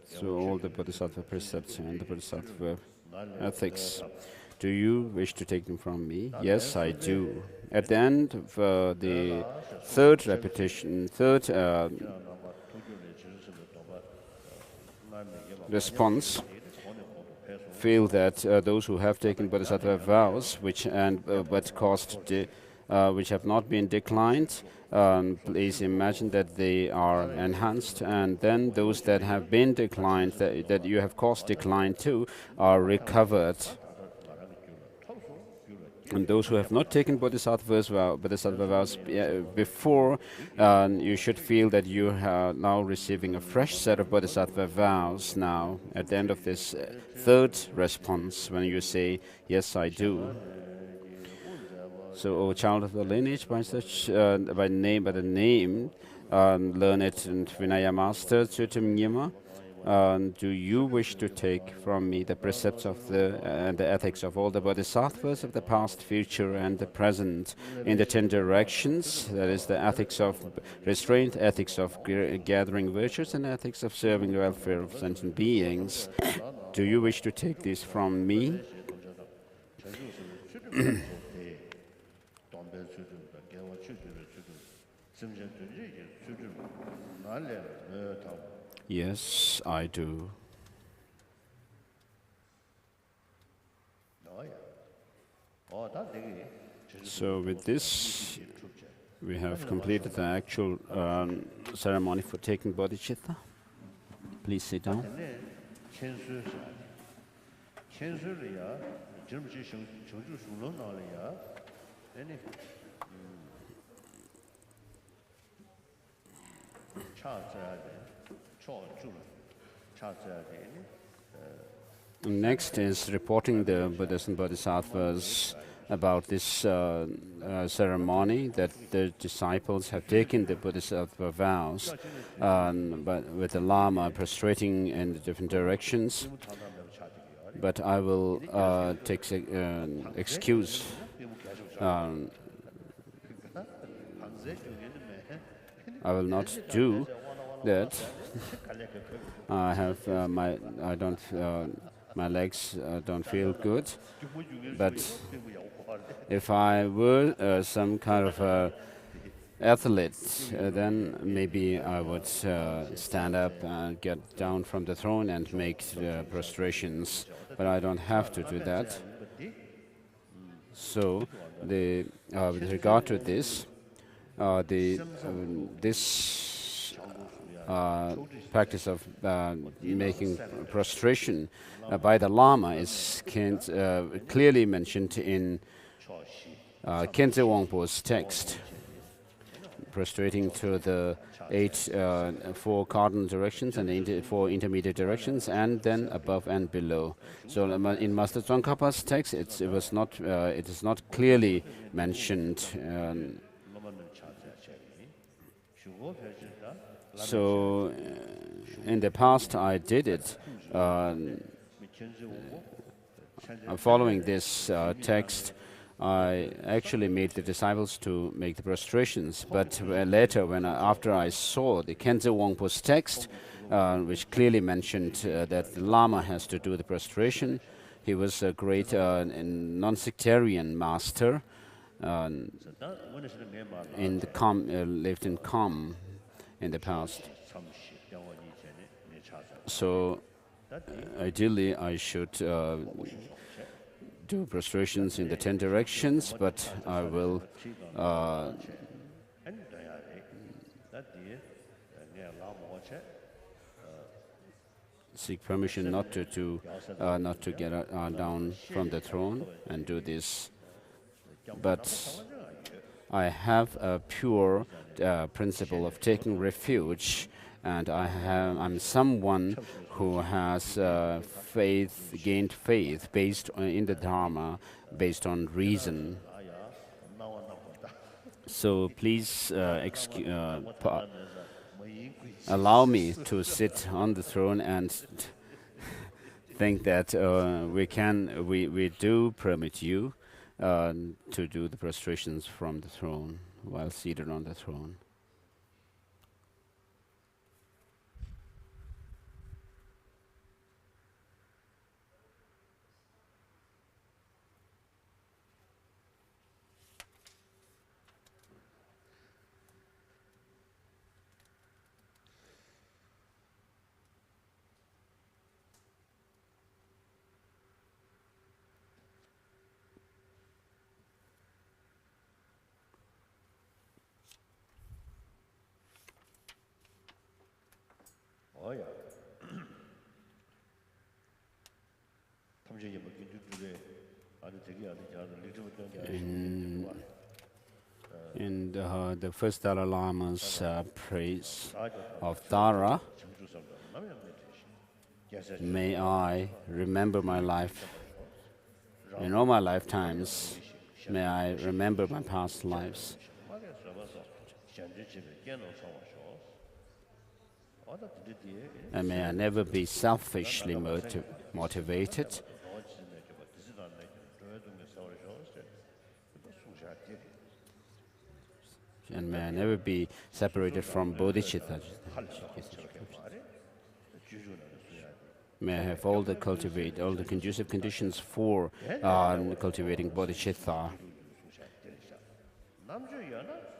So all the bodhisattva precepts and the bodhisattva ethics, do you wish to take them from me? Yes, I do. At the end of the third repetition, response, feel that those who have taken bodhisattva vows, which have not been declined, please imagine that they are enhanced, and then those that have been declined, that you have caused decline to, are recovered. And those who have not taken bodhisattva vows before, you should feel that you are now receiving a fresh set of bodhisattva vows now, at the end of this third response, when you say, yes, I do. So, O child of the lineage, by the name, learned and Vinaya Master, Tubden Nyima, do you wish to take from me the precepts of the ethics of all the bodhisattvas of the past, future, and the present in the 10 directions? That is the ethics of restraint, ethics of gathering virtues, and ethics of serving the welfare of sentient beings. Do you wish to take these from me? Yes, I do. So with this, we have completed the actual ceremony for taking bodhicitta. Please sit down. Next is reporting the Buddhas and Bodhisattvas about this ceremony, that the disciples have taken the Bodhisattva vows, but with the Lama prostrating in the different directions. But I will take excuse. I will not do that. My legs don't feel good. But if I were some kind of athlete, then maybe I would stand up and get down from the throne and make prostrations, but I don't have to do that. So, with regard to this, this practice of making prostration by the Lama is clearly mentioned in Khenze Wangpo's text, prostrating to the four cardinal directions and the four intermediate directions, and then above and below. So in Master Tsongkhapa's text, it is not clearly mentioned. So in the past, I did it following this text. I actually made the disciples to make the prostrations, but later, after I saw the Khenze Wangpo's text, which clearly mentioned that the Lama has to do the prostration, he was a great non-sectarian master, lived in Kham in the past. So ideally, I should do prostrations in the 10 directions, but I will seek permission not to get down from the throne and do this. But I have a pure principle of taking refuge, and I'm someone who has gained faith based in the Dharma, based on reason. So please allow me to sit on the throne and think that we do permit you to do the prostrations from the throne while seated on the throne. In the first Dalai Lama's praise of Dara, may I remember my life in all my lifetimes, may I remember my past lives. And may I never be selfishly motivated. And may I never be separated from bodhicitta. May I have all the conducive conditions for cultivating bodhicitta.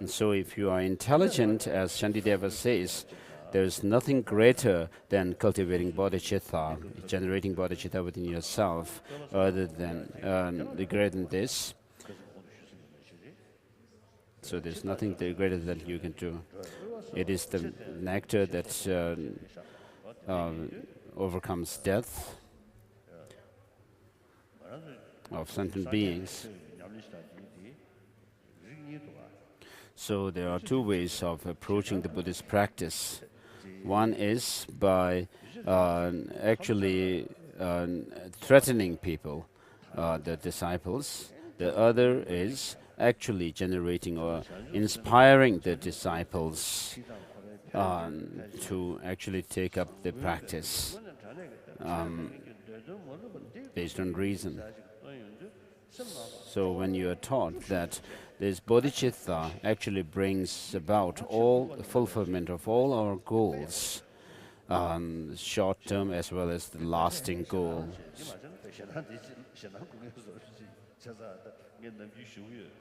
And so if you are intelligent, as Shantideva says, there is nothing greater than cultivating bodhicitta, generating bodhicitta within yourself, other than greater than this. So there's nothing greater that you can do. It is the nectar that overcomes death of sentient beings. So there are two ways of approaching the Buddhist practice. One is by actually threatening people, the disciples. The other is actually generating or inspiring the disciples to actually take up the practice based on reason. So when you are taught that this bodhicitta actually brings about all the fulfillment of all our goals, short-term as well as the lasting goal.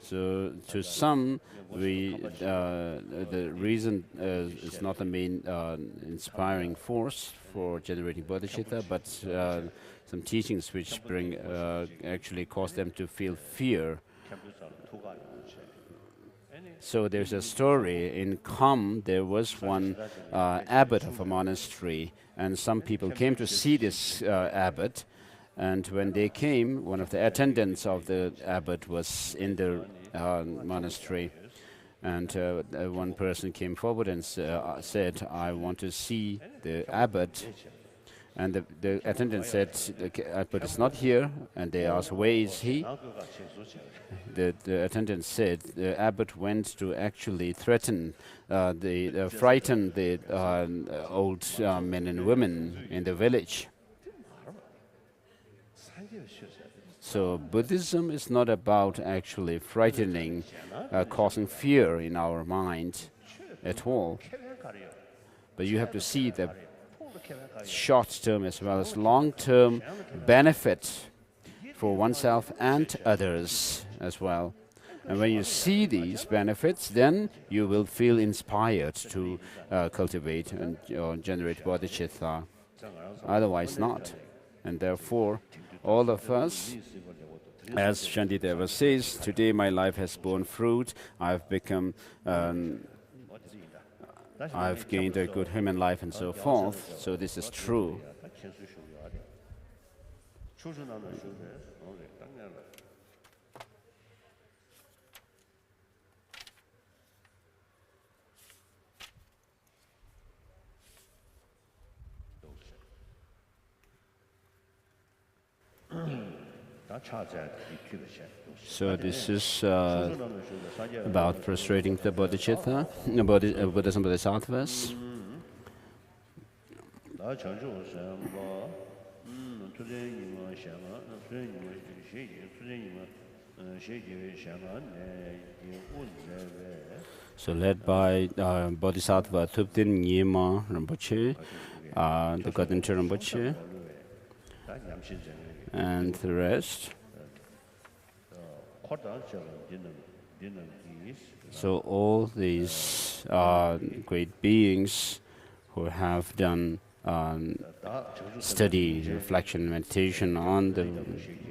So to some, the reason is not the main inspiring force for generating bodhicitta, but some teachings which bring actually cause them to feel fear. So there's a story in Kham. There was one abbot of a monastery, and some people came to see this abbot. And when they came, one of the attendants of the abbot was in the monastery. And one person came forward and said, I want to see the abbot. And the attendant said, the abbot is not here. And they asked, where is he? The attendant said, the abbot went to actually threaten, frighten the old men and women in the village. So Buddhism is not about actually frightening, causing fear in our mind at all. But you have to see the short-term as well as long-term benefit for oneself and others as well. And when you see these benefits, then you will feel inspired to cultivate and generate bodhicitta. Otherwise not. And therefore, all of us, as Shantideva says, today my life has borne fruit. I've become, I've gained a good human life and so forth. So this is true. So this is about frustrating the bodhicitta, Buddhas and Bodhisattvas. So led by Bodhisattva Thupten Nyima Rinpoche, the Gaden Rinpoche, and the rest. So all these great beings who have done study, reflection, meditation on the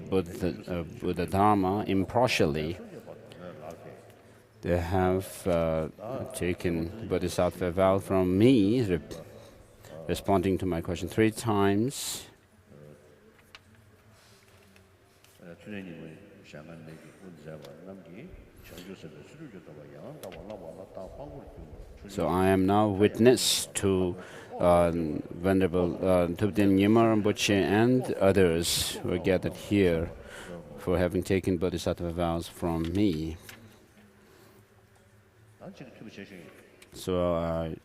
Buddha Dharma impartially, they have taken Bodhisattva vow from me, responding to my question 3 times. So I am now witness to Venerable Thupten Nyima Rinpoche and others who are gathered here for having taken Bodhisattva vows from me. So I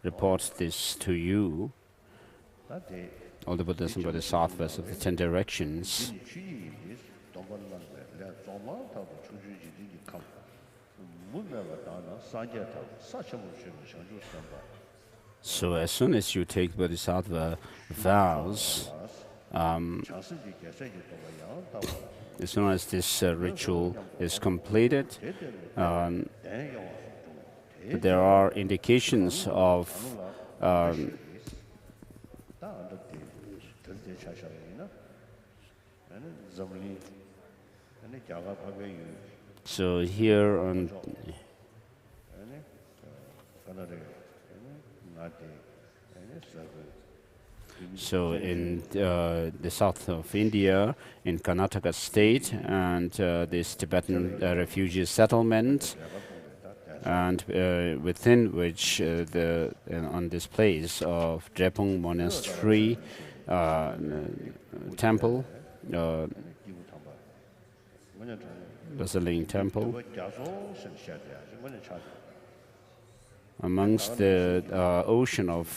report this to you, all the Buddhas and Bodhisattvas of the 10 directions. So as soon as you take Bodhisattva vows, as soon as this ritual is completed, there are indications of so here on so in the south of India, in Karnataka state, and this Tibetan refugee settlement, and within which on this place of Drepung Monastery temple, bustling temple, amongst the ocean of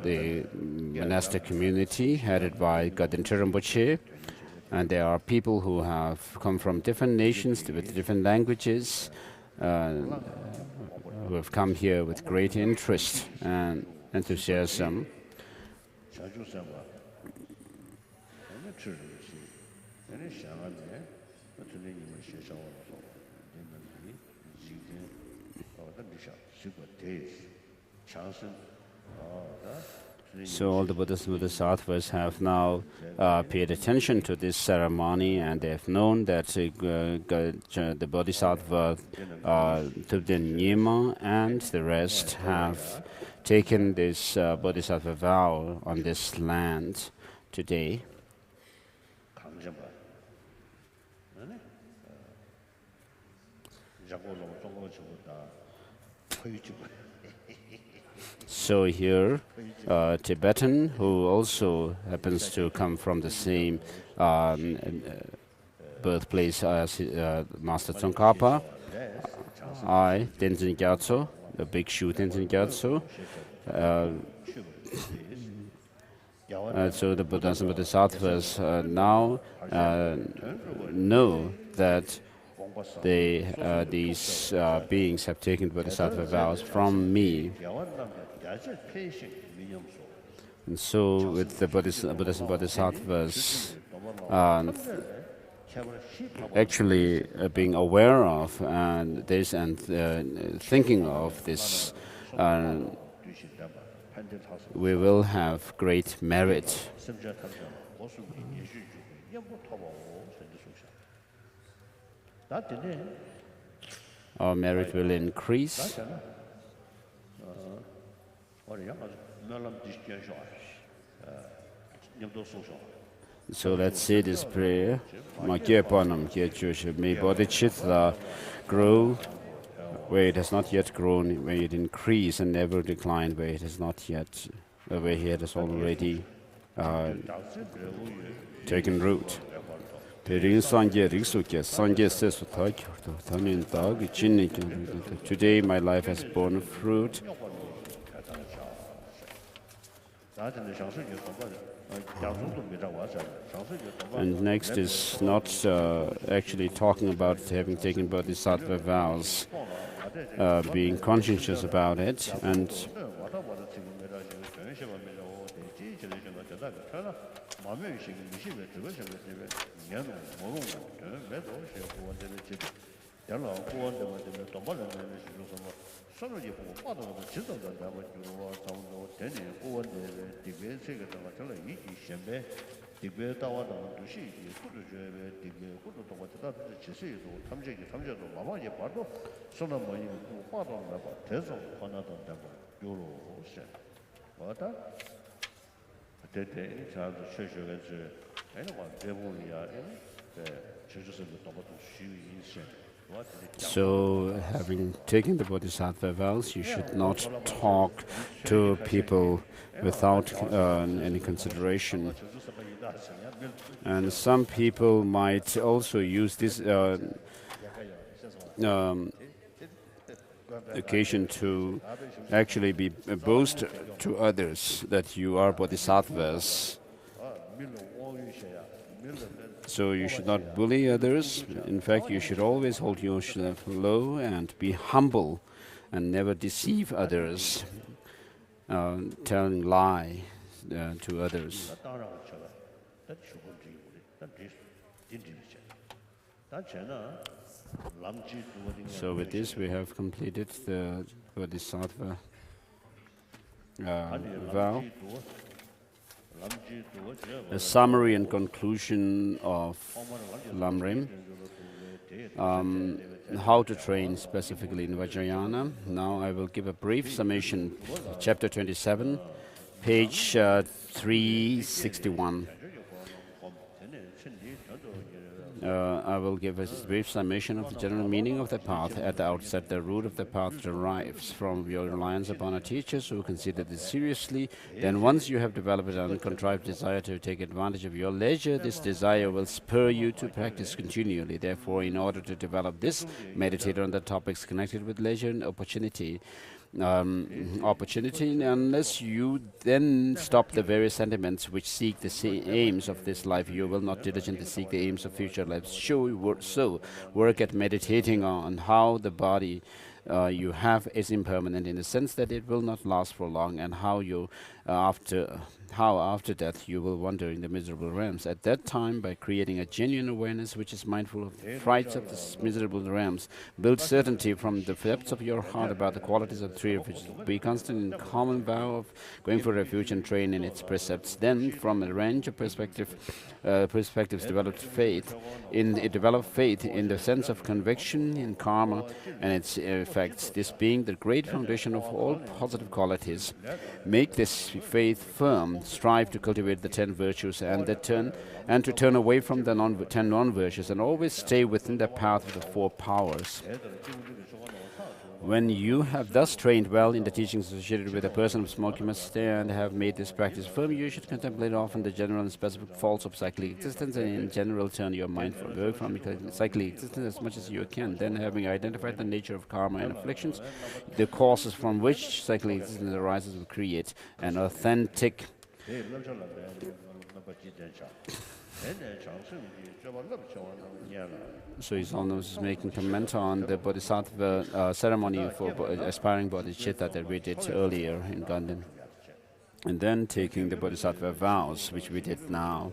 the monastic community headed by Gaden Rinpoche, and there are people who have come from different nations with different languages, who have come here with great interest and enthusiasm. So all the Buddhists and Bodhisattvas have now paid attention to this ceremony, and they have known that the Bodhisattva Tubden Nyima and the rest have taken this Bodhisattva vow on this land today. So here, Tibetan, who also happens to come from the same birthplace as Master Tsongkhapa, I, Tenzin Gyatso, the Bhikshu Tenzin Gyatso. So the Buddhas and Bodhisattvas now know that these beings have taken Bodhisattva vows from me. And so with the Buddhas and Bodhisattvas actually being aware of this and thinking of this, we will have great merit. Our merit will increase. So let's say this prayer. May bodhicitta grow where it has not yet grown, where it increase and never decline where it has not yet, where it has already taken root. Today my life has borne fruit. And next is not actually talking about having taken bodhisattva vows, being conscientious about it, and so having taken the bodhisattva vows, you should not talk to people without any consideration. And some people might also use this occasion to actually boast to others that you are bodhisattvas. So you should not bully others. In fact, you should always hold yourself low and be humble and never deceive others, telling lie to others. So with this, we have completed the bodhisattva vow. A summary and conclusion of Lamrim. How to train specifically in Vajrayana. Now I will give a brief summation. Chapter 27, page 361. I will give a brief summation of the general meaning of the path. At the outset, the root of the path derives from your reliance upon a teacher who consider this seriously. Then once you have developed an uncontrived desire to take advantage of your leisure, this desire will spur you to practice continually. Therefore, in order to develop this, meditate on the topics connected with leisure and opportunity. Unless you then stop the various sentiments which seek the aims of this life, you will not diligently seek the aims of future lives. So work at meditating on how the body you have is impermanent in the sense that it will not last for long, and how after death you will wander in the miserable realms. At that time, by creating a genuine awareness which is mindful of the frights of the miserable realms, build certainty from the depths of your heart about the qualities of the tree refuge. Be constant in common vow of going for refuge and train in its precepts. Then, from a range of perspectives, develop faith in the sense of conviction in karma and its effects. This being the great foundation of all positive qualities. Make this faith firm. Strive to cultivate the 10 virtues and to turn away from the 10 non-virtues, and always stay within the path of the 4 powers. When you have thus trained well in the teachings associated with a person of small capacity and have made this practice firm, you should contemplate often the general and specific faults of cyclic existence, and in general turn your mind away from cyclic existence as much as you can. Then, having identified the nature of karma and afflictions, the causes from which cyclic existence arises, will create an authentic So His Holiness is making comment on the bodhisattva ceremony for aspiring bodhicitta that we did earlier in Gaden, and then taking the bodhisattva vows, which we did now.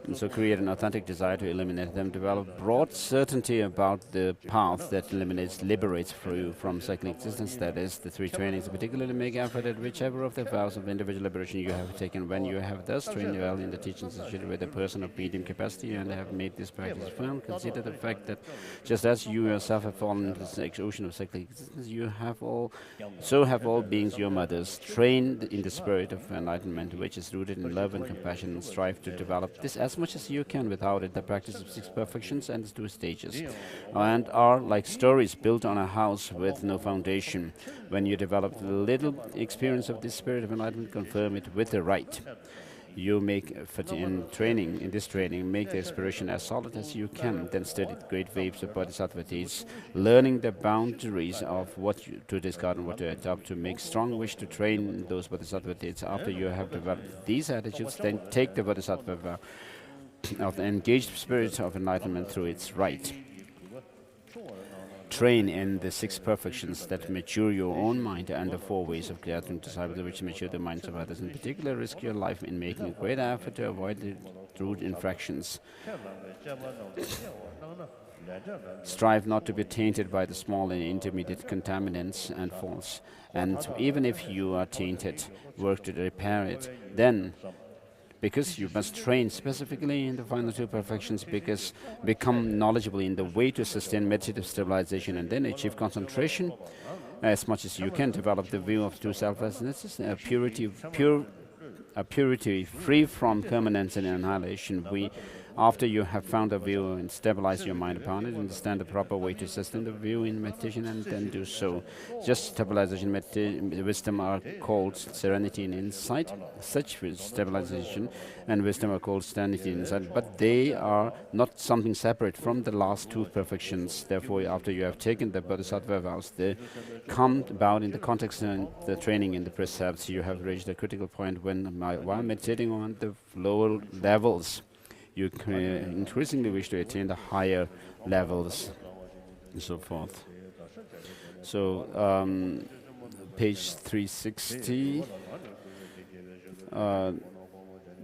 And so create an authentic desire to eliminate them, develop broad certainty about the path that liberates you from cyclic existence, that is, the 3 trainings. Particularly make effort at whichever of the vows of individual liberation you have taken. When you have thus trained well in the teachings associated with a person of medium capacity and have made this practice firm, consider the fact that just as you yourself have fallen into the ocean of cyclic existence, so have all beings your mothers, trained in the spirit of enlightenment, which is rooted in love and compassion, and strive to develop this as much as you can without it. The practice of 6 perfections and its 2 stages, and are like stories built on a house with no foundation. When you develop a little experience of this spirit of enlightenment, confirm it with the right. You make effort in this training, make the aspiration as solid as you can, then study the great waves of bodhisattva deeds, learning the boundaries of what to discard and what to adopt, to make strong wish to train those bodhisattva deeds. After you have developed these attitudes, then take the bodhisattva vow of the engaged spirit of enlightenment through its right. Train in the 6 perfections that mature your own mind, and the 4 ways of gathering disciples which mature the minds of others. In particular, risk your life in making a great effort to avoid the root infractions. Strive not to be tainted by the small and intermediate contaminants and faults. And even if you are tainted, work to repair it. Then, because you must train specifically in the final 2 perfections, because become knowledgeable in the way to sustain meditative stabilization, and then achieve concentration as much as you can. Develop the view of true selflessness, a purity free from permanence and annihilation. After you have found a view and stabilize your mind upon it, understand the proper way to sustain the view in meditation, and then do so. Just stabilization, wisdom are called serenity and insight. Such stabilization and wisdom are called serenity and insight, but they are not something separate from the last 2 perfections. Therefore, after you have taken the bodhisattva vows, they come about in the context and the training in the precepts. You have reached a critical point when, while meditating on the lower levels, you increasingly wish to attain the higher levels, and so forth. So, page 360, the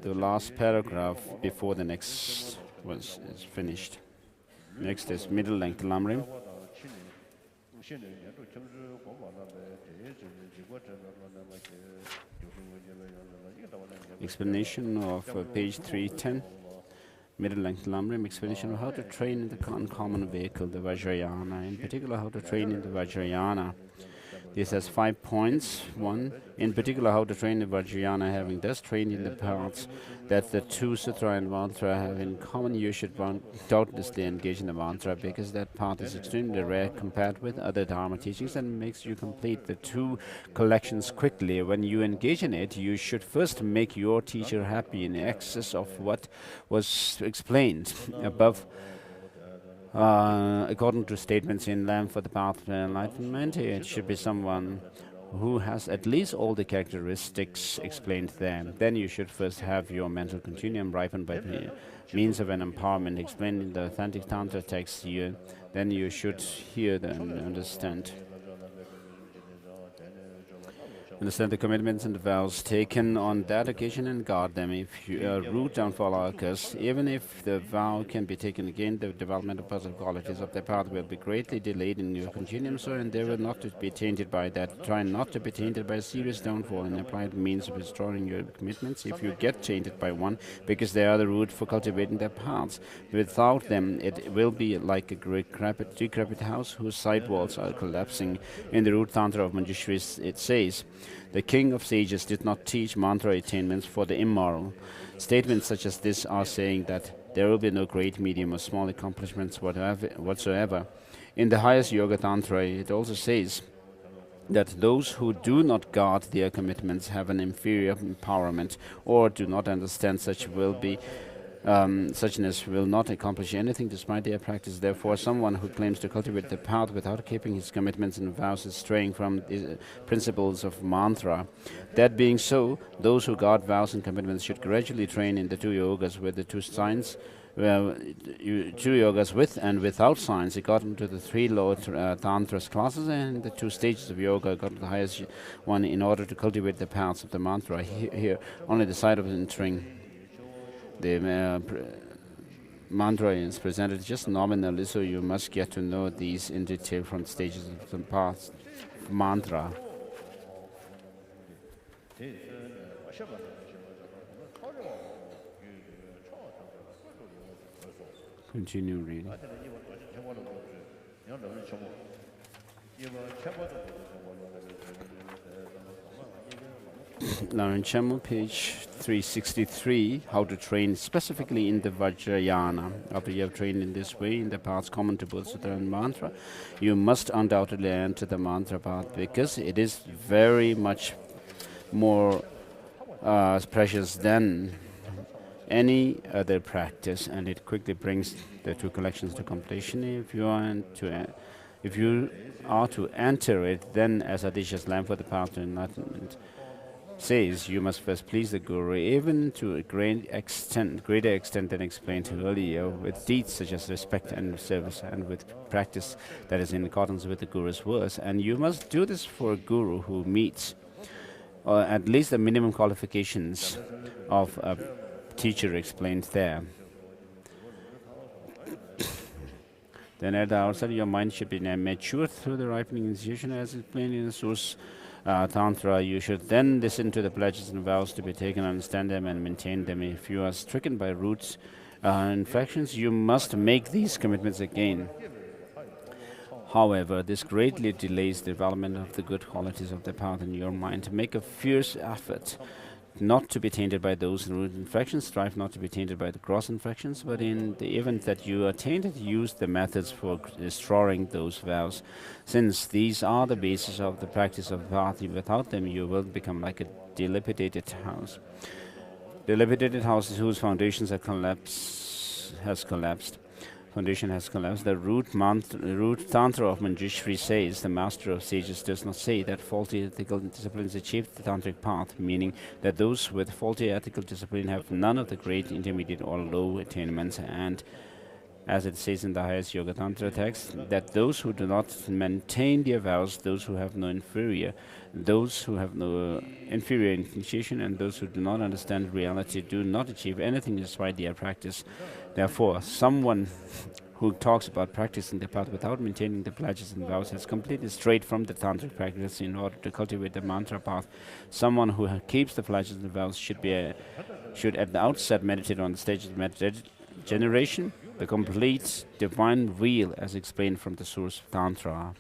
last paragraph before the next is finished. Next is middle length Lamrim. Explanation of page 310. Middle length Lamrim, explanation of how to train in the uncommon vehicle, the Vajrayana, in particular how to train in the Vajrayana. This has 5 points. 1, in particular how to train the Vajrayana. Having thus trained in the paths that the 2 Sutra and Mantra have in common, you should doubtlessly engage in the Mantra, because that path is extremely rare compared with other Dharma teachings and makes you complete the 2 collections quickly. When you engage in it, you should first make your teacher happy in excess of what was explained above. According to statements in Lamb for the Path of Enlightenment, it should be someone who has at least all the characteristics explained there. Then you should first have your mental continuum ripened by the means of an empowerment explained in the authentic Tantra text. then you should hear and understand. Understand the commitments and vows taken on that occasion and guard them. If a root downfall occurs, even if the vow can be taken again, the development of positive qualities of the path will be greatly delayed in your continuum, so endeavor not to be tainted by that. Try not to be tainted by a serious downfall and apply the means of restoring your commitments if you get tainted by one, because they are the root for cultivating their paths. Without them, it will be like a decrepit house whose side walls are collapsing. In the root tantra of Manjushri, it says, the king of sages did not teach mantra attainments for the immoral. Statements such as this are saying that there will be no great, medium, or small accomplishments whatsoever. In the highest Yoga Tantra, it also says that those who do not guard their commitments have an inferior empowerment or do not understand suchness will not accomplish anything despite their practice. Therefore, someone who claims to cultivate the path without keeping his commitments and vows is straying from the principles of mantra. That being so, those who guard vows and commitments should gradually train in the two yogas with the two signs. Two yogas with and without signs, according to the three Lord Tantras classes and the two stages of yoga, according to the highest one, in order to cultivate the paths of the mantra. Here only the side of entering the mantra is presented just nominally, so you must get to know these in detail from stages of the path mantra. Continue reading. Lamrim Chenmo, page 363, how to train specifically in the Vajrayana. After you have trained in this way, in the paths common to bodhicitta and mantra, you must undoubtedly enter the mantra path because it is very much more precious than any other practice, and it quickly brings the two collections to completion. If you are to enter it, then as Atisha's lamp for the path to enlightenment says, you must first please the Guru, even to a greater extent than explained earlier, with deeds such as respect and service, and with practice that is in accordance with the Guru's words. And you must do this for a Guru who meets at least the minimum qualifications of a teacher explained there. Then at the outset, your mind should be matured through the ripening initiation, as explained in the source Tantra. You should then listen to the pledges and vows to be taken, understand them, and maintain them. If you are stricken by roots infections, you must make these commitments again. However, this greatly delays the development of the good qualities of the path in your mind. Make a fierce effort not to be tainted by those root infections. Strive not to be tainted by the cross infections, but in the event that you are tainted, use the methods for destroying those vows, since these are the basis of the practice of the path. Without them, you will become like a dilapidated house. Dilapidated houses whose foundations has collapsed. The root tantra of Manjushri says the master of sages does not say that faulty ethical disciplines achieve the tantric path, meaning that those with faulty ethical discipline have none of the great, intermediate, or low attainments, and as it says in the highest Yoga Tantra text, that those who do not maintain their vows, those who have no inferior initiation, and those who do not understand reality do not achieve anything despite their practice. Therefore, someone who talks about practicing the path without maintaining the pledges and vows has completely strayed from the tantric practice in order to cultivate the mantra path. Someone who keeps the pledges and vows should at the outset meditate on the stages of generation, the complete divine wheel, as explained from the source of Tantra.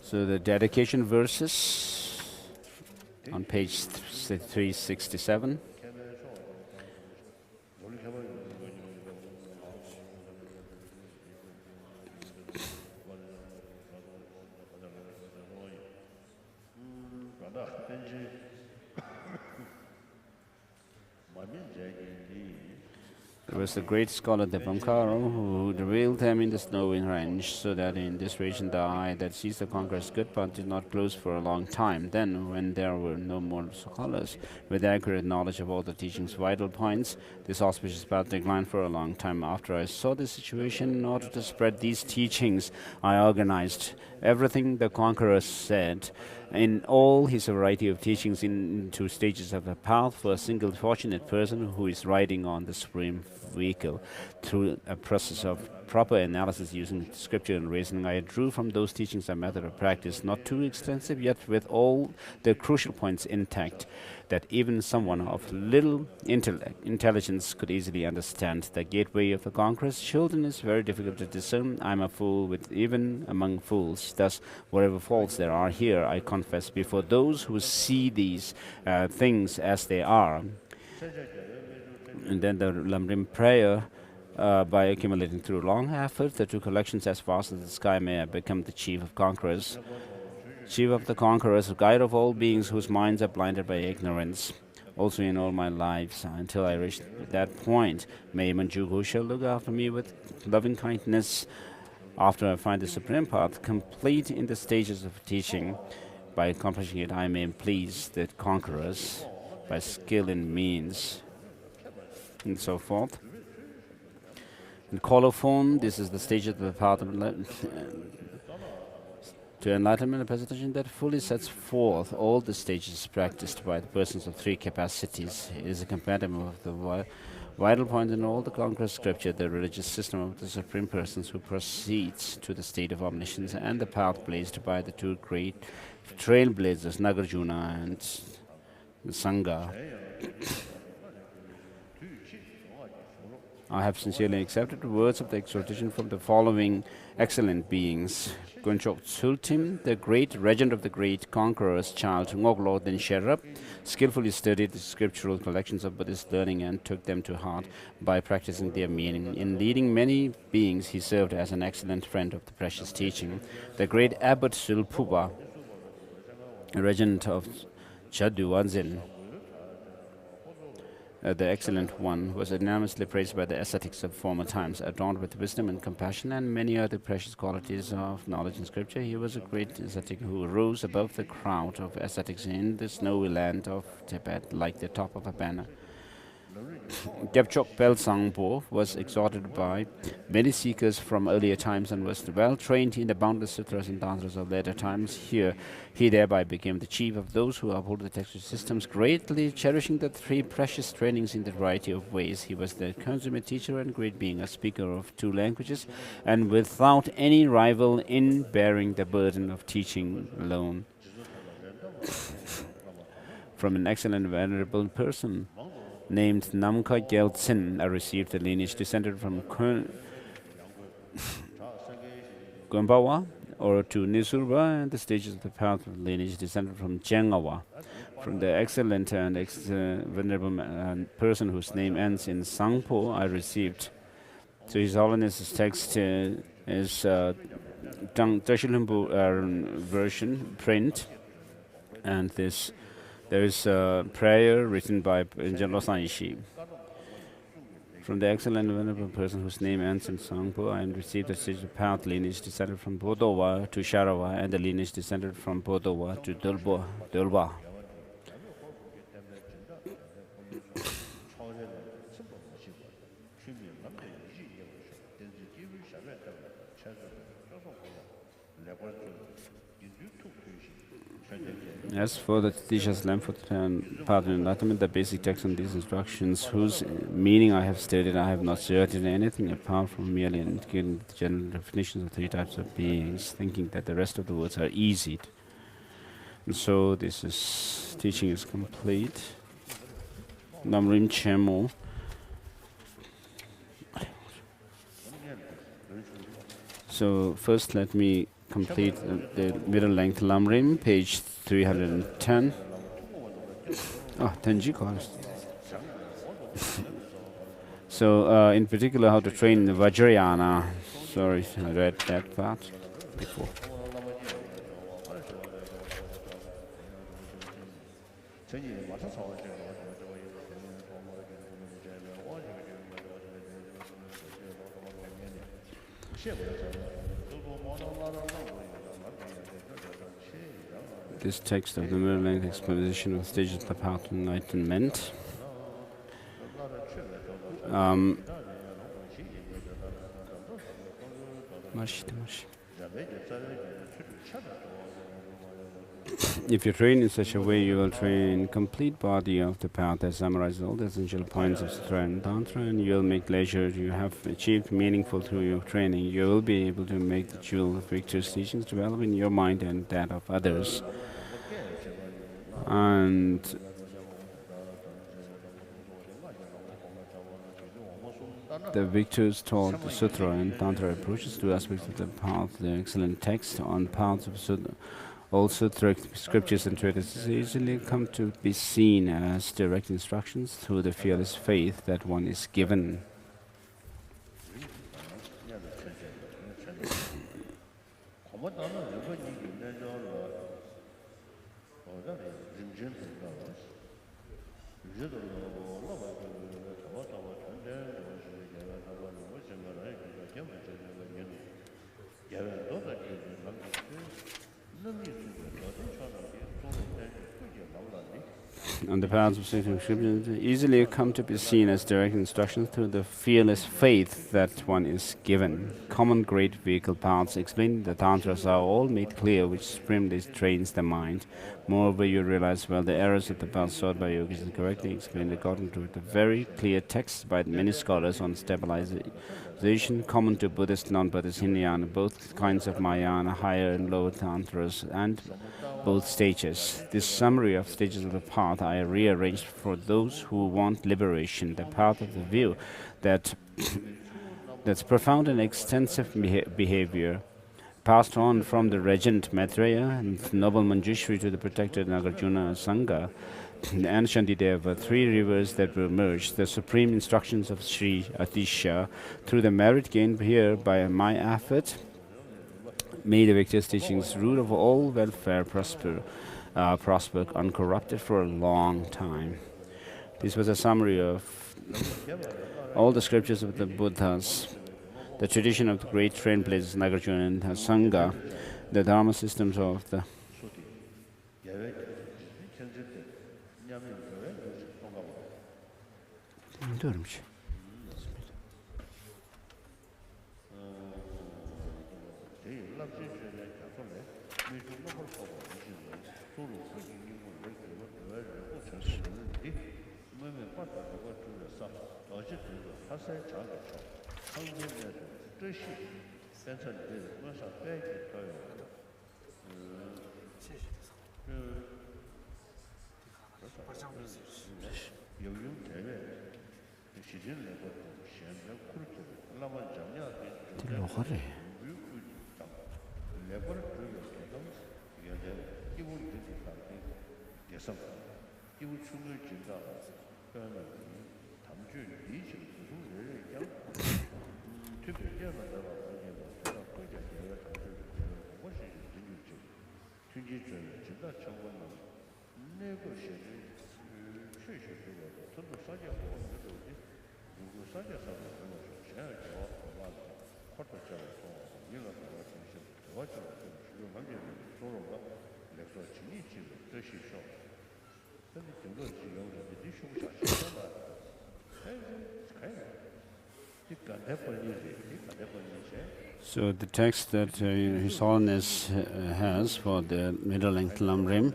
So the dedication verses on page 367. It was the great scholar Drepung who drilled them in the snowy range, so that in this region the eye that sees the conqueror's good path did not close for a long time. Then, when there were no more scholars with accurate knowledge of all the teaching's vital points, this auspicious path declined for a long time. After I saw the situation, in order to spread these teachings, I organized everything the conqueror said in all his variety of teachings into stages of a path for a single fortunate person who is riding on the supreme vehicle. Through a process of proper analysis using scripture and reasoning, I drew from those teachings a method of practice not too extensive, yet with all the crucial points intact, that even someone of little intelligence could easily understand. The gateway of the conqueror's children is very difficult to discern. I am a fool even among fools. Thus, whatever faults there are here, I confess before those who see these things as they are. And then the Lamrim prayer, by accumulating through long effort the two collections as fast as the sky may have become the chief of conquerors. Chief of the conquerors, guide of all beings whose minds are blinded by ignorance. Also in all my lives, until I reach that point, may Mundgod shall look after me with loving kindness. After I find the supreme path, complete in the stages of teaching, by accomplishing it I may please the conquerors by skill in means, and so forth. In colophon, this is the stage of the path to enlightenment, a presentation that fully sets forth all the stages practiced by the persons of three capacities. It is a compendium of the vital point in all the conqueror's scripture, the religious system of the supreme persons who proceeds to the state of omniscience, and the path blazed by the two great trailblazers, Nagarjuna and the Sangha. I have sincerely accepted the words of the exhortation from the following excellent beings. Gunchok Tsultim, the great regent of the great conqueror's child, Ngoklo Den Sherab, skillfully studied the scriptural collections of Buddhist learning and took them to heart by practicing their meaning. In leading many beings, he served as an excellent friend of the precious teaching. The great abbot Sulpuba, regent of Chaduanzin, the excellent one, was enormously praised by the ascetics of former times, adorned with wisdom and compassion and many other precious qualities of knowledge and scripture. He was a great ascetic who rose above the crowd of ascetics in the snowy land of Tibet like the top of a banner. Depchok Sangpo was exhorted by many seekers from earlier times and was well trained in the boundless sutras and tantras of later times. Here, he thereby became the chief of those who uphold the textual systems, greatly cherishing the three precious trainings in the variety of ways. He was the consummate teacher and great being, a speaker of two languages, and without any rival in bearing the burden of teaching alone. From an excellent venerable person named Namkha Gyaltsen, I received a lineage descended from Gombawa or to Nisurba, and the stages of the path of lineage descended from Jengawa. From the excellent and venerable person whose name ends in Sangpo, I received. So His Holiness's text is Tashilimbu version, print, and there is a prayer written by General Saishi. From the excellent and venerable person whose name ends in Sangpo, I received the stage of path lineage descended from Bodowa to Sharawa, and the lineage descended from Bodowa to Dulba. As for the Atisha's lamp for the path of enlightenment, the basic text on these instructions, whose meaning I have stated, I have not stated anything apart from merely indicating the general definitions of three types of beings, thinking that the rest of the words are easy. And so teaching is complete. Lamrim Chenmo. So first let me complete the middle-length Lamrim, page 310. Tenji course. So in particular, how to train the Vajrayana. Sorry, I read that part before. This text of the middle-length exposition of stages of the path to enlightenment. If you train in such a way, you will train complete body of the path that summarizes all the essential points of Sutra and Tantra, and you will make leisure. You have achieved meaningful through your training. You will be able to make the jewel of Victor's teachings develop in your mind and that of others. And the victors taught the Sutra and Tantra approaches to aspects of the path. The excellent text on paths of Sutra. All Sutra scriptures and treatises easily come to be seen as direct instructions through the fearless faith that one is given. On the paths of sacred scriptures easily come to be seen as direct instructions through the fearless faith that one is given. Common great vehicle paths explained the tantras are all made clear, which supremely trains the mind. Moreover, you realize well the errors of the path sought by yogis and correctly explained according to the very clear texts by many scholars on stabilization, common to Buddhist, non-Buddhist, Hinayana, both kinds of Mahayana, higher and lower tantras, and both stages. This summary of stages of the path I rearranged for those who want liberation, the path of the view that's profound and extensive behavior, passed on from the regent Maitreya and noble Manjushri to the protected Nagarjuna Sangha and Shantideva, three rivers that were merged, the supreme instructions of Sri Atisha, through the merit gained here by my effort, may the victor's teachings, root of all welfare, prosper uncorrupted for a long time. This was a summary of all the scriptures of the Buddhas, the tradition of the great trailblazers Nagarjuna and Sangha, the dharma systems of the So the text that His Holiness has for the middle-length Lamrim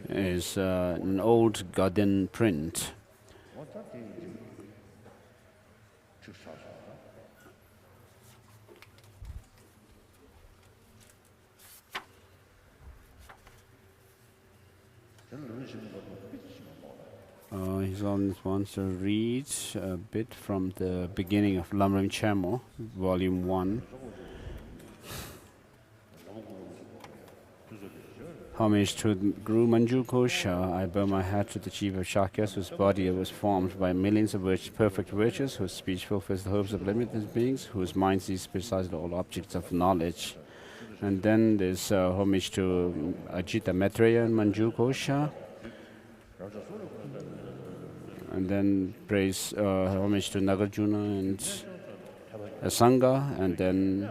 is an old Gaden print. His Holiness wants to read a bit from the beginning of Lamrim Chenmo, Volume 1. Homage to Guru Manju Kosha, I bow my hat to the chief of Shakyas, whose body was formed by millions of perfect virtues, whose speech fulfills the hopes of limitless beings, whose mind sees precisely all objects of knowledge. And then there's homage to Ajita Maitreya and Manju Kosha. And then praise, homage to Nagarjuna and a Sangha, and then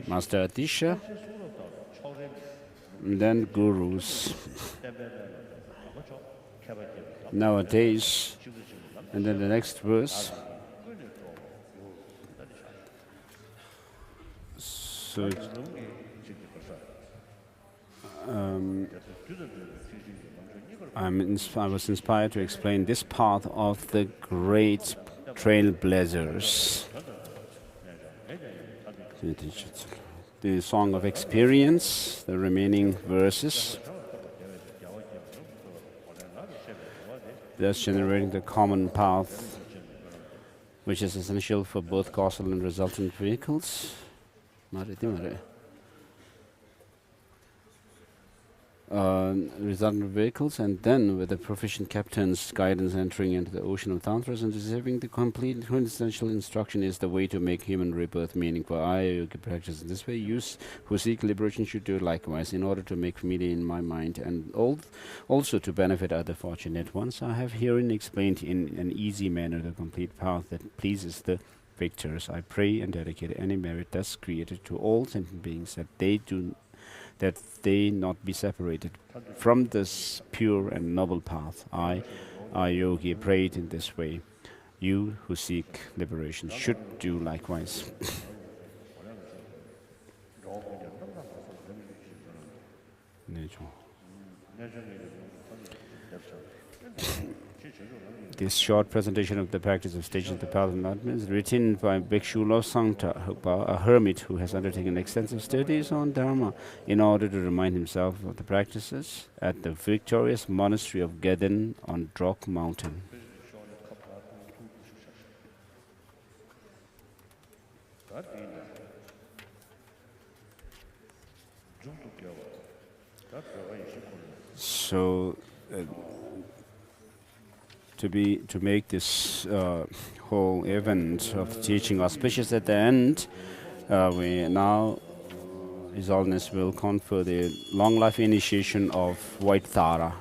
Master Atisha, and then gurus. Nowadays, and then the next verse. So, I was inspired to explain this path of the great trailblazers. The Song of Experience, the remaining verses, thus generating the common path, which is essential for both causal and resultant vehicles. Resultant vehicles, and then with the proficient captain's guidance entering into the ocean of tantras and receiving the complete quintessential instruction is the way to make human rebirth meaningful. I practice in this way. You who seek liberation should do likewise in order to make familiar in my mind and also to benefit other fortunate ones. I have herein explained in an easy manner the complete path that pleases the victors. I pray and dedicate any merit thus created to all sentient beings that they not be separated from this pure and noble path. I, yogi, prayed in this way. You who seek liberation should do likewise. This short presentation of the practice of stages of the path of enlightenment is written by Bhikshu Losangta, a hermit who has undertaken extensive studies on Dharma in order to remind himself of the practices at the victorious monastery of Gaden on Drok Mountain. So, to make this whole event of teaching auspicious at the end, we now, His Holiness will confer the long life initiation of White Thara.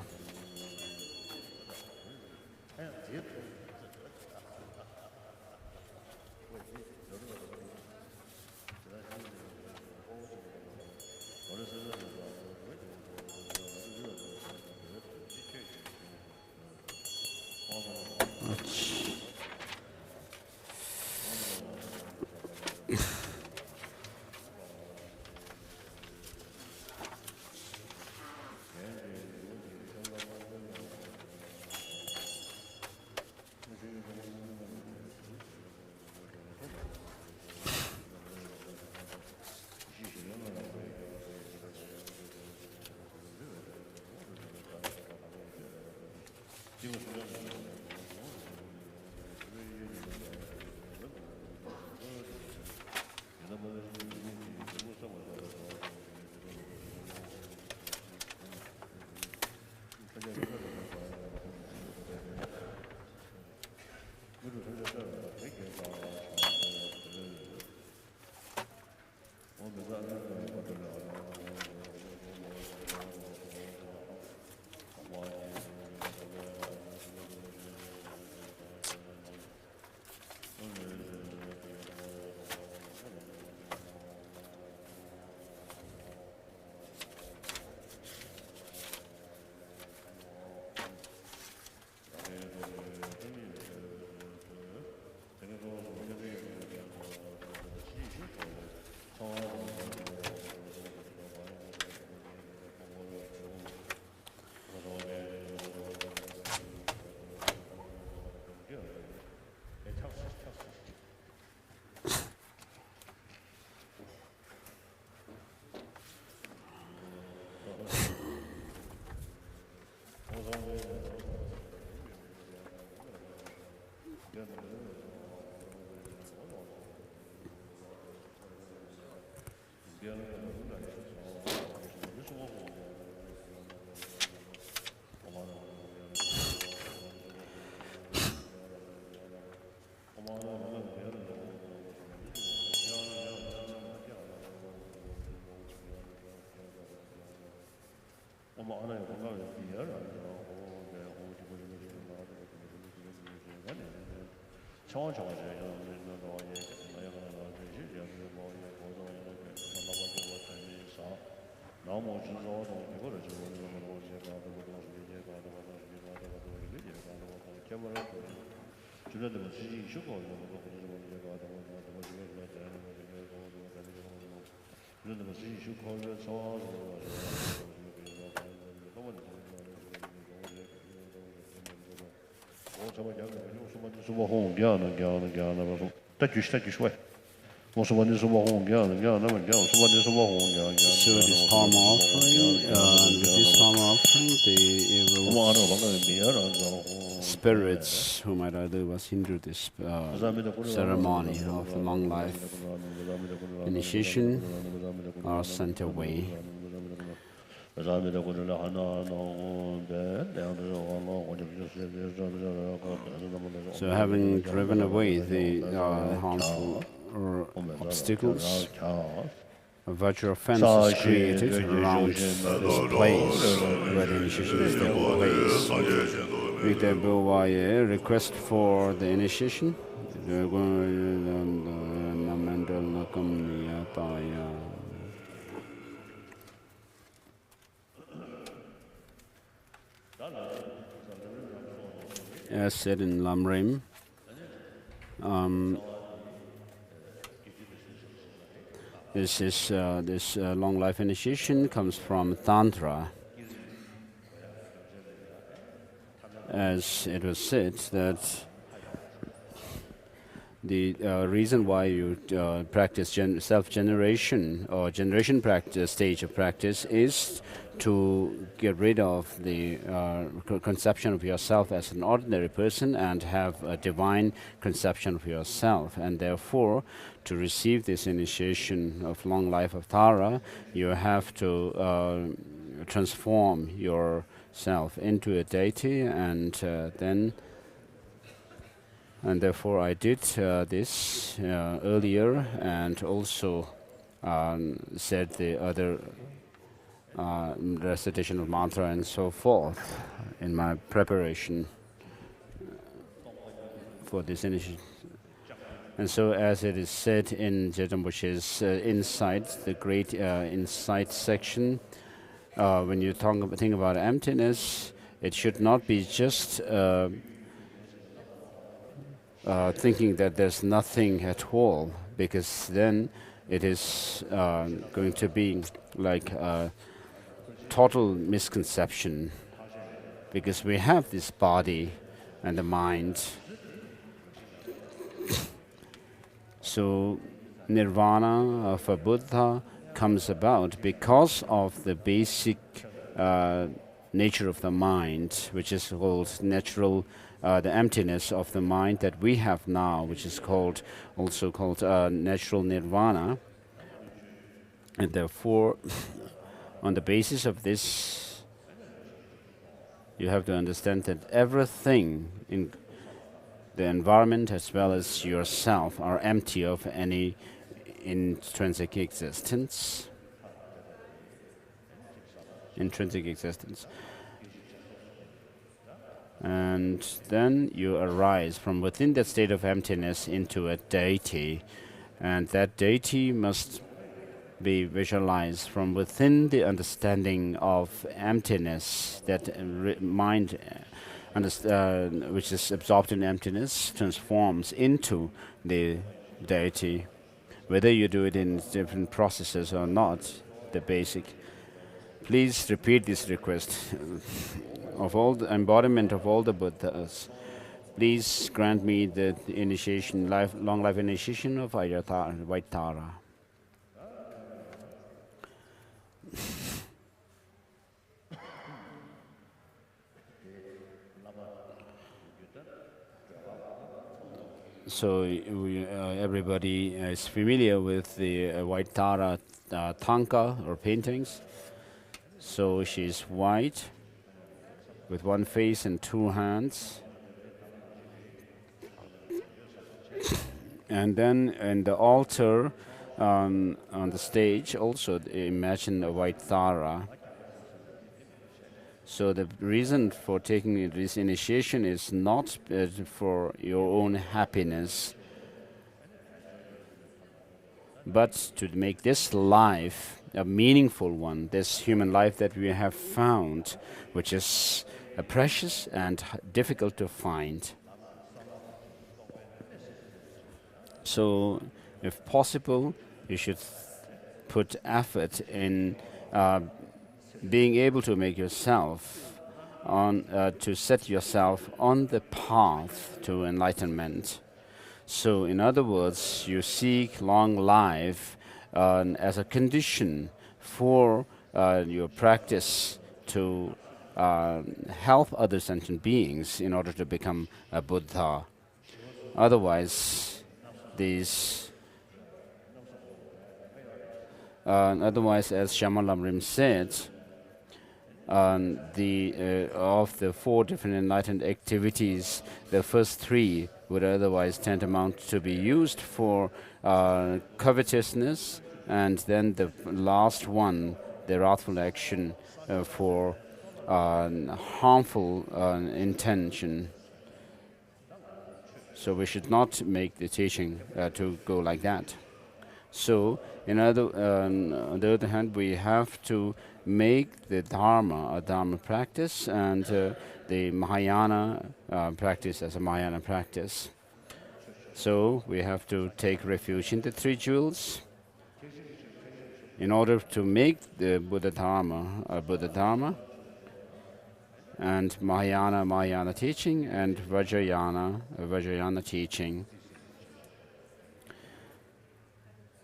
So this karma offering, with this karma offering, the evil spirits who might otherwise hinder this ceremony of the long life initiation are sent away. So having driven away the harmful obstacles, a virtual fence is created around this place where the initiation is taking place. With the Bowaye request for the initiation. As said in Lamrim, this long life initiation comes from Tantra. As it was said that the reason why you practice self-generation or generation practice stage of practice is to get rid of the conception of yourself as an ordinary person and have a divine conception of yourself. And therefore, to receive this initiation of long life of Tara, you have to transform yourself into a deity, and therefore I did this earlier, and also said the other recitation of mantra and so forth in my preparation for this initiation. And so, as it is said in Je Tsongkhapa's insight, the great insight section, when you think about emptiness, it should not be just thinking that there's nothing at all, because then it is going to be like a total misconception, because we have this body and the mind. So nirvana of a Buddha comes about because of the basic nature of the mind, which is called natural, the emptiness of the mind that we have now, which is also called natural nirvana. And therefore, on the basis of this, you have to understand that everything in the environment as well as yourself are empty of any intrinsic existence. And then you arise from within that state of emptiness into a deity, and that deity must be visualized from within the understanding of emptiness. That mind, which is absorbed in emptiness, transforms into the deity. Whether you do it in different processes or not, the basic. Please repeat this request of all the embodiment of all the Buddhas. Please grant me the initiation, long life initiation of White Tara. So everybody is familiar with the White Tara tanka or paintings. So she's white with one face and two hands. And then in the altar on the stage also imagine a White Tara. So the reason for taking this initiation is not for your own happiness, but to make this life a meaningful one, this human life that we have found, which is precious and difficult to find. So, if possible, you should put effort in being able to make yourself to set yourself on the path to enlightenment. So, in other words, you seek long life as a condition for your practice to help other sentient beings in order to become a Buddha. Otherwise, as Shama Lamrim said, of the 4 different enlightened activities, the first 3 would otherwise tantamount to be used for covetousness, and then the last one, the wrathful action, for harmful intention. So we should not make the teaching to go like that. So, on the other hand, we have to make the Dharma a Dharma practice, and the Mahayana practice as a Mahayana practice. So we have to take refuge in the 3 jewels in order to make the Buddha Dharma a Buddha Dharma, and Mahayana teaching, and Vajrayana teaching.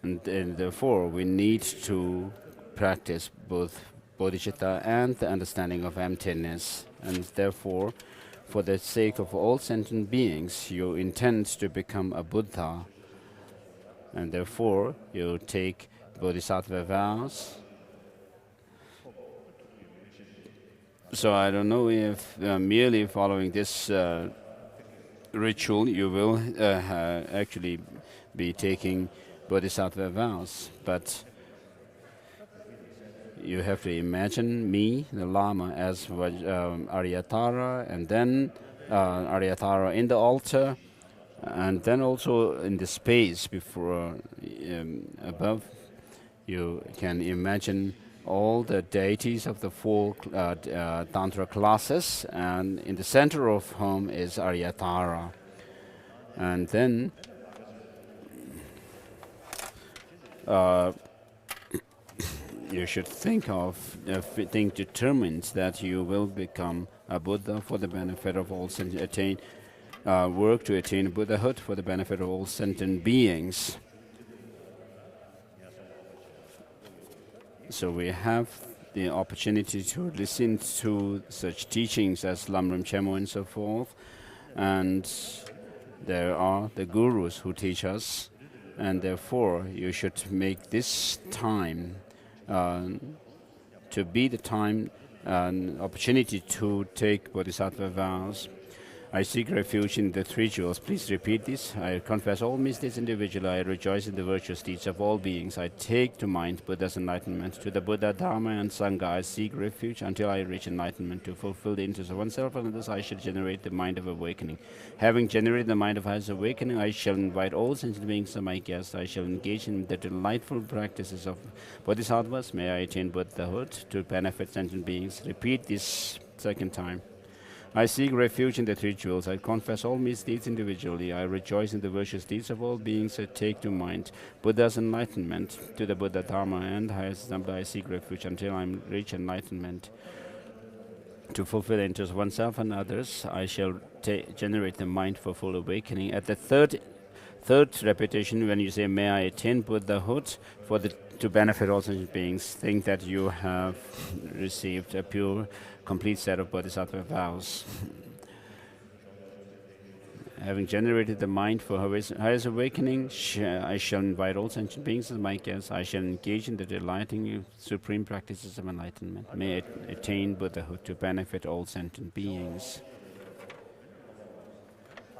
And therefore, we need to practice both bodhicitta and the understanding of emptiness. And therefore, for the sake of all sentient beings, you intend to become a Buddha. And therefore, you take bodhisattva vows. So I don't know if merely following this ritual, you will actually be taking bodhisattva vows, but you have to imagine me, the Lama, as Aryatara, and then Aryatara in the altar, and then also in the space before above. You can imagine all the deities of the 4 Tantra classes, and in the center of whom is Aryatara. And then you should think determined that you will become a Buddha for the benefit of all sentient, work to attain Buddhahood for the benefit of all sentient beings. So we have the opportunity to listen to such teachings as Lamrim Chenmo and so forth, and there are the gurus who teach us, and therefore you should make this time to be the time and opportunity to take bodhisattva vows. I seek refuge in the 3 jewels. Please repeat this. I confess all misdeeds individually. I rejoice in the virtuous deeds of all beings. I take to mind Buddha's enlightenment. To the Buddha, Dharma, and Sangha, I seek refuge until I reach enlightenment. To fulfill the interests of oneself and others, I shall generate the mind of awakening. Having generated the mind of highest awakening, I shall invite all sentient beings as my guests. I shall engage in the delightful practices of bodhisattvas. May I attain Buddhahood to benefit sentient beings. Repeat this 2nd time. I seek refuge in the 3 jewels. I confess all misdeeds individually. I rejoice in the virtuous deeds of all beings. I take to mind Buddha's enlightenment. To the Buddha, Dharma, and highest Sangha, I seek refuge until I reach enlightenment. To fulfill the interests of oneself and others, I shall generate the mind for full awakening. At the third repetition, when you say, may I attain Buddhahood to benefit all sentient beings, think that you have received a pure, complete set of bodhisattva vows. Having generated the mind for highest awakening, I shall invite all sentient beings as my guests. I shall engage in the delighting supreme practices of enlightenment. May I attain Buddhahood to benefit all sentient beings.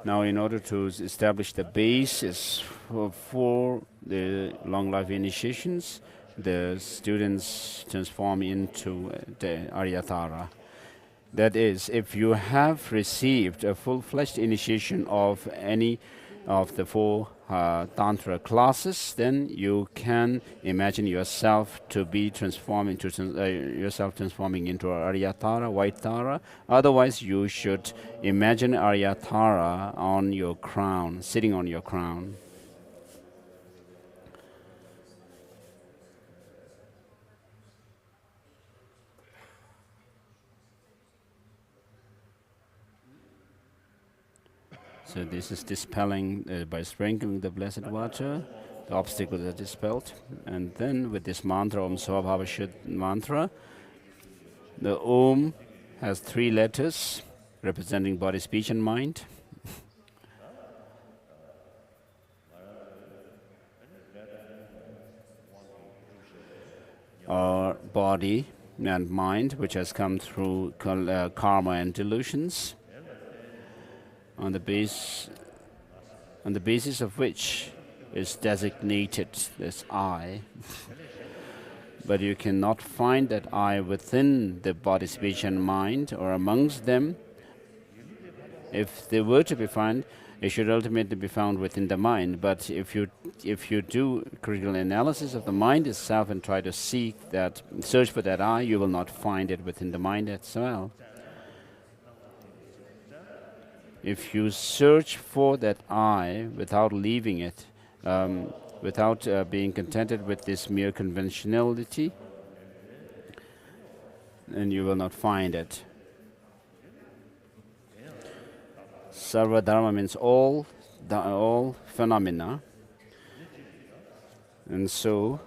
Now, in order to establish the basis for the long life initiations, the students transform into the Aryatara. That is, if you have received a full-fledged initiation of any of the four Tantra classes, then you can imagine yourself to be transforming into Aryatara, white Tara. Otherwise, you should imagine Aryatara on your crown, sitting on your crown. So this is dispelling by sprinkling the blessed water. The obstacles are dispelled. And then with this mantra, Om Svabhava Shuddh mantra, the Om has 3 letters representing body, speech and mind. Our body and mind, which has come through karma and delusions, on the basis of which is designated this I. But you cannot find that I within the body, speech and mind or amongst them. If they were to be found, it should ultimately be found within the mind. But if you do critical analysis of the mind itself and try to search for that I, you will not find it within the mind as well. If you search for that I without leaving it, without being contented with this mere conventionality, then you will not find it. Sarva Dharma means all phenomena. And so,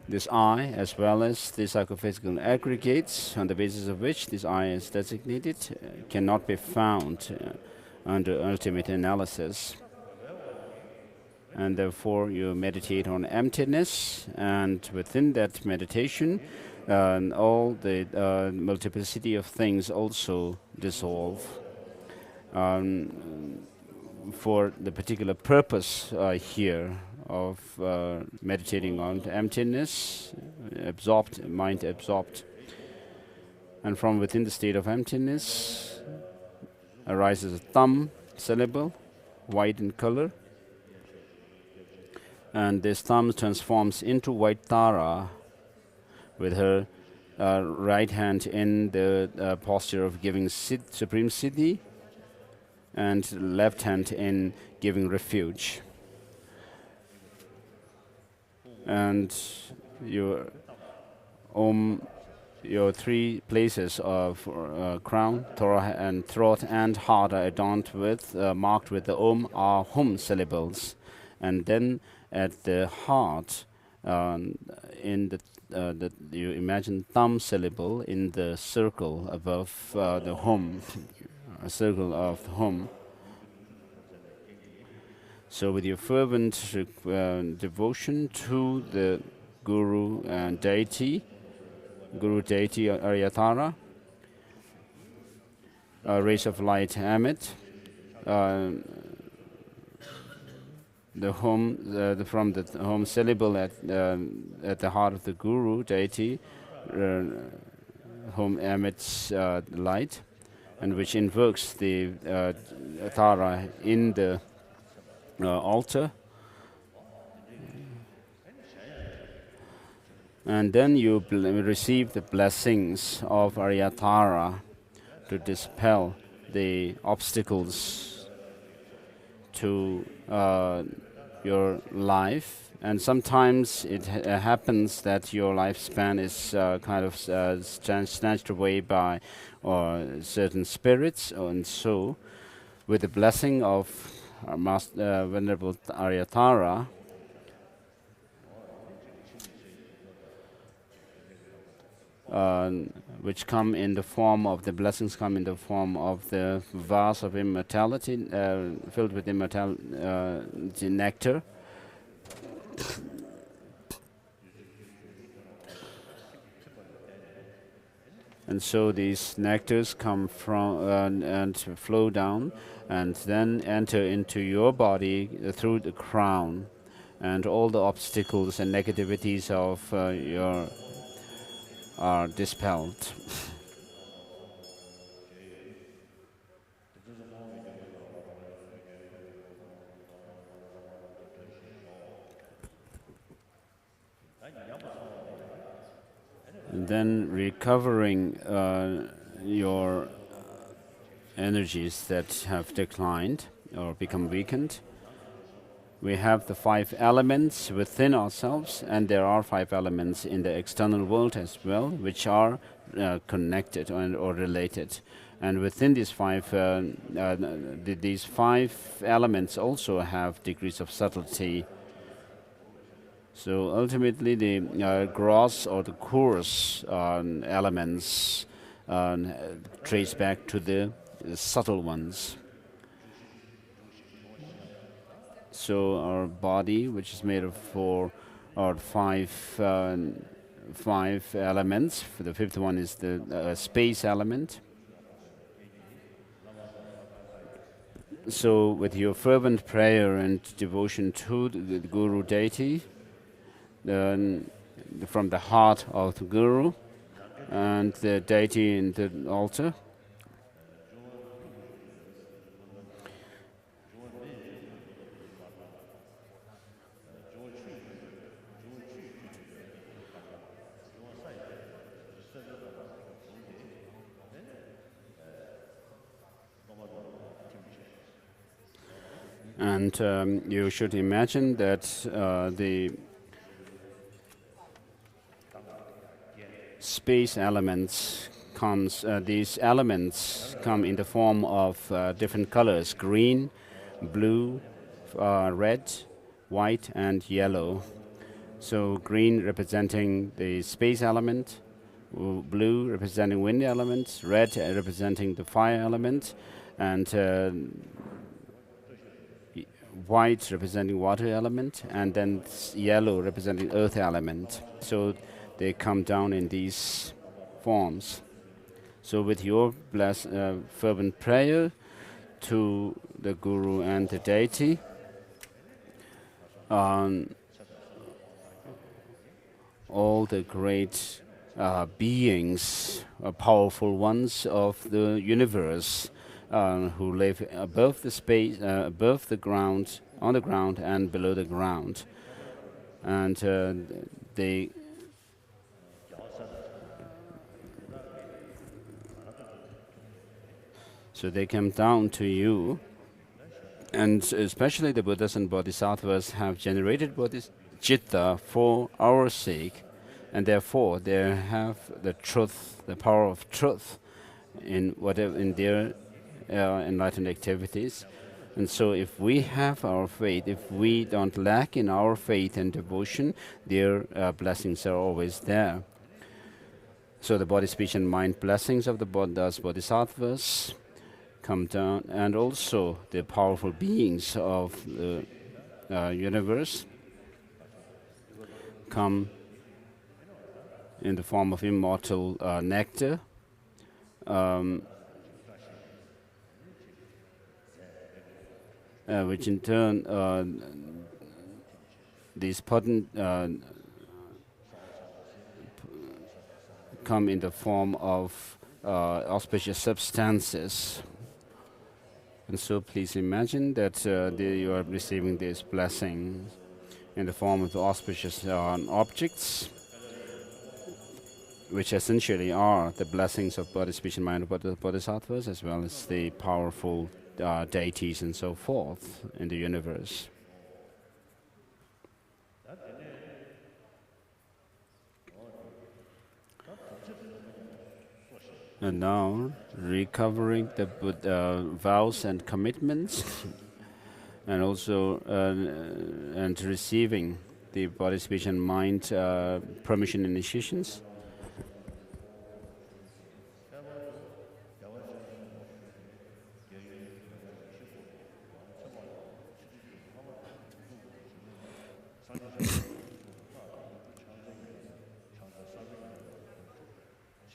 this I, as well as the psychophysical aggregates, on the basis of which this I is designated, cannot be found under ultimate analysis. And therefore, you meditate on emptiness, and within that meditation, all the multiplicity of things also dissolve. For the particular purpose here of meditating on emptiness, mind absorbed. And from within the state of emptiness arises a thumb syllable, white in color. And this thumb transforms into white Tara with her right hand in the posture of giving supreme siddhi, and left hand in giving refuge. And your 3 places of crown, throat and heart are adorned with, marked with the Om, Ah, Hum syllables. And then at the heart, you imagine thumb syllable in the circle above the Hum, a circle of Hum. So with your fervent devotion to the Guru and deity, Aryatara, rays of light emit, from the Hum syllable at the heart of the Guru deity, Hum emits light, and which invokes the Tara in the altar. And then you receive the blessings of Aryatara to dispel the obstacles to your life. And sometimes it happens that your lifespan is kind of snatched away by certain spirits. And so, with the blessing of our Venerable Aryatara, which come in the form of the blessings, come in the form of the vase of immortality, filled with immortality nectar. And so these nectars come from and flow down, and then enter into your body through the crown, and all the obstacles and negativities of your are dispelled. And then recovering your energies that have declined or become weakened. We have the 5 elements within ourselves, and there are 5 elements in the external world as well, which are connected or related. And within these 5, these 5 elements also have degrees of subtlety. So ultimately, the gross or the coarse elements trace back to the subtle ones. So our body, which is made of 4 or 5 elements. The 5th one is the space element. So with your fervent prayer and devotion to the Guru deity, from the heart of the Guru and the deity in the altar, and you should imagine that the space elements these elements come in the form of different colors: green, blue, red, white, and yellow. So green representing the space element, blue representing wind element, red representing the fire element, and white representing water element, and then yellow representing earth element. So they come down in these forms. So with your fervent prayer to the Guru and the deity, all the great beings, powerful ones of the universe, who live above the space, above the ground, on the ground, and below the ground, and they come down to you, and especially the Buddhas and Bodhisattvas have generated bodhicitta for our sake, and therefore they have the truth, the power of truth in their enlightened activities. And so if we have our faith, if we don't lack in our faith and devotion, their blessings are always there. So the body, speech, and mind blessings of the Buddhas, Bodhisattvas come down, and also the powerful beings of the universe come in the form of immortal nectar, which in turn, these potent come in the form of auspicious substances. And so please imagine that you are receiving this blessing in the form of the auspicious objects, which essentially are the blessings of body, speech, and mind of the Bodhisattvas, as well as the powerful deities and so forth in the universe. And now, recovering the vows and commitments, and also and receiving the body, speech, and mind permission initiations.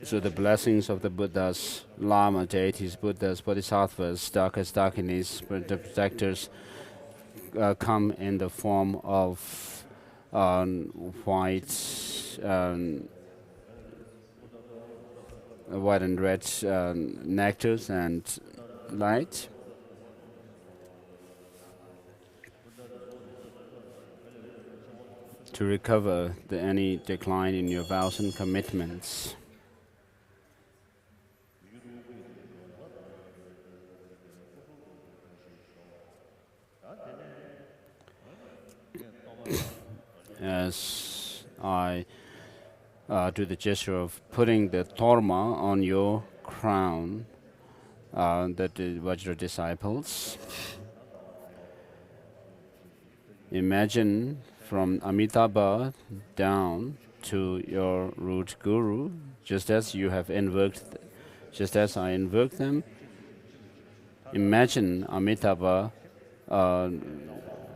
So the blessings of the Buddhas, Lama, deities, Buddhas, Bodhisattvas, darkest darkinis, the protectors, come in the form of white and red nectars and light. to recover any decline in your vows and commitments. As I do the gesture of putting the torma on your crown, that the Vajra disciples, imagine from Amitabha down to your root guru, just as you have invoked, just as I invoked them. Imagine Amitabha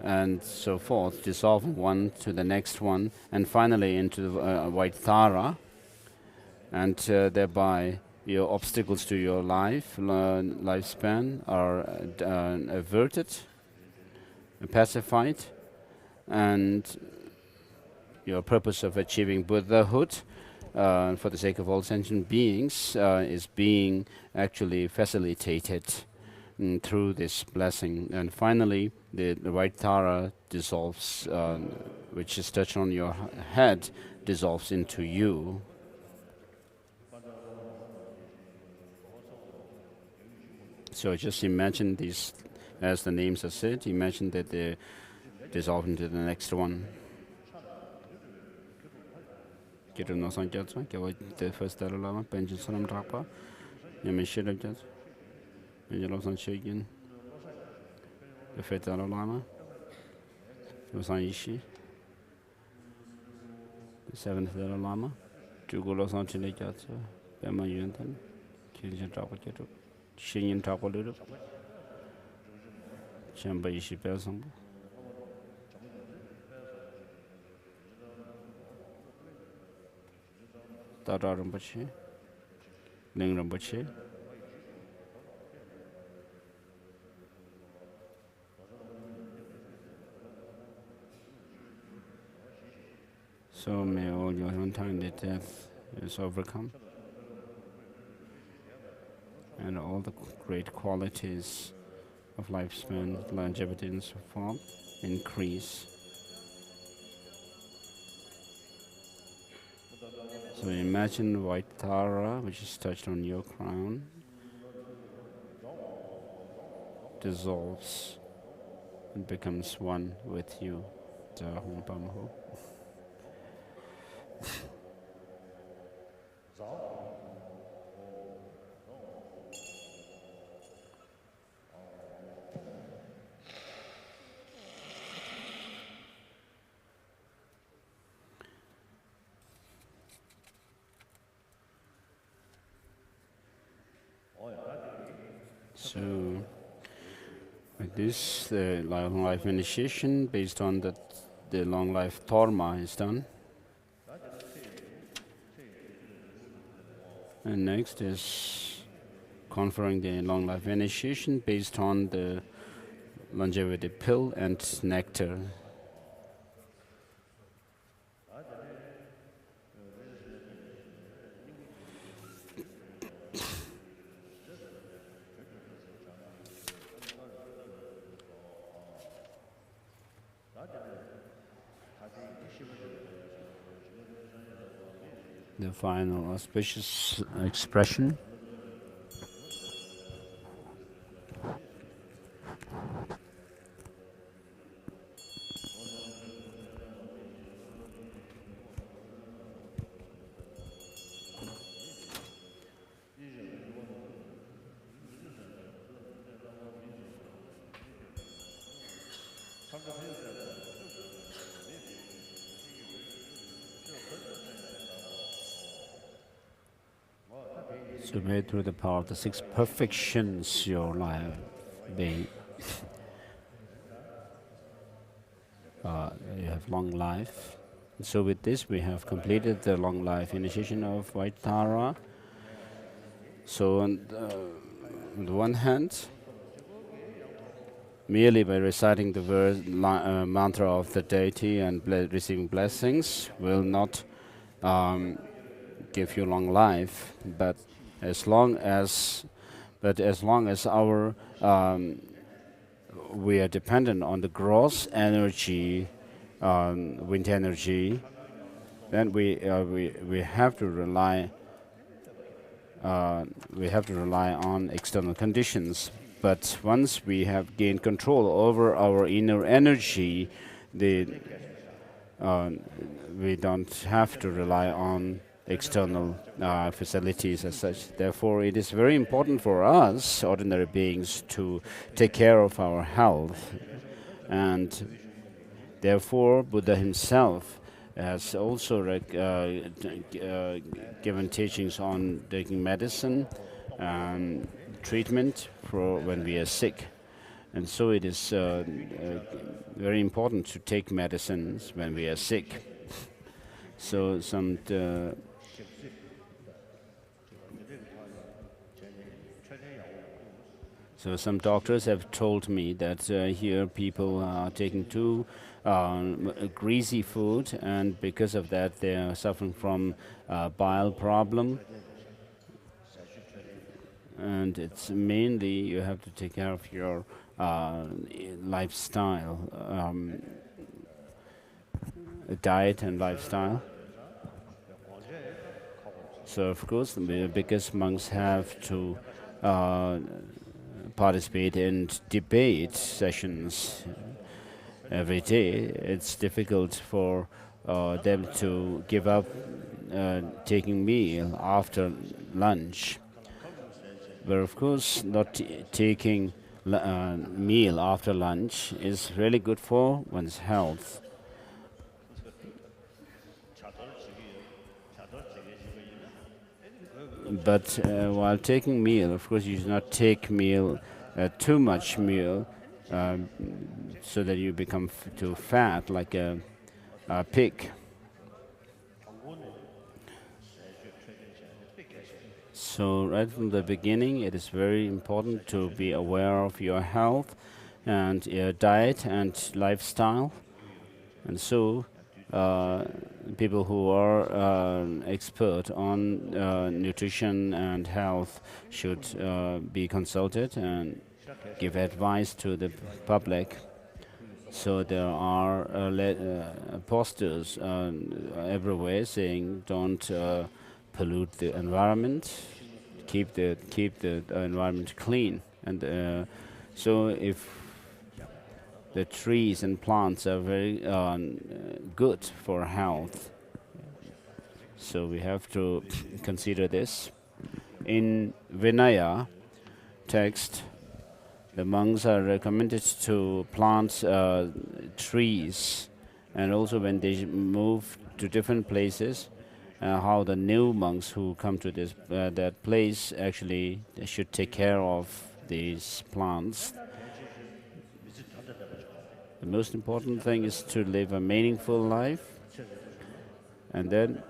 and so forth, dissolving one to the next one, and finally into the white Thara, and thereby your obstacles to your lifespan are averted, pacified, and your purpose of achieving Buddhahood for the sake of all sentient beings is being actually facilitated through this blessing. And finally, the white Tara dissolves, which is touched on your head, dissolves into you. So just imagine these, as the names are said, imagine that they dissolve into the next one. The first Dalai Lama, Lamrim Dringpo, the fifth Dalai Lama, the seventh Dalai Lama, Shinyin Tapoluru, Chamba Ishi Pelsambu, Tata Rinpoche, Ling Rinpoche, so may all your untimely death is overcome, and all the great qualities of lifespan, longevity and so forth increase. So imagine white Tara, which is touched on your crown, dissolves and becomes one with you. So, like this, the long life initiation based on the long life Torma is done. And next is conferring the long life initiation based on the longevity pill and nectar. The final auspicious expression. So may through the power of the six perfections your life be you have long life. So with this we have completed the long life initiation of White Tara. So on the one hand, merely by reciting the mantra of the deity and receiving blessings will not give you long life, but as long as our we are dependent on the gross energy wind energy, then we have to rely on external conditions. But once we have gained control over our inner energy, we don't have to rely on external facilities as such. Therefore, it is very important for us, ordinary beings, to take care of our health. And therefore, Buddha himself has also given teachings on taking medicine and treatment for when we are sick. And so it is very important to take medicines when we are sick. So some doctors have told me that here people are taking too greasy food, and because of that they are suffering from bile problem. And it's mainly you have to take care of your lifestyle, diet and lifestyle. So of course, because monks have to participate in debate sessions every day, it's difficult for them to give up taking meal after lunch. But of course, not taking meal after lunch is really good for one's health. But while taking meal, of course, you should not take meal, too much meal, so that you become too fat like a pig. So right from the beginning, it is very important to be aware of your health and your diet and lifestyle. And so people who are expert on nutrition and health should be consulted and give advice to the public. So there are posters everywhere saying don't pollute the environment, keep the environment clean. And so if the trees and plants are very good for health, so we have to consider this. In Vinaya text, the monks are recommended to plant trees, and also when they move to different places, how the new monks who come to this that place actually they should take care of these plants. The most important thing is to live a meaningful life, and then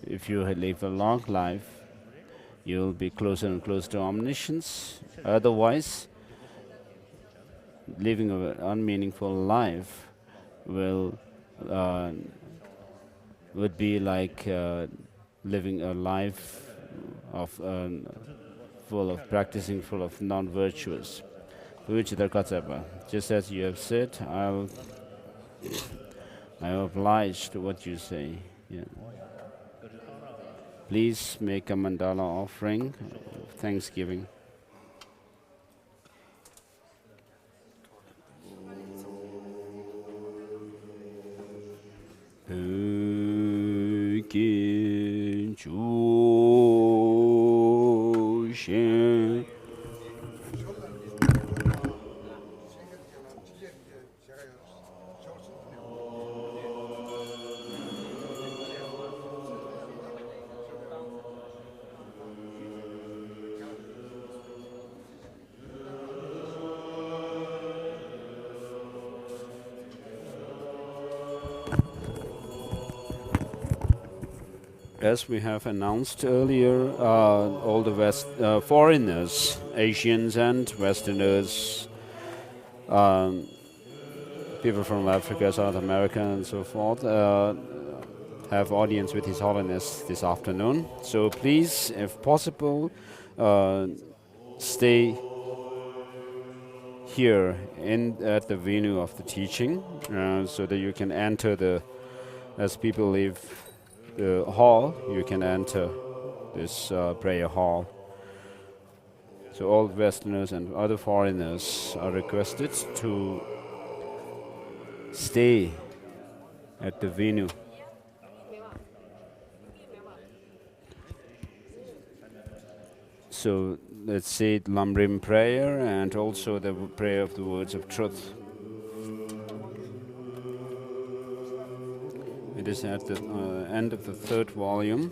if you live a long life, you'll be closer and closer to omniscience. Otherwise, living an unmeaningful life would be like living a life of full of non-virtuous. Just as you have said, I oblige to what you say. Yeah. Please make a mandala offering of thanksgiving. As we have announced earlier, all the foreigners, Asians and Westerners, people from Africa, South America, and so forth, have audience with His Holiness this afternoon. So please, if possible, stay here at the venue of the teaching, so that you can enter as people leave the hall, you can enter this prayer hall. So all Westerners and other foreigners are requested to stay at the venue. So let's say Lamrim prayer and also the prayer of the words of truth. It is at the end of the 3rd volume.